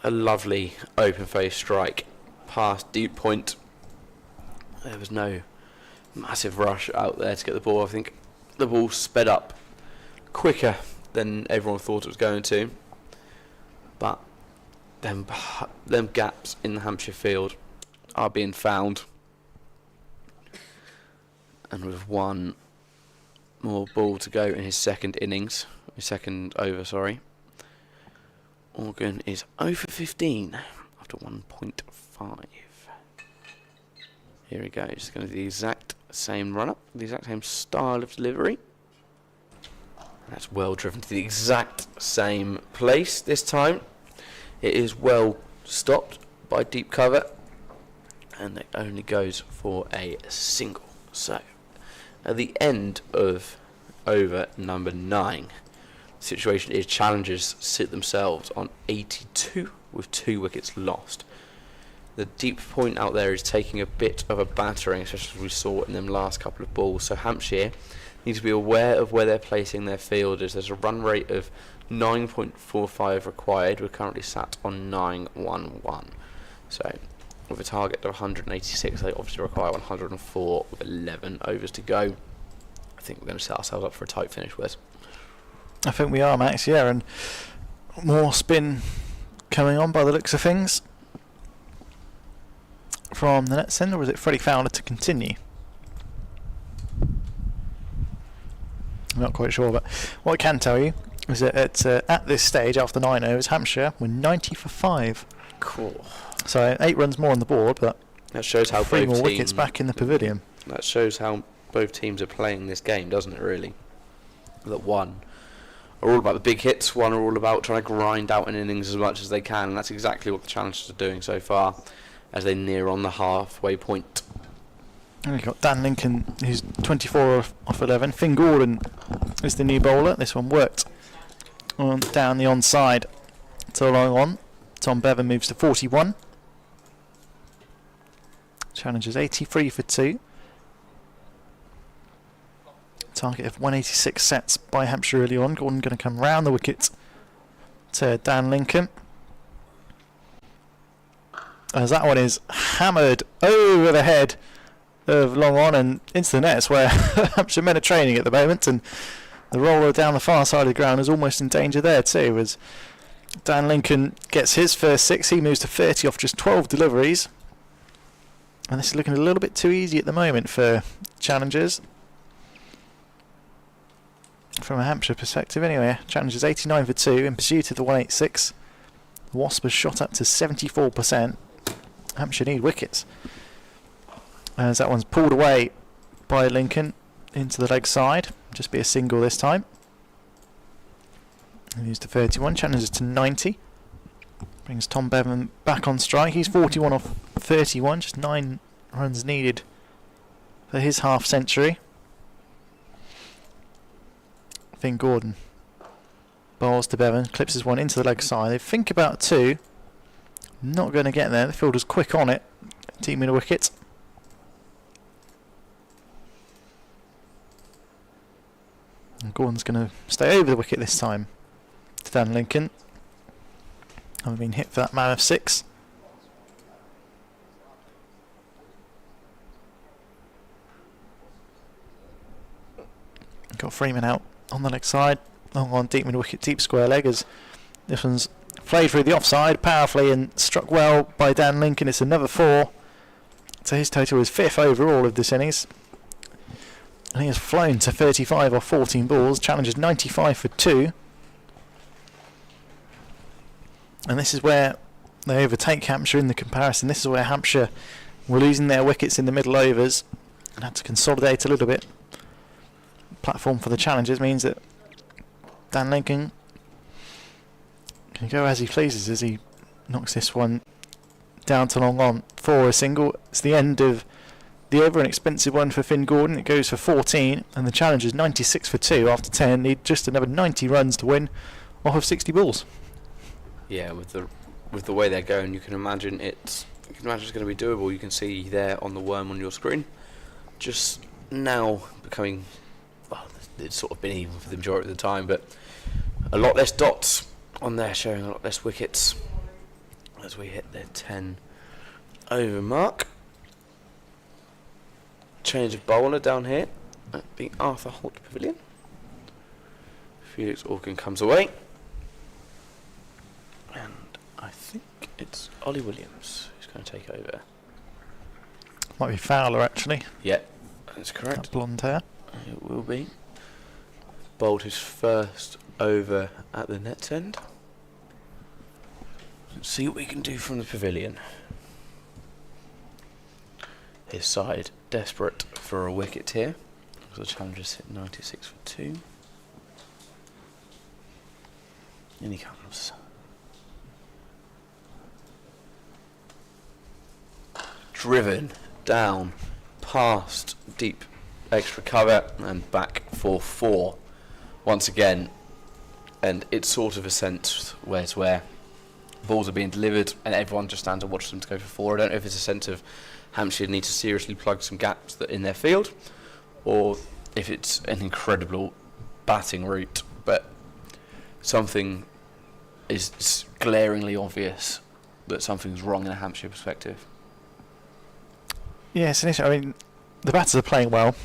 Speaker 2: A lovely open face strike past deep point. There was no massive rush out there to get the ball. I think the ball sped up quicker than everyone thought it was going to. But them gaps in the Hampshire field are being found. And with one more ball to go in his second over, sorry. Organ is 0 for 15 after 1.5. Here he goes. It's going to be the exact same run-up, the exact same style of delivery. That's well driven to the exact same place this time. It is well stopped by deep cover, and it only goes for a single. So, at the end of over number 9, the situation is challengers sit themselves on 82 with 2 wickets lost. The deep point out there is taking a bit of a battering, especially as we saw in them last couple of balls. So Hampshire need to be aware of where they're placing their fielders. There's a run rate of 9.45 required. We're currently sat on 9.11. So with a target of 186, they obviously require 104 with 11 overs to go. I think we're going to set ourselves up for a tight finish, Wes.
Speaker 3: I think we are, Max, yeah, and more spin coming on by the looks of things from the net sender, or is it Freddie Fowler to continue? I'm not quite sure, but what I can tell you is that at this stage, after 9 overs, Hampshire were 90 for 5.
Speaker 2: Cool.
Speaker 3: So 8 runs more on the board, but
Speaker 2: that shows how
Speaker 3: 3
Speaker 2: both
Speaker 3: more wickets back in the pavilion.
Speaker 2: That shows how both teams are playing this game, doesn't it, really? That one are all about the big hits, one are all about trying to grind out an innings as much as they can, and that's exactly what the challengers are doing so far as they near on the halfway point.
Speaker 3: And we've got Dan Lincoln, who's 24 off 11. Finn Gordon is the new bowler. This one worked down the onside to long on. Tom Bevan moves to 41. Challengers 83 for 2. Target of 186 sets by Hampshire early on. Gordon going to come round the wicket to Dan Lincoln. As that one is hammered over the head of long on and into the nets, where Hampshire Men are training at the moment, and the roller down the far side of the ground is almost in danger there too, as Dan Lincoln gets his first 6. He moves to 30 off just 12 deliveries, and this is looking a little bit too easy at the moment for challengers from a Hampshire perspective. Anyway, challengers 89 for 2 in pursuit of the 186. The Wasp has shot up to 74%. Hampshire need wickets, as that one's pulled away by Lincoln into the leg side. Just be a single this time. And he's to 31, challenges to 90. Brings Tom Bevan back on strike. He's 41 off 31, just 9 runs needed for his half century. Finn Gordon bowls to Bevan, clips his one into the leg side. They think about 2. Not going to get there. The fielder's quick on it. Team in a wicket. And Gordon's going to stay over the wicket this time to Dan Lincoln. Having been hit for that man of 6. Got Freeman out on the leg side. Long on deep mid wicket, deep square leg, as this one's played through the offside powerfully and struck well by Dan Lincoln. It's another 4. So his total is 5th overall of this innings. And he has flown to 35 off 14 balls. Challenges 95 for 2. And this is where they overtake Hampshire in the comparison. This is where Hampshire were losing their wickets in the middle overs and had to consolidate a little bit. Platform for the challengers means that Dan Lincoln can go as he pleases as he knocks this one down to long on for a single. It's the end of the over, an expensive one for Finn Gordon. It goes for 14, and the challengers 96 for 2 after 10. Need just another 90 runs to win off of 60 balls.
Speaker 2: Yeah, with the way they're going, you can imagine it's going to be doable. You can see there on the worm on your screen, just now becoming, well, it's sort of been even for the majority of the time, but a lot less dots on there, showing a lot less wickets as we hit the 10 over mark. Change of bowler down here. at the Arthur Holt Pavilion. Felix Organ comes away. And I think it's Ollie Williams who's going to take over.
Speaker 3: Might be Fowler, actually.
Speaker 2: Yeah, that's correct.
Speaker 3: That blonde hair.
Speaker 2: It will be. Bowled his first over at the net end. Let's see what we can do from the pavilion. His side desperate for a wicket here. The challengers hit 96 for 2. In he comes. Driven down past deep extra cover and back for 4 once again, and it's sort of a sense where balls are being delivered and everyone just stands and watches them to go for 4. I don't know if it's a sense of Hampshire need to seriously plug some gaps that in their field, or if it's an incredible batting route, but something is glaringly obvious that something's wrong in a Hampshire perspective.
Speaker 3: Yeah, it's an issue. I mean, the batters are playing well.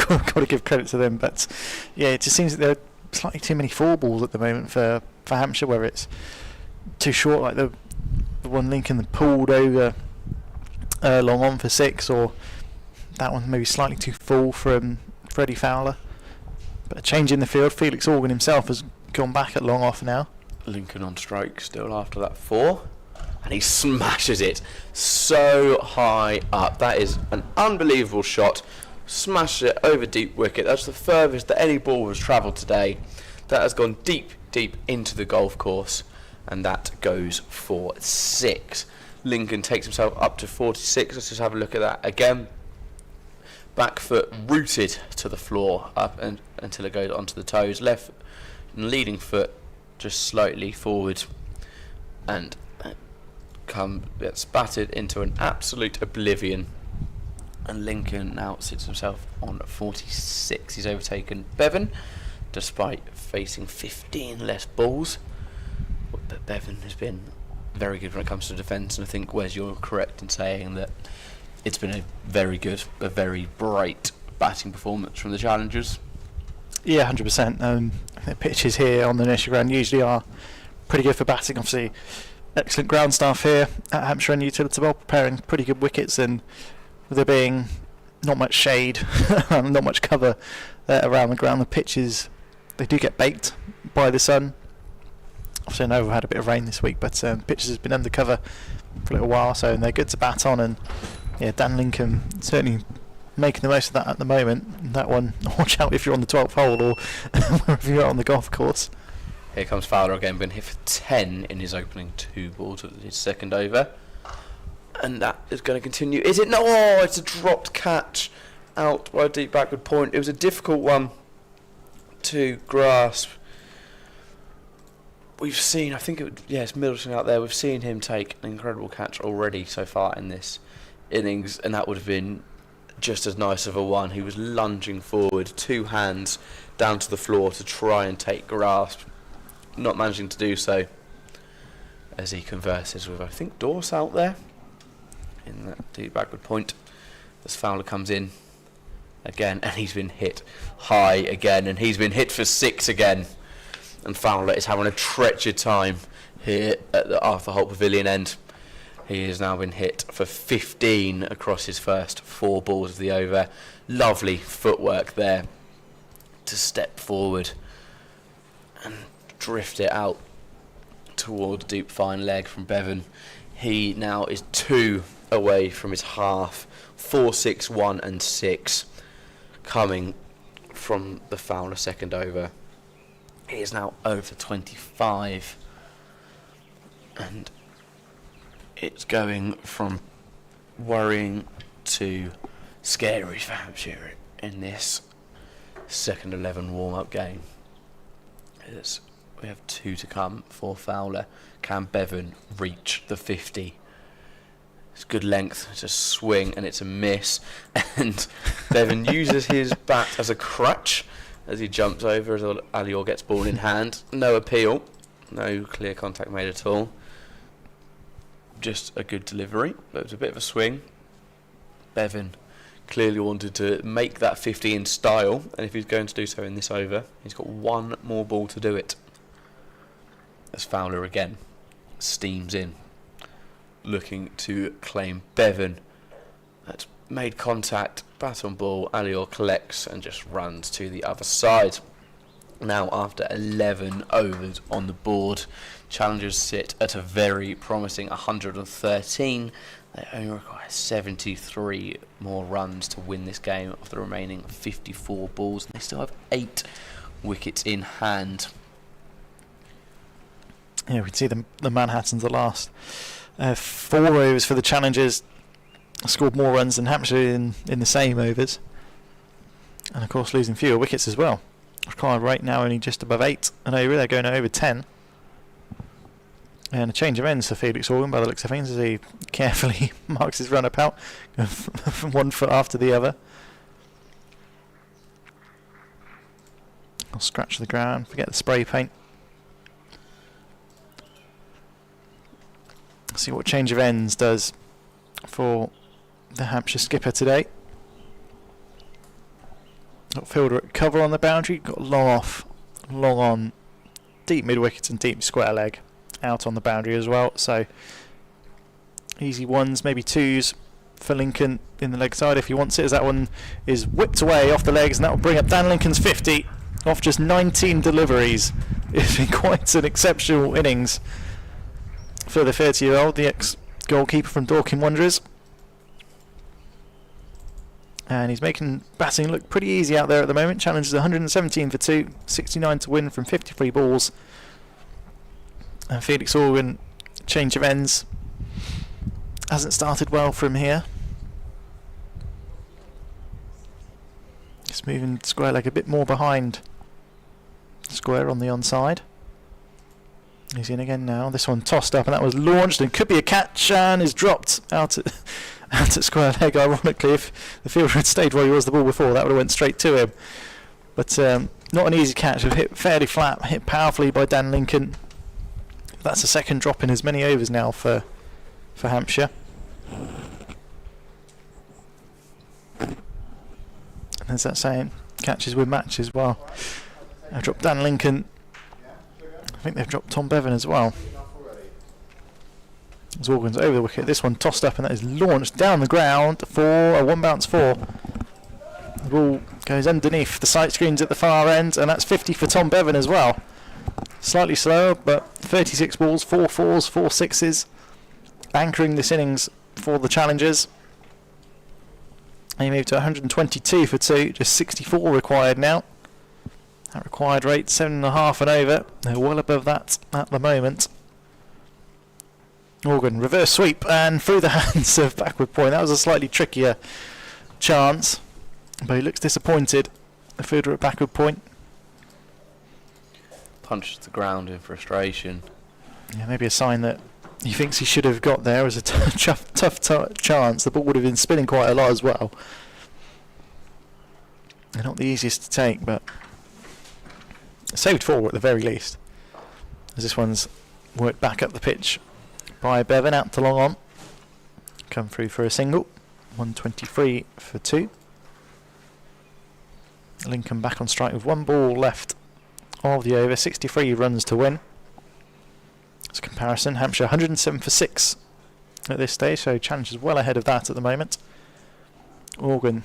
Speaker 3: got to give credit to them, but yeah, it just seems that there are slightly too many 4 balls at the moment for Hampshire, whether it's too short, like the one Lincoln that pulled over long on for 6, or that one maybe slightly too full from Freddie Fowler. But a change in the field, Felix Organ himself has gone back at long off now.
Speaker 2: Lincoln on strike still after that 4, and he smashes it so high up. That is an unbelievable shot. Smashes it over deep wicket. That's the furthest that any ball has travelled today. That has gone deep into the golf course, and that goes for 6. Lincoln takes himself up to 46. Let's just have a look at that again. Back foot rooted to the floor up and until it goes onto the toes. Left leading foot just slightly forward, and gets battered into an absolute oblivion. And Lincoln now sits himself on 46. He's overtaken Bevan, despite facing 15 less balls. But Bevan has been very good when it comes to defence, and I think Wes, you're correct in saying that it's been a very good, a very bright batting performance from the challengers.
Speaker 3: Yeah, 100%. The pitches here on the Nursery ground usually are pretty good for batting. Obviously, excellent ground staff here at Hampshire and Utilita Bowl, preparing pretty good wickets, and with there being not much shade, not much cover around the ground, the pitches, they do get baked by the sun. Obviously, I know we've had a bit of rain this week, but pitches has been under cover for a little while, so they're good to bat on. And yeah, Dan Lincoln certainly making the most of that at the moment. That one, watch out if you're on the 12th hole or wherever you're on the golf course.
Speaker 2: Here comes Fowler again, been hit for 10 in his opening 2 balls at his second over. And that is going to continue. Is it? No, oh, it's a dropped catch out by a deep backward point. It was a difficult one to grasp. We've seen, I think it's Middleton out there. We've seen him take an incredible catch already so far in this innings, and that would have been just as nice of a one. He was lunging forward, 2 hands down to the floor to try and take grasp, not managing to do so, as he converses with, I think, Dorse out there in that deep backward point. As Fowler comes in again, and he's been hit high again, and he's been hit for 6 again. And Fowler is having a treacherous time here at the Arthur Holt Pavilion end. He has now been hit for 15 across his first 4 balls of the over. Lovely footwork there to step forward and drift it out toward deep fine leg from Bevan. He now is 2 away from his half. 4, 6, 1 and 6 coming from the Fowler second over. He is now over 25, and it's going from worrying to scary for Hampshire in this second 11 warm-up game. As we have 2 to come for Fowler. Can Bevan reach the 50? It's good length, it's a swing and it's a miss, and Bevan uses his bat as a crutch as he jumps over as Alior gets ball in hand. No appeal, no clear contact made at all. Just a good delivery, but it was a bit of a swing. Bevan clearly wanted to make that 50 in style, and if he's going to do so in this over, he's got one more ball to do it. As Fowler again steams in, looking to claim Bevan. That's made contact, bat on ball, Alior collects and just runs to the other side. Now, after 11 overs on the board, challengers sit at a very promising 113. They only require 73 more runs to win this game of the remaining 54 balls, and they still have 8 wickets in hand.
Speaker 3: Yeah, we can see the Manhattans, the last 4 overs for the challengers, scored more runs than Hampshire in the same overs, and of course losing fewer wickets as well. Required rate now only just above 8 an over. They're going over 10. And a change of ends for Felix Organ by the looks of things as he carefully marks his run-up out from 1 foot after the other. I'll scratch the ground, forget the spray paint. See what change of ends does for the Hampshire skipper today. Got fielder at cover on the boundary, got long off, long on, deep mid wickets and deep square leg out on the boundary as well, so easy 1s, maybe 2s for Lincoln in the leg side if he wants it, as that one is whipped away off the legs, and that will bring up Dan Lincoln's 50 off just 19 deliveries. It's been quite an exceptional innings for the 30-year-old, the ex-goalkeeper from Dorking Wanderers. And he's making batting look pretty easy out there at the moment. Challenges 117 for 2, 69 to win from 53 balls. And Felix Organ, change of ends, hasn't started well from here. Just moving square leg a bit more behind square on the onside. He's in again now. This one tossed up, and that was launched and could be a catch, and is dropped out at square leg. Ironically, if the fielder had stayed where he was the ball before, that would have went straight to him. But not an easy catch. It was hit fairly flat, hit powerfully by Dan Lincoln. That's the second drop in as many overs now for Hampshire. And there's that saying, catches with matches. Well, they've dropped Dan Lincoln. I think they've dropped Tom Bevan as well. As Organ's over the wicket, this one tossed up, and that is launched down the ground for a 1 bounce 4. The ball goes underneath the sight screens at the far end, and that's 50 for Tom Bevan as well. Slightly slower, but 36 balls, 4 4s, 4 6s, anchoring this innings for the challengers. They moved to 122 for 2, just 64 required now. That required rate 7.5 and over. They're well above that at the moment. Organ, reverse sweep and through the hands of backward point. That was a slightly trickier chance, but he looks disappointed. The fielder at backward point.
Speaker 2: Punched the ground in frustration.
Speaker 3: Yeah, maybe a sign that he thinks he should have got there as a tough chance. The ball would have been spinning quite a lot as well. They're not the easiest to take, but saved 4 at the very least. As this one's worked back up the pitch by Bevan, out to long on. Come through for a single. 123 for 2. Lincoln back on strike with 1 ball left of the over. 63 runs to win. As a comparison, Hampshire 107 for 6 at this stage, so challenge is well ahead of that at the moment. Organ,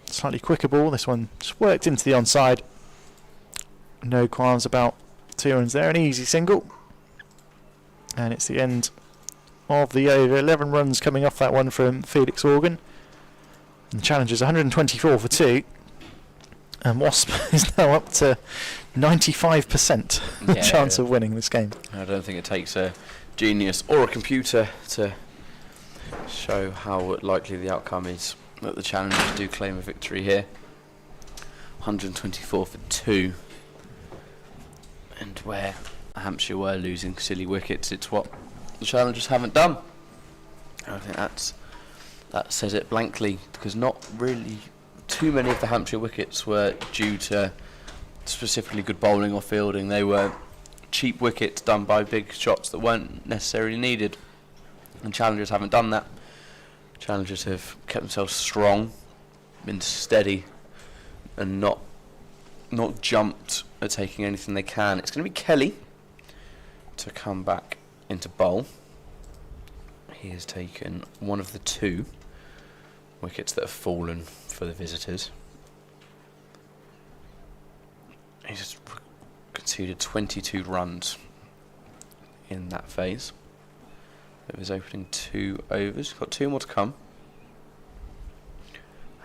Speaker 3: slightly quicker ball. This one just worked into the onside. No qualms about 2 runs there. An easy single. And it's the end of the over. 11 runs coming off that one from Felix Organ. And the challenge is 124 for 2. And Wasp is now up to 95% chance of winning this game.
Speaker 2: I don't think it takes a genius or a computer to show how likely the outcome is that the challengers do claim a victory here. 124 for 2. And where Hampshire were losing silly wickets, it's what the challengers haven't done. I think that says it blankly, because not really too many of the Hampshire wickets were due to specifically good bowling or fielding. They were cheap wickets done by big shots that weren't necessarily needed, and challengers haven't done that. Challengers have kept themselves strong been steady and not jumped at taking anything they can. It's going to be Kelly to come back into bowl. He has taken one of the 2 wickets that have fallen for the visitors. He's conceded 22 runs in that phase of his opening 2 overs. Got 2 more to come.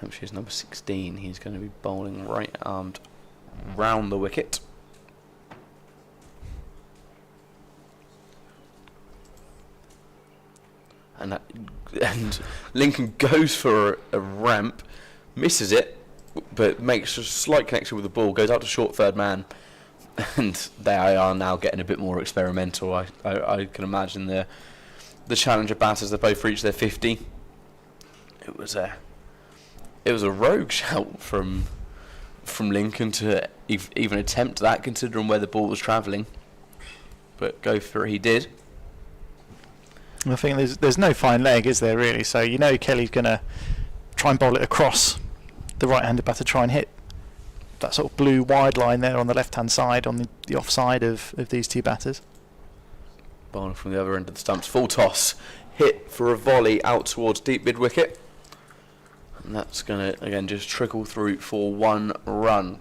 Speaker 2: Hampshire's number 16. He's going to be bowling right armed round the wicket. And Lincoln goes for a ramp, misses it, but makes a slight connection with the ball, goes out to short third man, and they are now getting a bit more experimental. I can imagine the challenger batters, they both reached their 50. It was a rogue shout from Lincoln to even attempt that, considering where the ball was travelling, but go for it he did.
Speaker 3: I think there's no fine leg, is there, really? So you know Kelly's going to try and bowl it across the right-handed batter, try and hit that sort of blue wide line there on the left-hand side, on the offside of these 2 batters.
Speaker 2: Bowling from the other end of the stumps, full toss, hit for a volley out towards deep mid-wicket. And that's going to, again, just trickle through for 1 run.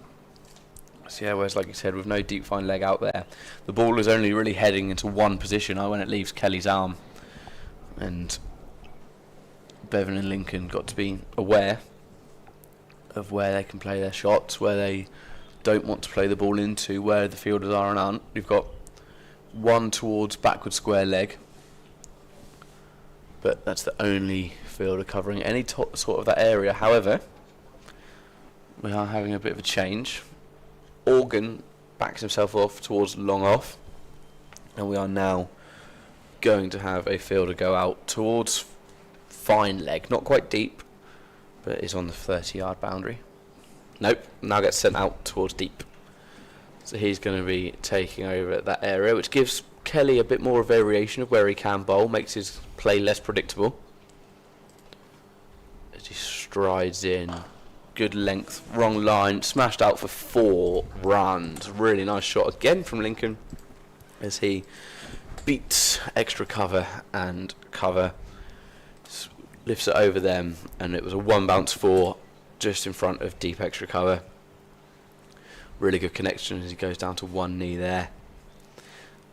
Speaker 2: So yeah, whereas like you said, with no deep fine leg out there, the ball is only really heading into one position when it leaves Kelly's arm. And Bevan and Lincoln got to be aware of where they can play their shots, where they don't want to play the ball into, where the fielders are and aren't. You've got 1 towards backward square leg, but that's the only fielder covering any sort of that area. However, we are having a bit of a change. Organ backs himself off towards long off, and we are now going to have a fielder go out towards fine leg, not quite deep, but is on the 30-yard boundary. Nope, now gets sent out towards deep. So he's going to be taking over that area, which gives Kelly a bit more variation of where he can bowl, makes his play less predictable. As he strides in, good length, wrong line, smashed out for 4 runs. Really nice shot again from Lincoln as he beats extra cover and cover, lifts it over them, and it was a 1 bounce 4 just in front of deep extra cover. Really good connection as he goes down to 1 knee there.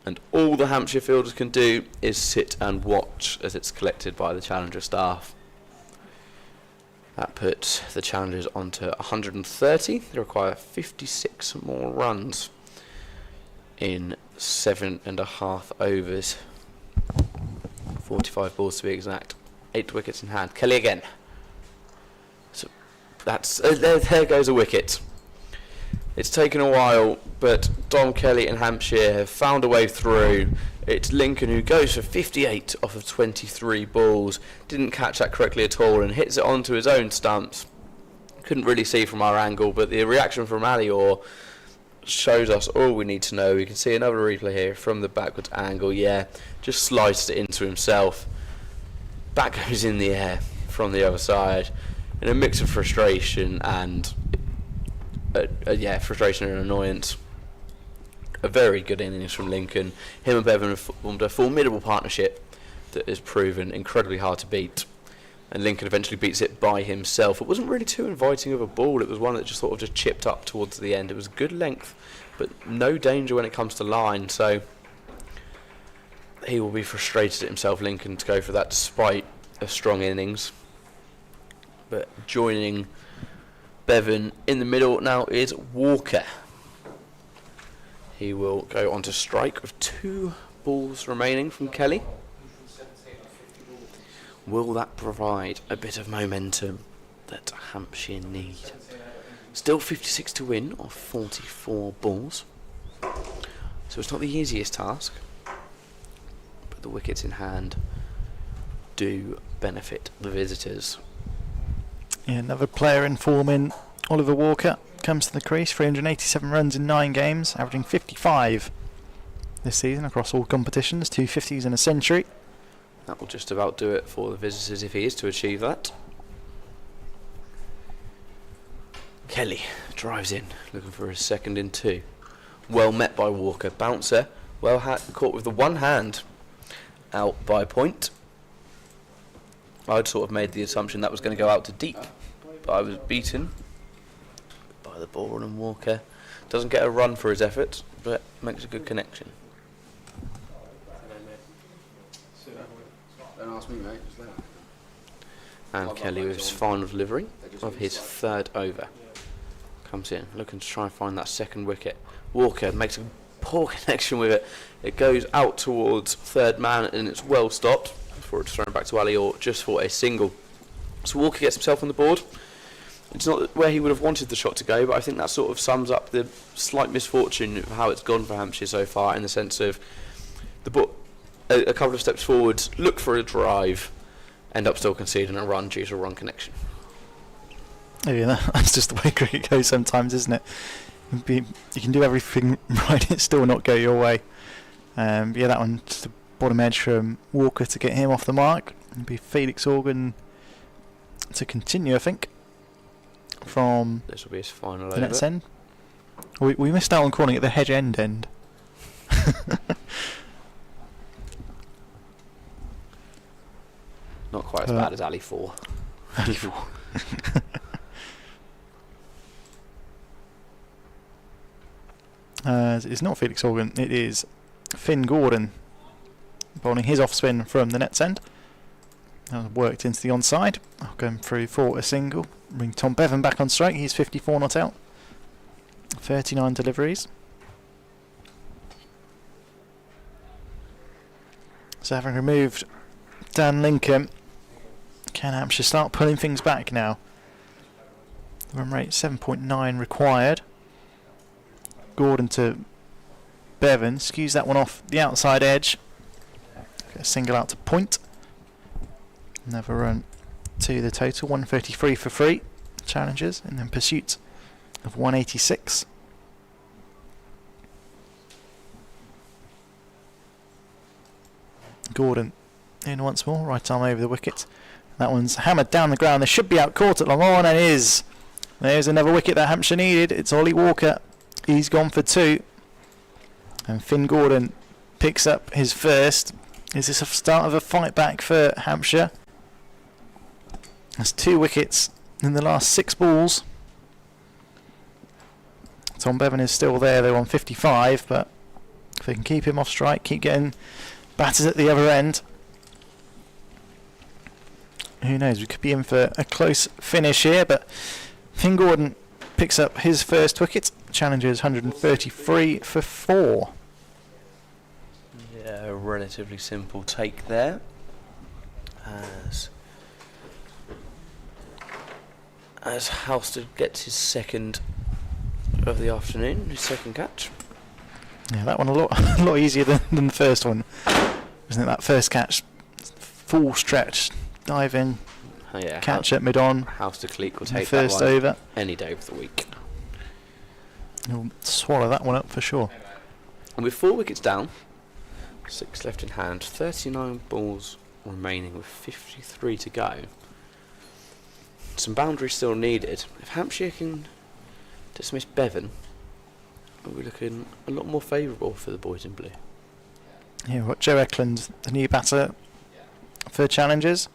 Speaker 2: And all the Hampshire fielders can do is sit and watch as it's collected by the challenger staff. That puts the challengers onto 130. They require 56 more runs in 7.5 overs. 45 balls to be exact. 8 wickets in hand. Kelly again. So that's there goes a wicket. It's taken a while, but Dom Kelly and Hampshire have found a way through. It's Lincoln who goes for 58 off of 23 balls. Didn't catch that correctly at all and hits it onto his own stumps. Couldn't really see from our angle, but the reaction from Alior shows us all we need to know. We can see another replay here from the backwards angle. Yeah, just sliced it into himself. Back goes in the air from the other side in a mix of frustration and frustration and annoyance. A very good innings from Lincoln. Him and Bevan have formed a formidable partnership that has proven incredibly hard to beat. And Lincoln eventually beats it by himself. It wasn't really too inviting of a ball. It was one that just sort of just chipped up towards the end. It was good length, but no danger when it comes to line. So he will be frustrated at himself, Lincoln, to go for that despite a strong innings. But joining Bevan in the middle now is Walker. He will go on to strike with 2 balls remaining from Kelly. Will that provide a bit of momentum that Hampshire need? Still 56 to win off 44 balls. So it's not the easiest task, but the wickets in hand do benefit the visitors.
Speaker 3: Yeah, another player in form in Oliver Walker comes to the crease. 387 runs in 9 games, averaging 55 this season across all competitions, 2 50s and a century.
Speaker 2: That will just about do it for the visitors if he is to achieve that. Kelly drives in, looking for his second in 2. Well met by Walker. Bouncer, caught with the one hand, out by point. I'd sort of made the assumption that was going to go out to deep, but I was beaten by the ball, and Walker doesn't get a run for his efforts, but makes a good connection.
Speaker 5: Don't ask me, mate. Just let it.
Speaker 2: And Kelly with his final delivery of his third over. Comes in, looking to try and find that second wicket. Walker makes a poor connection with it. It goes out towards third man, and it's well stopped before it's thrown back to Ali, or just for a single. So Walker gets himself on the board. It's not where he would have wanted the shot to go, but I think that sort of sums up the slight misfortune of how it's gone for Hampshire so far, in the sense of the ball a couple of steps forwards, look for a drive, end up still conceding a run due to a wrong connection.
Speaker 3: Yeah, that's just the way cricket goes sometimes, isn't it? You can do everything right, it still not go your way. Yeah, that one just the bottom edge from Walker to get him off the mark. It'll be Felix Organ to continue, I think, from
Speaker 2: This will be his final
Speaker 3: the
Speaker 2: over.
Speaker 3: net's end. We missed out on calling it the hedge end.
Speaker 2: Not quite as bad as Ali 4.
Speaker 3: Ali 4. It's not Felix Organ, it is Finn Gordon bowling his off spin from the net's end. Worked into the onside. Going through for a single. Bring Tom Bevan back on strike. He's 54 not out. 39 deliveries. So having removed Dan Lincoln, can Hampshire start pulling things back now? Run rate 7.9 required. Gordon to Bevan, skews that one off the outside edge. Get a single out to point. Another run to the total, 133 for 3 challenges, and then pursuit of 186. Gordon in once more, right arm over the wicket. That one's hammered down the ground. They should be out caught at long on, and is. There's another wicket that Hampshire needed. It's Ollie Walker. He's gone for 2. And Finn Gordon picks up his first. Is this a start of a fight back for Hampshire? That's 2 wickets in the last 6 balls. Tom Bevan is still there, though, on 55, but if they can keep him off strike, keep getting batters at the other end, who knows, we could be in for a close finish here. But Finn Gordon picks up his first wicket, challenges 133 for 4.
Speaker 2: Yeah, a relatively simple take there. As Halstead gets his second of the afternoon, his second catch.
Speaker 3: Yeah, that one a lot easier than the first one, isn't it? That first catch, full stretch, dive in, catch at mid-on.
Speaker 2: Halstead Cleek will take
Speaker 3: first
Speaker 2: that one
Speaker 3: over
Speaker 2: any day of the week.
Speaker 3: He'll swallow that one up for sure.
Speaker 2: And with 4 wickets down, 6 left in hand, 39 balls remaining with 53 to go. Some boundaries still needed. If Hampshire can dismiss Bevan, we're looking a lot more favourable for the boys in blue.
Speaker 3: Yeah, we've got Joe Eklund, the new batter for challenges.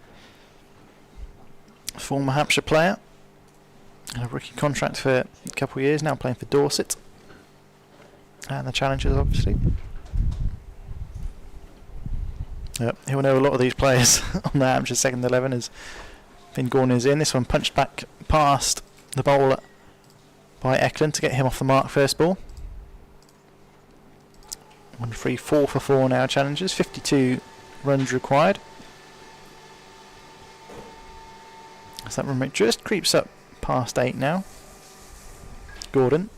Speaker 3: Former Hampshire player. A rookie contract for a couple of years now, playing for Dorset. And the challengers, obviously. Yep, he'll know a lot of these players on the Hampshire second 11 as Finn Gordon is in. This one punched back past the bowler by Eklund to get him off the mark first ball. 4 for 4 now challenges, 52 runs required. So that run rate just creeps up past 8 now. Gordon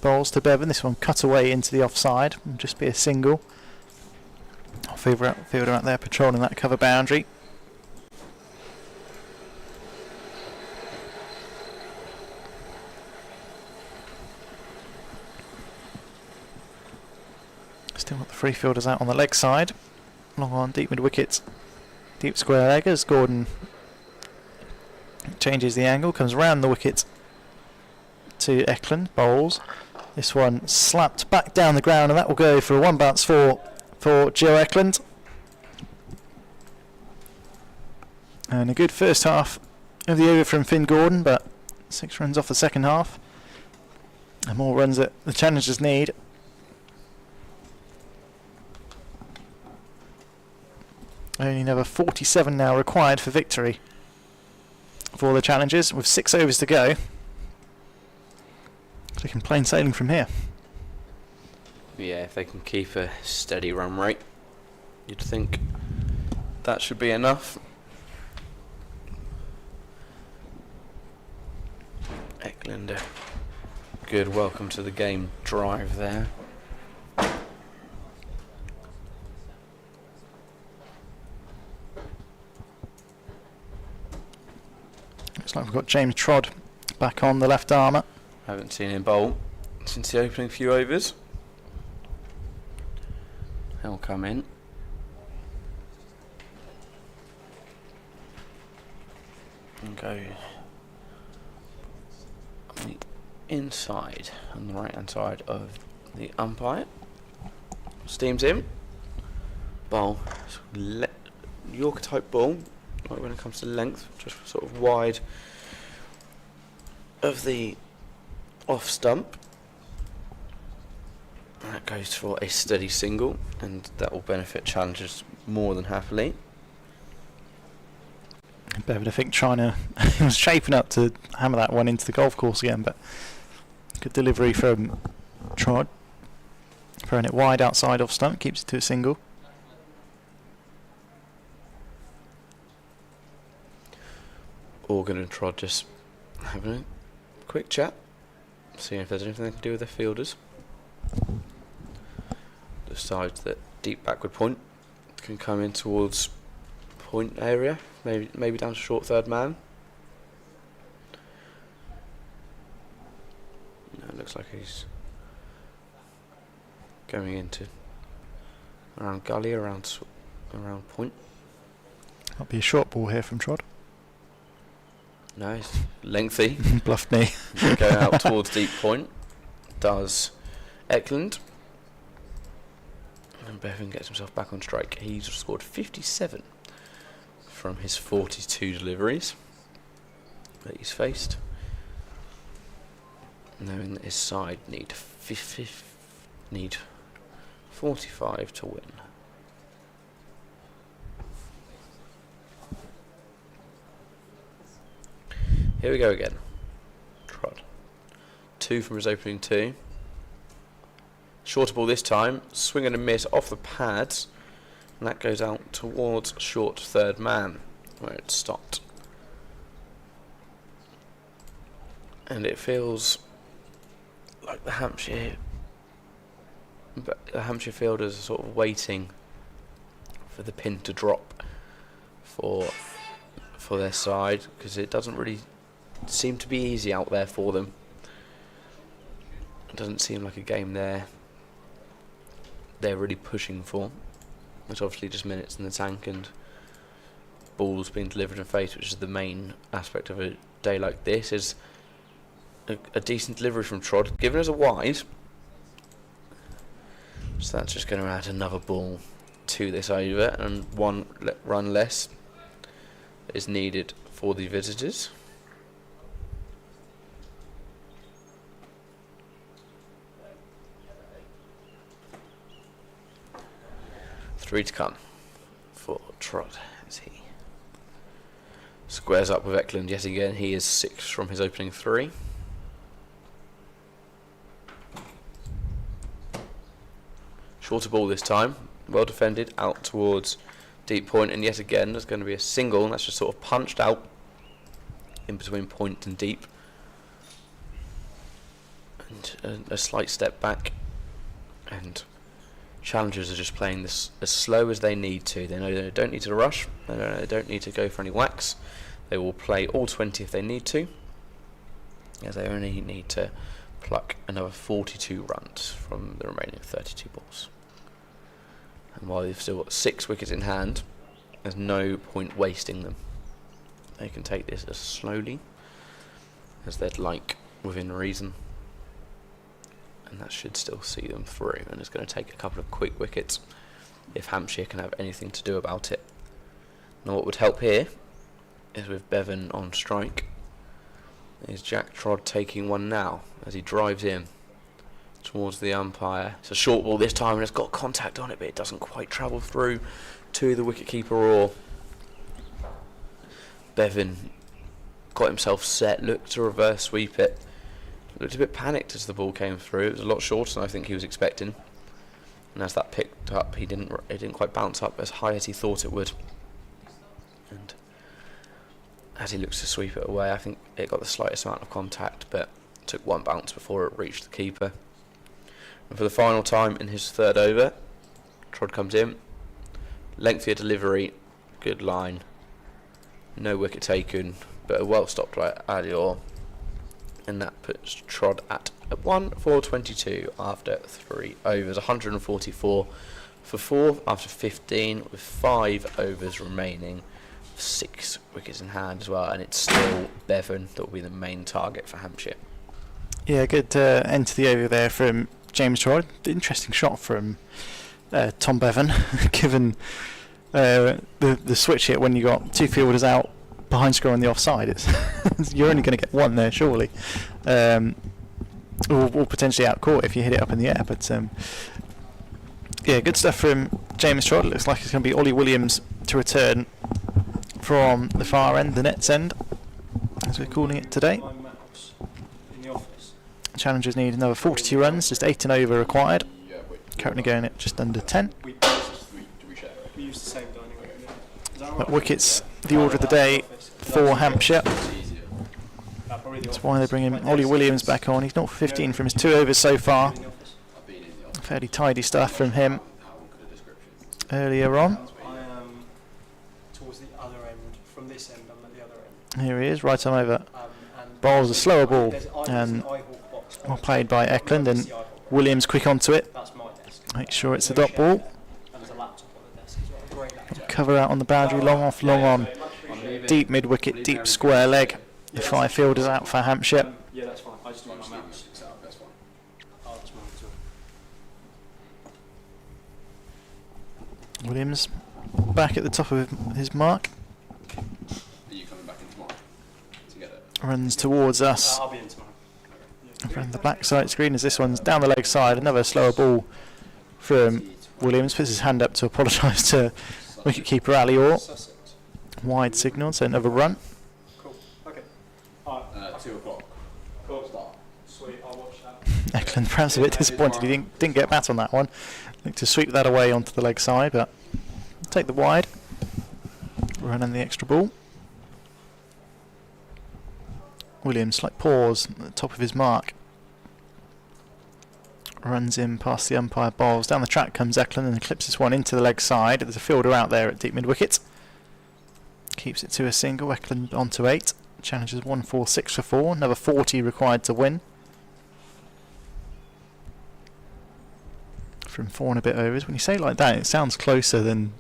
Speaker 3: bowls to Bevan. This one cut away into the offside. Will just be a single. Fielder out there patrolling that cover boundary. Still got the free fielders out on the leg side. Long on, deep mid wicket, deep square leg as Gordon changes the angle, comes round the wicket to Eklund. Bowls. This one slapped back down the ground, and that will go for a 1 bounce for Joe Eklund. And a good first half of the over from Finn Gordon, but 6 runs off the second half. And more runs that the challengers need. Only another 47 now required for victory for the challengers, with 6 overs to go. So they can plain sailing from here.
Speaker 2: Yeah, if they can keep a steady run rate, you'd think that should be enough. Eklund, good welcome to the game drive there.
Speaker 3: Looks like we've got James Trod back on the left armour.
Speaker 2: Haven't seen him bowl since the opening few overs. He'll come in. And go on the inside, on the right hand side of the umpire. Steams in. Bowl. Yorker type ball. Right, when it comes to length, just sort of wide of the off stump. That goes for a steady single, and that will benefit challengers more than happily.
Speaker 3: Bevan, I think China was shaping up to hammer that one into the golf course again, but good delivery from Trod. Throwing it wide outside off stump, keeps it to a single.
Speaker 2: Organ and Trod just having a quick chat, seeing if there's anything they can do with their fielders. Decides that deep backward point can come in towards point area, maybe down to short third man. No, it looks like he's going into around gully, around point.
Speaker 3: That'll be a short ball here from Trod.
Speaker 2: Nice, lengthy.
Speaker 3: Bluffed knee.
Speaker 2: Going out towards deep point. Does Eklund. And Bevan gets himself back on strike. He's scored 57 from his 42 deliveries that he's faced. Knowing that his side need 45 to win. Here we go again. Trod. 2 from his opening 2. Shorter ball this time. Swing and a miss off the pads. And that goes out towards short third man, where it stopped. And it feels like the Hampshire fielders are sort of waiting for the pin to drop for their side, because it doesn't really seem to be easy out there for them. It doesn't seem like a game they're really pushing for. It's obviously just minutes in the tank and balls being delivered and faced, which is the main aspect of a day like this. Is a decent delivery from Trod, given as a wide. So that's just going to add another ball to this over, and one run less is needed for the visitors. Three to come for Trod as he squares up with Eklund yet again. He is 6 from his opening 3. Shorter ball this time, well defended, out towards deep point, and yet again there's going to be a single, and that's just sort of punched out in between point and deep. And a slight step back, and challengers are just playing this as slow as they need to. They know they don't need to rush, they don't need to go for any whacks. They will play all 20 if they need to, as they only need to pluck another 42 runs from the remaining 32 balls. And while they've still got 6 wickets in hand, there's no point wasting them. They can take this as slowly as they'd like. within reason, and that should still see them through, and it's going to take a couple of quick wickets if Hampshire can have anything to do about it. Now what would help here is with Bevan on strike, is Jack Trod taking one now as he drives in towards the umpire. It's a short ball this time and it's got contact on it, but it doesn't quite travel through to the wicketkeeper. Or Bevan got himself set, looked to reverse sweep it, looked a bit panicked as the ball came through. It was a lot shorter than I think he was expecting, and as that picked up, it didn't quite bounce up as high as he thought it would, and as he looks to sweep it away, I think it got the slightest amount of contact, but took one bounce before it reached the keeper. And for the final time in his third over, Trod comes in, lengthier delivery, good line, no wicket taken, but a well stopped by Alior, and that puts Trod at 1 for 22 after 3 overs. 144 for 4 after 15, with 5 overs remaining, 6 wickets in hand as well, and it's still Bevan that will be the main target for Hampshire.
Speaker 3: Yeah, good end to the over there from James Trod. Interesting shot from Tom Bevan, given the switch hit when you got 2 fielders out behind score on the offside. It's you're only going to get 1 there, surely, or potentially out caught if you hit it up in the air. But yeah, good stuff from James Trod. Looks like it's going to be Ollie Williams to return from the far end, the nets end, as we're calling it today. Challengers need another 42 runs, just 8 and over required. Currently going at just under 10. But wickets, the order of the day for Hampshire. That's why they bring in Ollie Williams back on. He's 0 for 15 from his 2 overs so far. Fairly tidy stuff from him earlier on.
Speaker 4: Towards the other end, from this end, I'm at the other end.
Speaker 3: Here he is, right arm over. Bowls a slower ball, and well played by Eklund, and Williams quick onto it. Make sure it's a dot ball. Cover out on the boundary, long off, long on. Deep mid wicket, deep square leg. The 5 fielders out for Hampshire.
Speaker 4: Yeah, that's fine. I just want my mouse. That's fine. Oh, that's mine too.
Speaker 3: Williams back at the top of his mark.
Speaker 5: Are you coming back in tomorrow to get it?
Speaker 3: Runs towards us.
Speaker 4: I'll be in tomorrow.
Speaker 3: Around the back side screen as this one's down the leg side. Another slower ball from Williams. Puts his hand up to apologise to wicketkeeper Alior. Wide signal, so another run.
Speaker 4: Cool. Okay.
Speaker 5: 2 o'clock.
Speaker 4: Cool. Start. Sweet. I'll watch that.
Speaker 3: Eklund perhaps a bit disappointed he didn't get a bat on that one. Looked to sweep that away onto the leg side, but take the wide. Run in the extra ball. Williams, slight pause at the top of his mark. Runs in past the umpire, bowls. Down the track comes Eklund and clips this one into the leg side. There's a fielder out there at deep mid wicket. Keeps it to a single. Eklund on to 8. Challenges 146 for 4. Another 40 required to win. From 4 and a bit overs. When you say it like that, it sounds closer than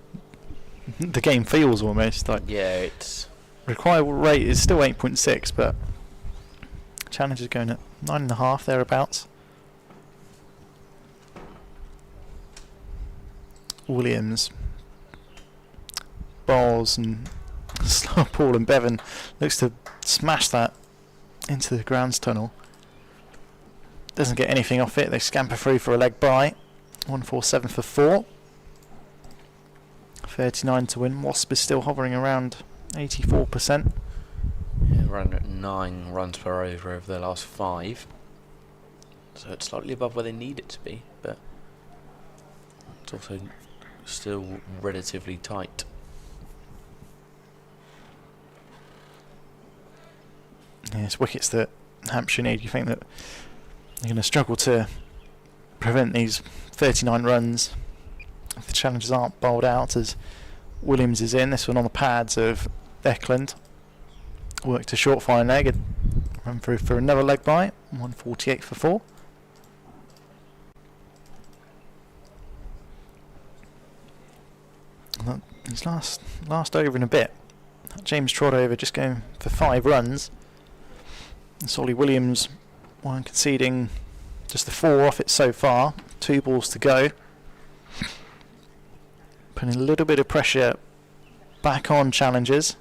Speaker 3: the game feels almost. Like,
Speaker 2: Yeah, it's
Speaker 3: required rate is still 8.6, but challenge is going at 9.5 thereabouts. Williams bowls and slow ball, and Bevan looks to smash that into the grounds tunnel. Doesn't get anything off it. They scamper through for a leg bye. 147 for 4. 39 to win. Wasp is still hovering around 84%.
Speaker 2: yeah, running at 9 runs per over their last 5, so it's slightly above where they need it to be, but it's also still relatively tight.
Speaker 3: Yes, wickets that Hampshire need. You think that they're going to struggle to prevent these 39 runs if the challengers aren't bowled out, as Williams is in. This one on the pads of Eklund. Worked a short fine leg and run through for another leg bye. 148 for 4. And his last over in a bit. James Trod over just going for 5 runs. And Solly Williams One conceding just the 4 off it so far. 2 balls to go. Putting a little bit of pressure back on challengers.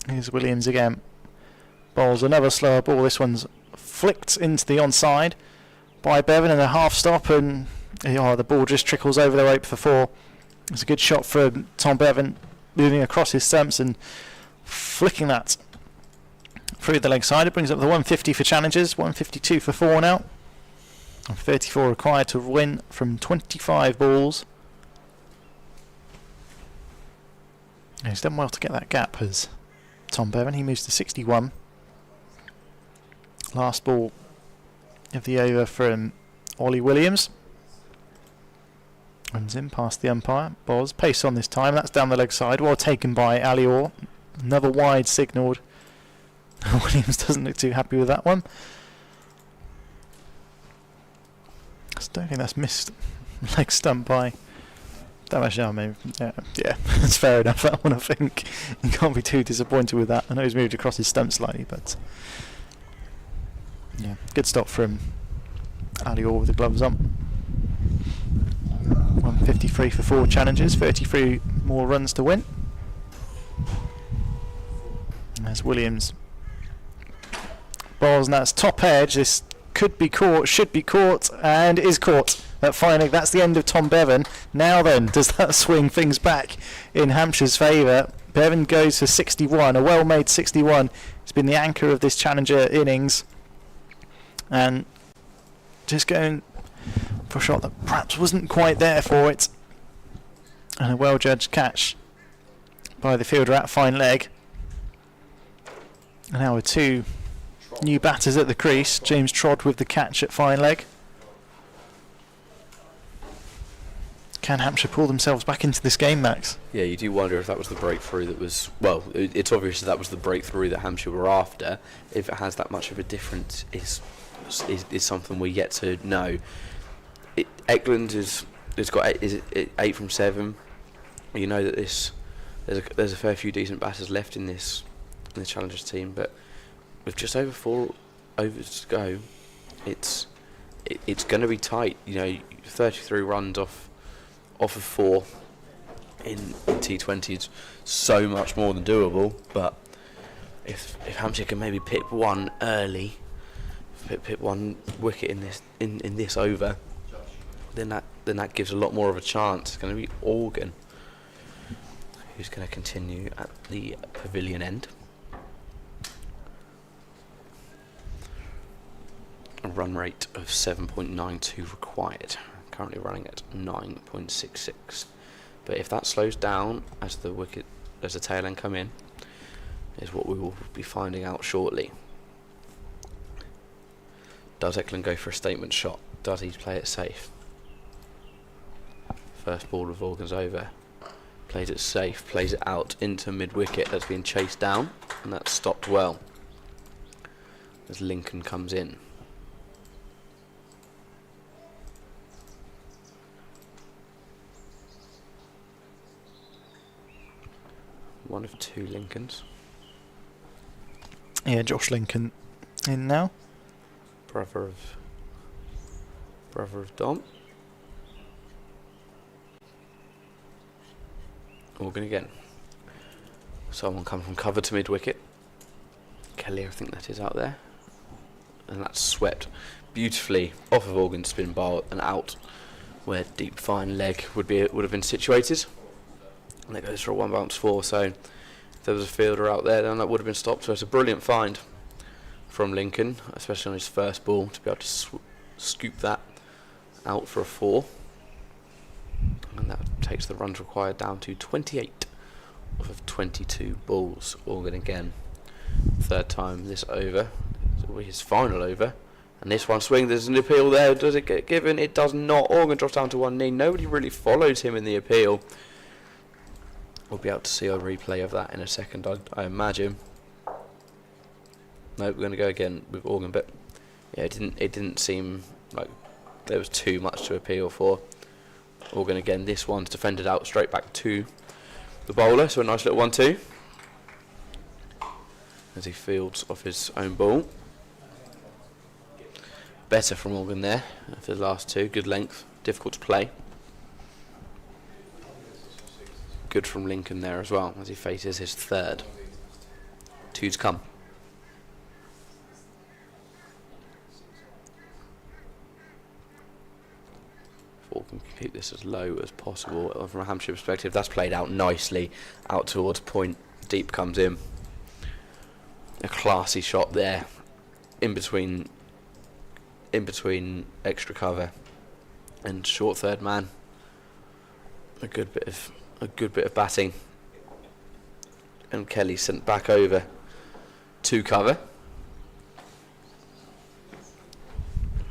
Speaker 3: Here's Williams again. Bowls another slower ball. This one's flicked into the onside by Bevan and a half stop, and the ball just trickles over the rope for 4. It's a good shot from Tom Bevan, moving across his stumps and flicking that through the leg side. It brings up the 150 for challengers, 152 for 4 now. And 34 required to win from 25 balls. And he's done well to get that gap as Tom Bevan. He moves to 61. Last ball of the over from Ollie Williams. Runs in past the umpire. Bowls pace on this time. That's down the leg side. Well taken by Ali Orr. Another wide signalled. Williams doesn't look too happy with that one. I don't think that's missed. Leg stump by Damashar, maybe. Yeah, that's fair enough, that one, I think. You can't be too disappointed with that. I know he's moved across his stump slightly, but yeah, good stop from Ali Orr with the gloves on. 153 for 4 challenges, 33 more runs to win. And there's Williams. Balls, and that's top edge. This could be caught, should be caught, and is caught at fine leg. That's the end of Tom Bevan. Now then, does that swing things back in Hampshire's favour? Bevan goes for 61, a well-made 61. He's been the anchor of this challenger innings, and just going for a shot that perhaps wasn't quite there for it, and a well-judged catch by the fielder at fine leg. And now with 2 new batters at the crease. James Trod with the catch at fine leg. Can Hampshire pull themselves back into this game, Max?
Speaker 2: Yeah, you do wonder if that was the breakthrough that was... Well, it's obvious that was the breakthrough that Hampshire were after. If it has that much of a difference is something we yet to know. Eklund has got 8 from 7. You know that there's a fair few decent batters left in the Challengers team, but with just over 4 overs to go, it's going to be tight. 33 runs off of 4 in T20 is so much more than doable. But if Hampshire can maybe pick one early, pick one wicket in this over, then that gives a lot more of a chance. It's going to be Organ who's going to continue at the pavilion end. A run rate of 7.92 required. Currently running at 9.66. But if that slows down as the tail end come in, is what we will be finding out shortly. Does Eklund go for a statement shot? Does he play it safe? First ball of Organ's over. Plays it safe, plays it out into mid-wicket. That's been chased down, and that's stopped well as Lincoln comes in. One of 2 Lincolns.
Speaker 3: Yeah, Josh Lincoln in now.
Speaker 2: Brother of Dom. Organ again. Someone come from cover to mid-wicket. Kelly, I think that is out there. And that's swept beautifully off of Organ's spin bowl and out where deep fine leg would have been situated. And it goes for a 1 bounce 4, so if there was a fielder out there, then that would have been stopped. So it's a brilliant find from Lincoln, especially on his first ball, to be able to scoop that out for a 4. And that takes the runs required down to 28 off of 22 balls. Organ again, 3rd time this over. It'll be his final over. And this one swing, there's an appeal there. Does it get given? It does not. Organ drops down to 1 knee. Nobody really followed him in the appeal. We'll be able to see a replay of that in a second, I imagine. No, we're going to go again with Organ, but yeah, it didn't seem like there was too much to appeal for. Organ again, this one's defended out straight back to the bowler, so a nice little 1-2. as he fields off his own ball. Better from Organ there for the last two. Good length, difficult to play. Good from Lincoln there as well as he faces his third. Two to come. Organ can keep this as low as possible from a Hampshire perspective. That's played out nicely out towards point. Deep comes in. A classy shot there in between extra cover and short third man. A good bit of batting, and Kelly sent back over to cover.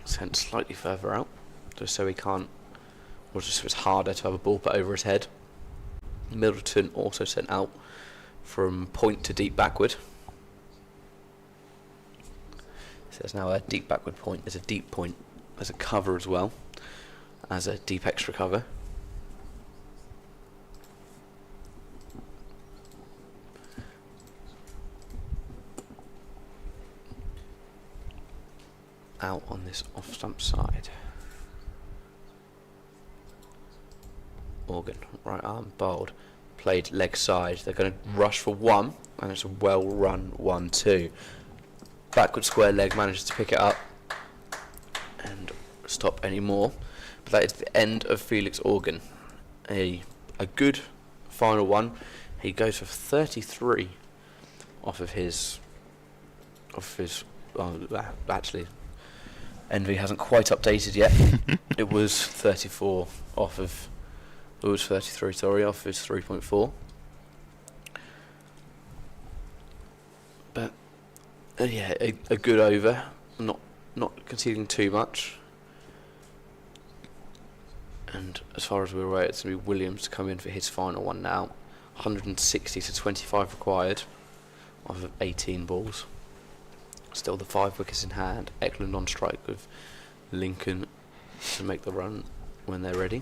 Speaker 2: Sent slightly further out, just so he can't, or just so it's harder to have a ball put over his head. Middleton also sent out from point to deep backward. So there's now a deep backward point, there's a deep point, there's a cover as well, as a deep extra cover. Out on this off stump side. Organ, right arm bowled, played leg side. They're going to rush for one, and it's a well run 1-2. Backward square leg manages to pick it up and stop any more. But that is the end of Felix Organ. A good final one. He goes for 33 off of his. Actually, Envy hasn't quite updated yet. It was 34 off of. It was 33. Sorry, off his 3.4. But yeah, a good over. Not conceding too much. And as far as we're aware, it's going to be Williams to come in for his final one now. 160 to 25 required off of 18 balls. Still the 5 wickets in hand. Eklund on strike with Lincoln to make the run when they're ready.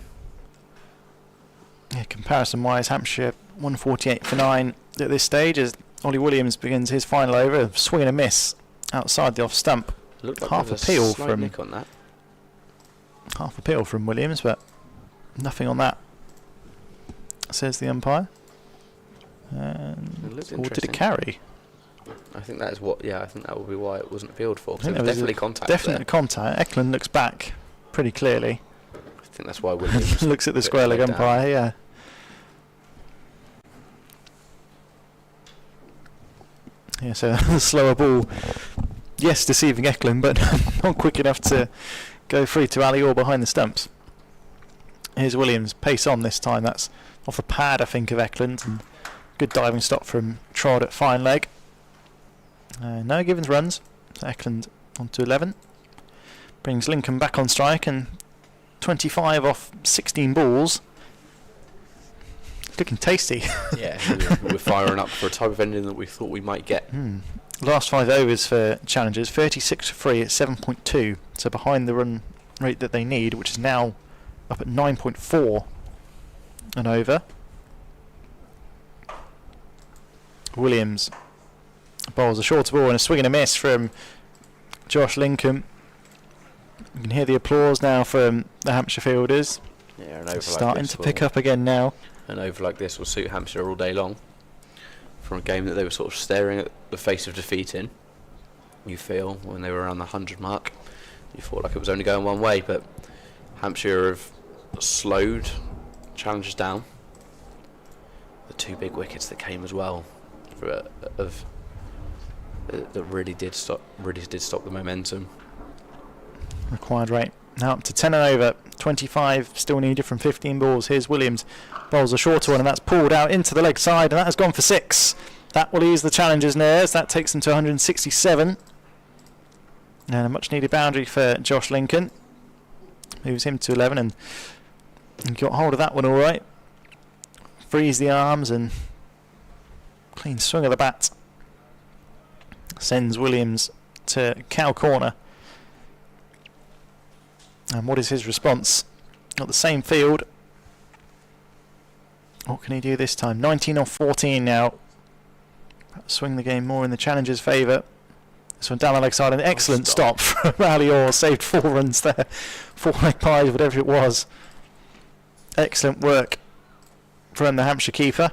Speaker 3: Yeah, comparison-wise, Hampshire 148 for 9 at this stage as Ollie Williams begins his final over. Swing and a miss outside the off stump.
Speaker 2: Looked like
Speaker 3: Half a peel from
Speaker 2: nick on that.
Speaker 3: Half a peel from Williams, but nothing on that, says the umpire. And
Speaker 2: It
Speaker 3: or
Speaker 2: looked
Speaker 3: did it carry?
Speaker 2: I think that is what. Yeah, I think that would be why it wasn't appealed for.
Speaker 3: I think
Speaker 2: There
Speaker 3: there
Speaker 2: was
Speaker 3: was
Speaker 2: definitely contact.
Speaker 3: Definite
Speaker 2: there.
Speaker 3: contact. Eklund looks back pretty clearly.
Speaker 2: I think that's why Williams
Speaker 3: Looks at the
Speaker 2: put
Speaker 3: square
Speaker 2: his
Speaker 3: leg
Speaker 2: leg down.
Speaker 3: umpire, yeah. Yeah, so the slower ball, yes, deceiving Eklund, but not quick enough to go free to Ali Orr behind the stumps. Here's Williams, pace on this time. That's off a pad, I think, of Eklund. And good diving stop from Trod at fine leg. No Givens runs. So Eklund on to 11. Brings Lincoln back on strike, and 25 off 16 balls. Looking tasty.
Speaker 2: Yeah, we're firing up for a type of ending that we thought we might get.
Speaker 3: Last 5 overs for challengers, 36 for free at 7.2, so behind the run rate that they need, which is now up at 9.4 and over. Williams bowls a shorter ball and a swing and a miss from Josh Lincoln. You can hear the applause now from the Hampshire fielders.
Speaker 2: Yeah, an over
Speaker 3: Starting
Speaker 2: like this
Speaker 3: to pick up again now.
Speaker 2: An over like this will suit Hampshire all day long. From a game that they were sort of staring at the face of defeat in, you feel, when they were around the 100 mark, you thought like it was only going one way, but Hampshire have slowed challengers down. The 2 big wickets that came as well, that really did stop the momentum.
Speaker 3: Required rate now up to 10 and over. 25 still needed from 15 balls. Here's Williams, bowls a shorter one, and that's pulled out into the leg side, and that has gone for 6. That will ease the challengers' nerves. That takes them to 167. And a much needed boundary for Josh Lincoln. Moves him to 11, and got hold of that one all right. Frees the arms and clean swing of the bat. Sends Williams to cow corner. And what is his response? Got the same field. What can he do this time? 19 off 14 now. Swing the game more in the challenger's favour. This one down the leg side, an excellent stop from Alior. Saved 4 runs there. 4 leg pies, whatever it was. Excellent work from the Hampshire keeper.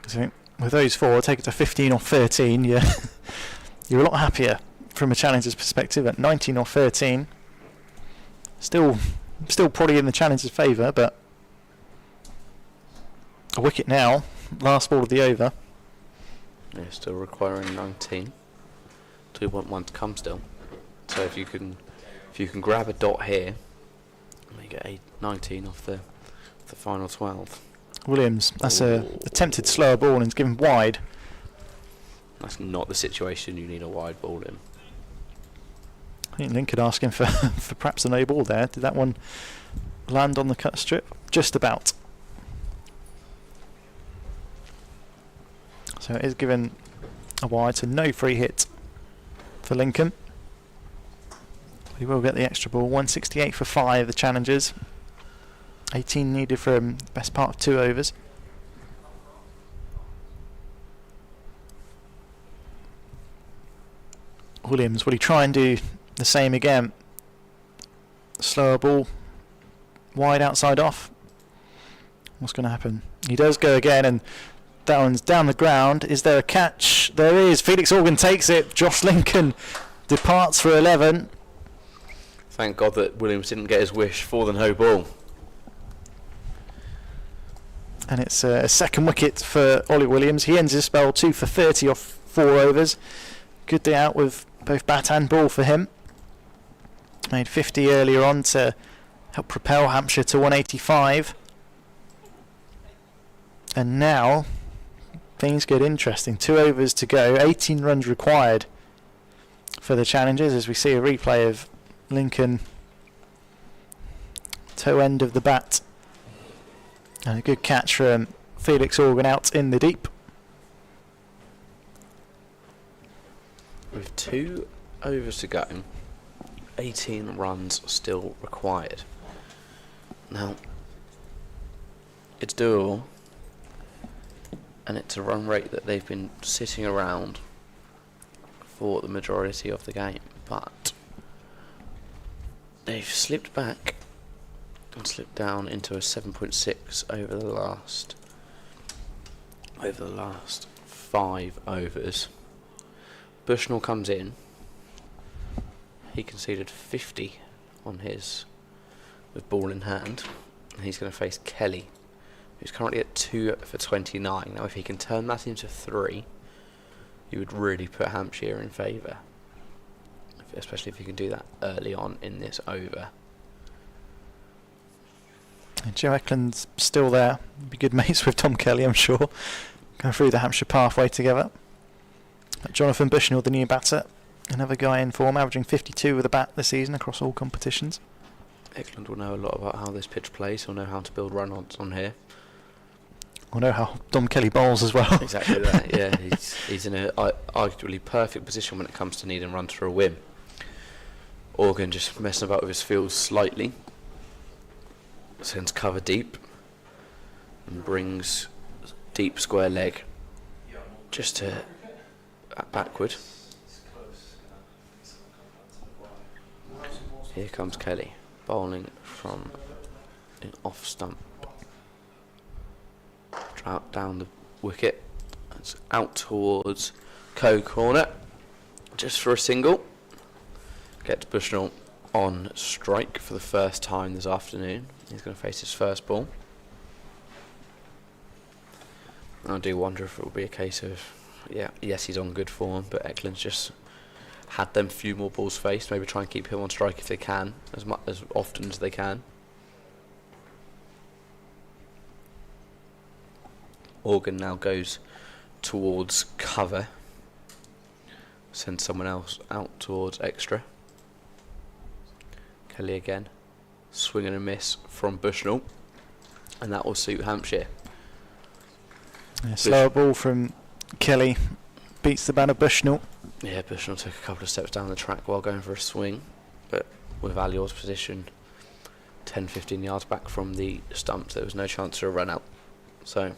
Speaker 3: So with those 4, take it to 15 or 13. You're a lot happier from a challenger's perspective at 19 or 13. Still probably in the challenger's favour, but a wicket now. Last ball of the over.
Speaker 2: Yeah, still requiring 19. Do want one to come still. So if you can grab a dot here, and you get 19 off the final 12.
Speaker 3: Williams, that's a attempted slower ball and it's given wide.
Speaker 2: That's not the situation you need a wide ball in.
Speaker 3: I think Lincoln asking for for perhaps a no ball there. Did that one land on the cut strip? Just about. So it is given a wide, so no free hit for Lincoln. He will get the extra ball. 168 for 5, the challengers. 18 needed from the best part of 2 overs. Williams, will he try and do the same again? Slower ball, wide outside off. What's going to happen? He does go again, and that one's down the ground. Is there a catch? There is. Felix Organ takes it. Josh Lincoln departs for 11.
Speaker 2: Thank God that Williams didn't get his wish for the no ball.
Speaker 3: And it's a second wicket for Ollie Williams. He ends his spell 2 for 30 off 4 overs. Good day out with both bat and ball for him. Made 50 earlier on to help propel Hampshire to 185. And now things get interesting. 2 overs to go. 18 runs required for the challengers as we see a replay of Lincoln toe end of the bat. And a good catch from Felix Organ out in the deep.
Speaker 2: With 2 overs to go, 18 runs still required. Now, it's doable, and it's a run rate that they've been sitting around for the majority of the game, but they've slipped back and slipped down into a 7.6 over the last 5 overs. Bushnell comes in. He conceded 50 on his with ball in hand, and he's going to face Kelly, who's currently at 2 for 29. Now if he can turn that into 3, you would really put Hampshire in favour, especially if you can do that early on in this over.
Speaker 3: And Joe Eklund's still there. Be good mates with Tom Kelly, I'm sure. Going through the Hampshire pathway together. But Jonathan Bushnell, the new batter, another guy in form, averaging 52 with a bat this season across all competitions.
Speaker 2: Eklund will know a lot about how this pitch plays. He'll know how to build run-ons on here.
Speaker 3: We'll know how Tom Kelly bowls as well.
Speaker 2: Exactly that. Yeah, he's in a arguably perfect position when it comes to needing runs for a win. Organ just messing about with his field slightly. Sends cover deep and brings deep square leg just to backward. Here comes Kelly bowling from an off stump. Out down the wicket. It's out towards corner just for a single. Gets Bushnell on strike for the first time this afternoon. He's going to face his first ball. I do wonder if it will be a case of, yes, he's on good form, but Eklund's just had them few more balls faced. Maybe try and keep him on strike if they can, as often as they can. Organ now goes towards cover. Sends someone else out towards extra. Kelly again. Swing and a miss from Bushnell. And that will suit Hampshire.
Speaker 3: Yeah, slower ball from Kelly. Beats the banner Bushnell.
Speaker 2: Yeah, Bushnell took a couple of steps down the track while going for a swing. But with Alior's position 10-15 yards back from the stumps. There was no chance for a run out. So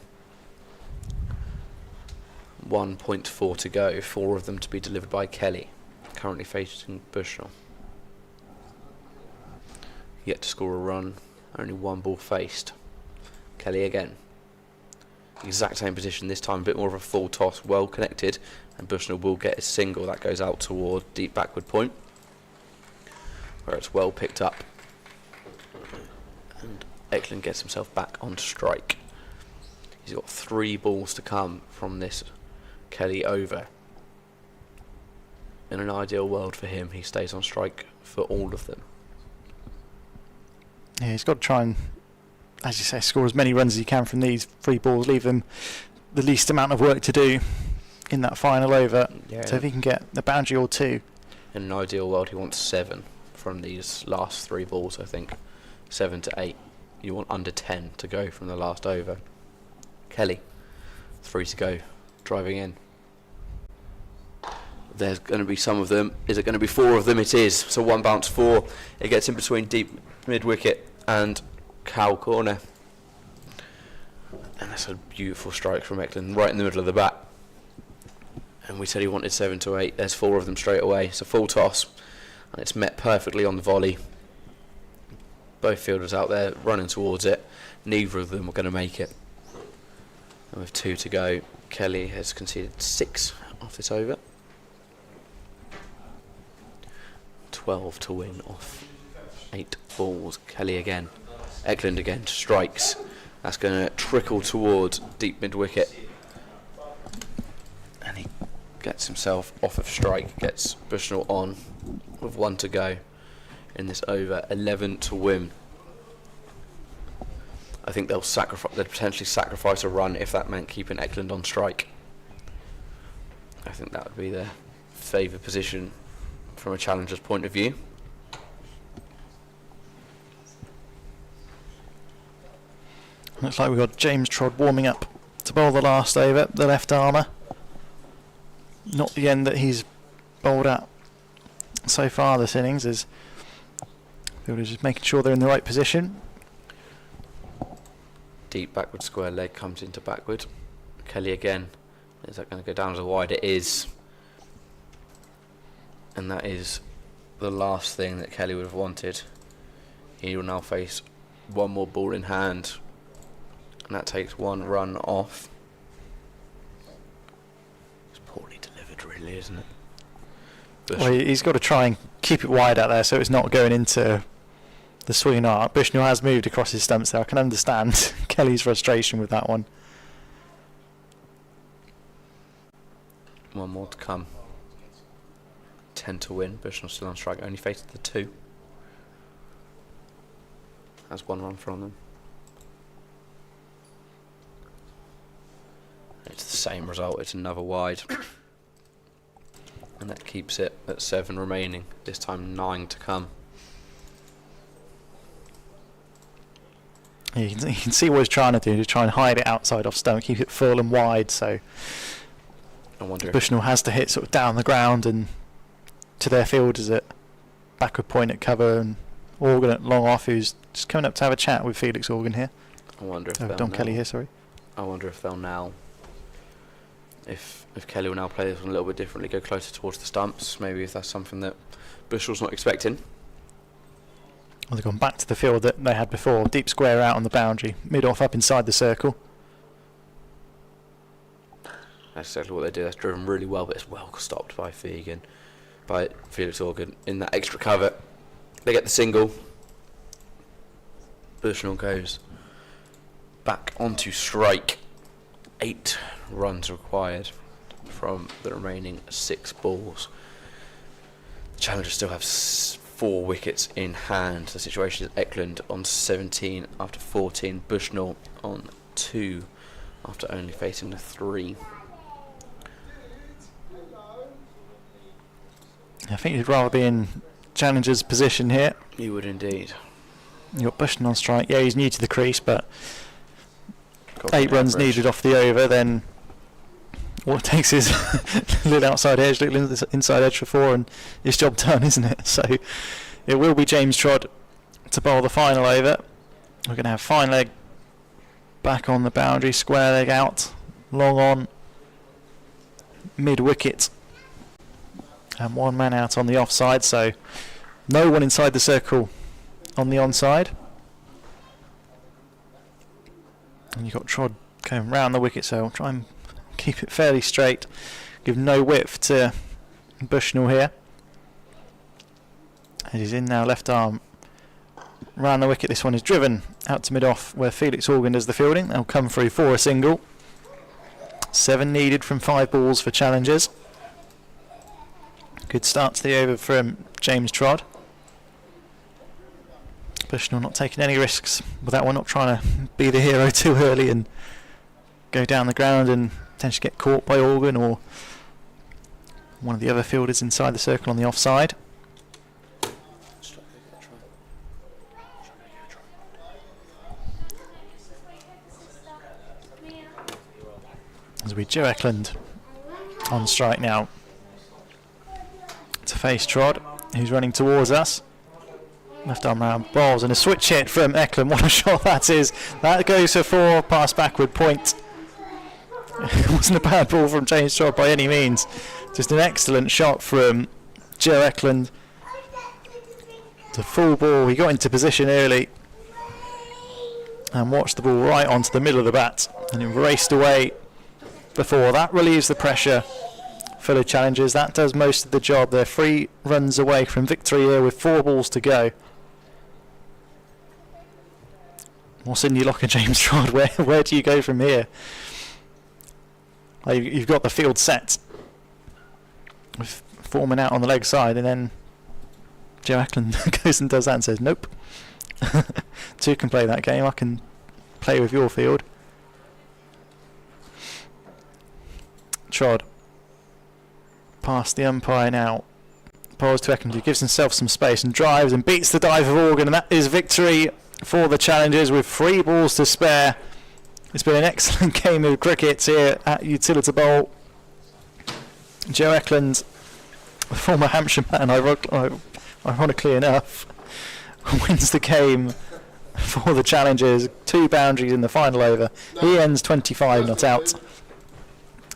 Speaker 2: 1.4 to go, 4 of them to be delivered by Kelly, currently facing Bushnell. Yet to score a run, only 1 ball faced. Kelly again. Exact same position, this time a bit more of a full toss, well connected, and Bushnell will get a single that goes out toward deep backward point, where it's well picked up. And Eklund gets himself back on strike. He's got 3 balls to come from this Kelly over. In an ideal world for him, he stays on strike for all of them.
Speaker 3: Yeah, he's got to try and, as you say, score as many runs as he can from these 3 balls, leave them the least amount of work to do in that final over.
Speaker 2: Yeah.
Speaker 3: So if he can get a boundary or 2.
Speaker 2: In an ideal world, he wants 7 from these last 3 balls, I think. 7 to 8. You want under 10 to go from the last over. Kelly, 3 to go, driving in. There's going to be some of them. Is it going to be 4 of them? It is. So 1 bounce 4. It gets in between deep mid-wicket and cow corner. And that's a beautiful strike from Eklund, right in the middle of the bat. And we said he wanted 7 to 8. There's 4 of them straight away. It's a full toss. And it's met perfectly on the volley. Both fielders out there running towards it. Neither of them are going to make it. And with 2 to go, Kelly has conceded 6 off this over. 12 to win off 8 balls. Kelly again. Eklund again strikes. That's going to trickle towards deep mid-wicket. And he gets himself off of strike. Gets Bushnell on with 1 to go in this over. 11 to win. I think they'd potentially sacrifice a run if that meant keeping Eklund on strike. I think that would be their favoured position from a challenger's point of view.
Speaker 3: Looks like we've got James Trod warming up to bowl the last over, the left armour. Not the end that he's bowled at so far this innings, is fielders just making sure they're in the right position.
Speaker 2: Deep backward square leg comes into backward. Kelly again. Is that going to go down as a wide? It is. And that is the last thing that Kelly would have wanted. He will now face 1 more ball in hand. And that takes 1 run off. It's poorly delivered really, isn't it?
Speaker 3: Well, he's got to try and keep it wide out there so it's not going into the swinging arc. Bushnell has moved across his stumps there. I can understand Kelly's frustration with that one.
Speaker 2: 1 more to come. 10 to win. Bushnell still on strike. Only faced the 2. Has 1 run from them. It's the same result. It's another wide. And that keeps it at 7 remaining. This time 9 to come.
Speaker 3: You can see what he's trying to do, to try and hide it outside off stump, keep it full and wide, so
Speaker 2: I wonder
Speaker 3: Bushnell has to hit sort of down the ground and to their fielders at backward point at cover, and Organ at long off, who's just coming up to have a chat with Felix Organ here.
Speaker 2: I wonder if
Speaker 3: Don Kelly here, sorry.
Speaker 2: I wonder if they'll now, if Kelly will now play this one a little bit differently, go closer towards the stumps. Maybe if that's something that Bushnell's not expecting.
Speaker 3: Well, they've gone back to the field that they had before. Deep square out on the boundary. Mid-off up inside the circle.
Speaker 2: That's exactly what they do. That's driven really well, but it's well stopped by Felix Organ in that extra cover. They get the single. Bushnell goes back onto strike. 8 runs required from the remaining 6 balls. The challengers still have 4 wickets in hand. The situation is Eklund on 17 after 14, Bushnell on 2 after only facing the 3.
Speaker 3: I think you'd rather be in challenger's position here.
Speaker 2: You would indeed.
Speaker 3: You've got Bushnell on strike. Yeah, he's new to the crease, but
Speaker 2: Got
Speaker 3: 8 runs
Speaker 2: average.
Speaker 3: needed off the over, then all it takes is a little outside edge, little inside edge for 4, and it's job done, isn't it? So it will be James Trod to bowl the final over. We're going to have fine leg back on the boundary, square leg out, long on, mid wicket, and one man out on the offside, so no one inside the circle on the onside. And you've got Trod going round the wicket, so I'll try and keep it fairly straight, give no width to Bushnell here. And he's in now, left arm round the wicket. This one is driven out to mid-off where Felix Organ does the fielding. They'll come through for a single. 7 needed from 5 balls for challengers. Good start to the over from James Trod. Bushnell not taking any risks with that one, not trying to be the hero too early and go down the ground and potentially get caught by Organ or one of the other fielders inside the circle on the offside. As we Joe Eklund on strike now to face Trod, who's running towards us. Left arm round, balls and a switch hit from Eklund. What a shot that is. That goes for 4, pass backward point. It wasn't a bad ball from James Trod by any means. Just an excellent shot from Joe Eklund. It's a full ball. He got into position early and watched the ball right onto the middle of the bat and it raced away. Before that relieves the pressure for the challengers. That does most of the job. They're 3 runs away from victory here with 4 balls to go. Or Sydney Locker, James Trod, where do you go from here? You've got the field set with Foreman out on the leg side, and then Joe Eklund goes and does that and says, nope. 2 can play that game. I can play with your field. Trod past the umpire now. Bowls to Eklund, who gives himself some space and drives and beats the dive of Organ, and that is victory for the challengers with 3 balls to spare. It's been an excellent game of cricket here at Utilita Bowl. Joe Eklund, a former Hampshire Man, ironically enough, wins the game for the challengers. 2 boundaries in the final over. He ends 25 not out.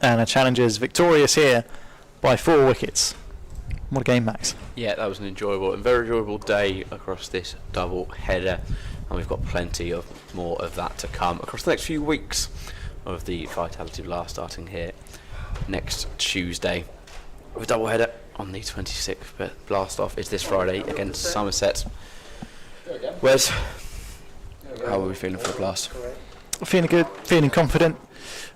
Speaker 3: And the challengers victorious here by 4 wickets. What a game, Max.
Speaker 2: Yeah, that was an enjoyable and very enjoyable day across this double header, and we've got plenty of more of that to come across the next few weeks of the Vitality Blast, starting here next Tuesday with a double header on the 26th, but blast off is this Friday against Somerset. Wes, how are we feeling for the blast?
Speaker 3: Feeling good, feeling confident.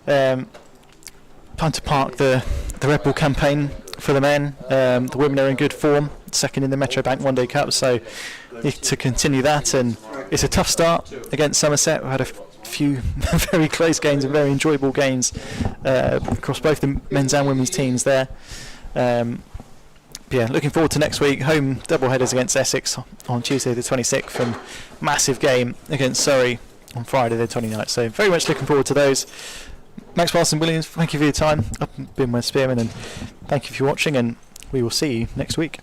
Speaker 3: Time to park the Red Bull campaign for the men. The women are in good form, 2nd in the Metro Bank One Day Cup, so need to continue that. And it's a tough start against Somerset. We've had a few very close games and very enjoyable games across both the men's and women's teams there. Yeah, looking forward to next week. Home double headers against Essex on Tuesday the 26th, and massive game against Surrey on Friday the 29th. So very much looking forward to those. Max Parson-Williams, thank you for your time. I've been Wes Spearman, and thank you for watching, and we will see you next week.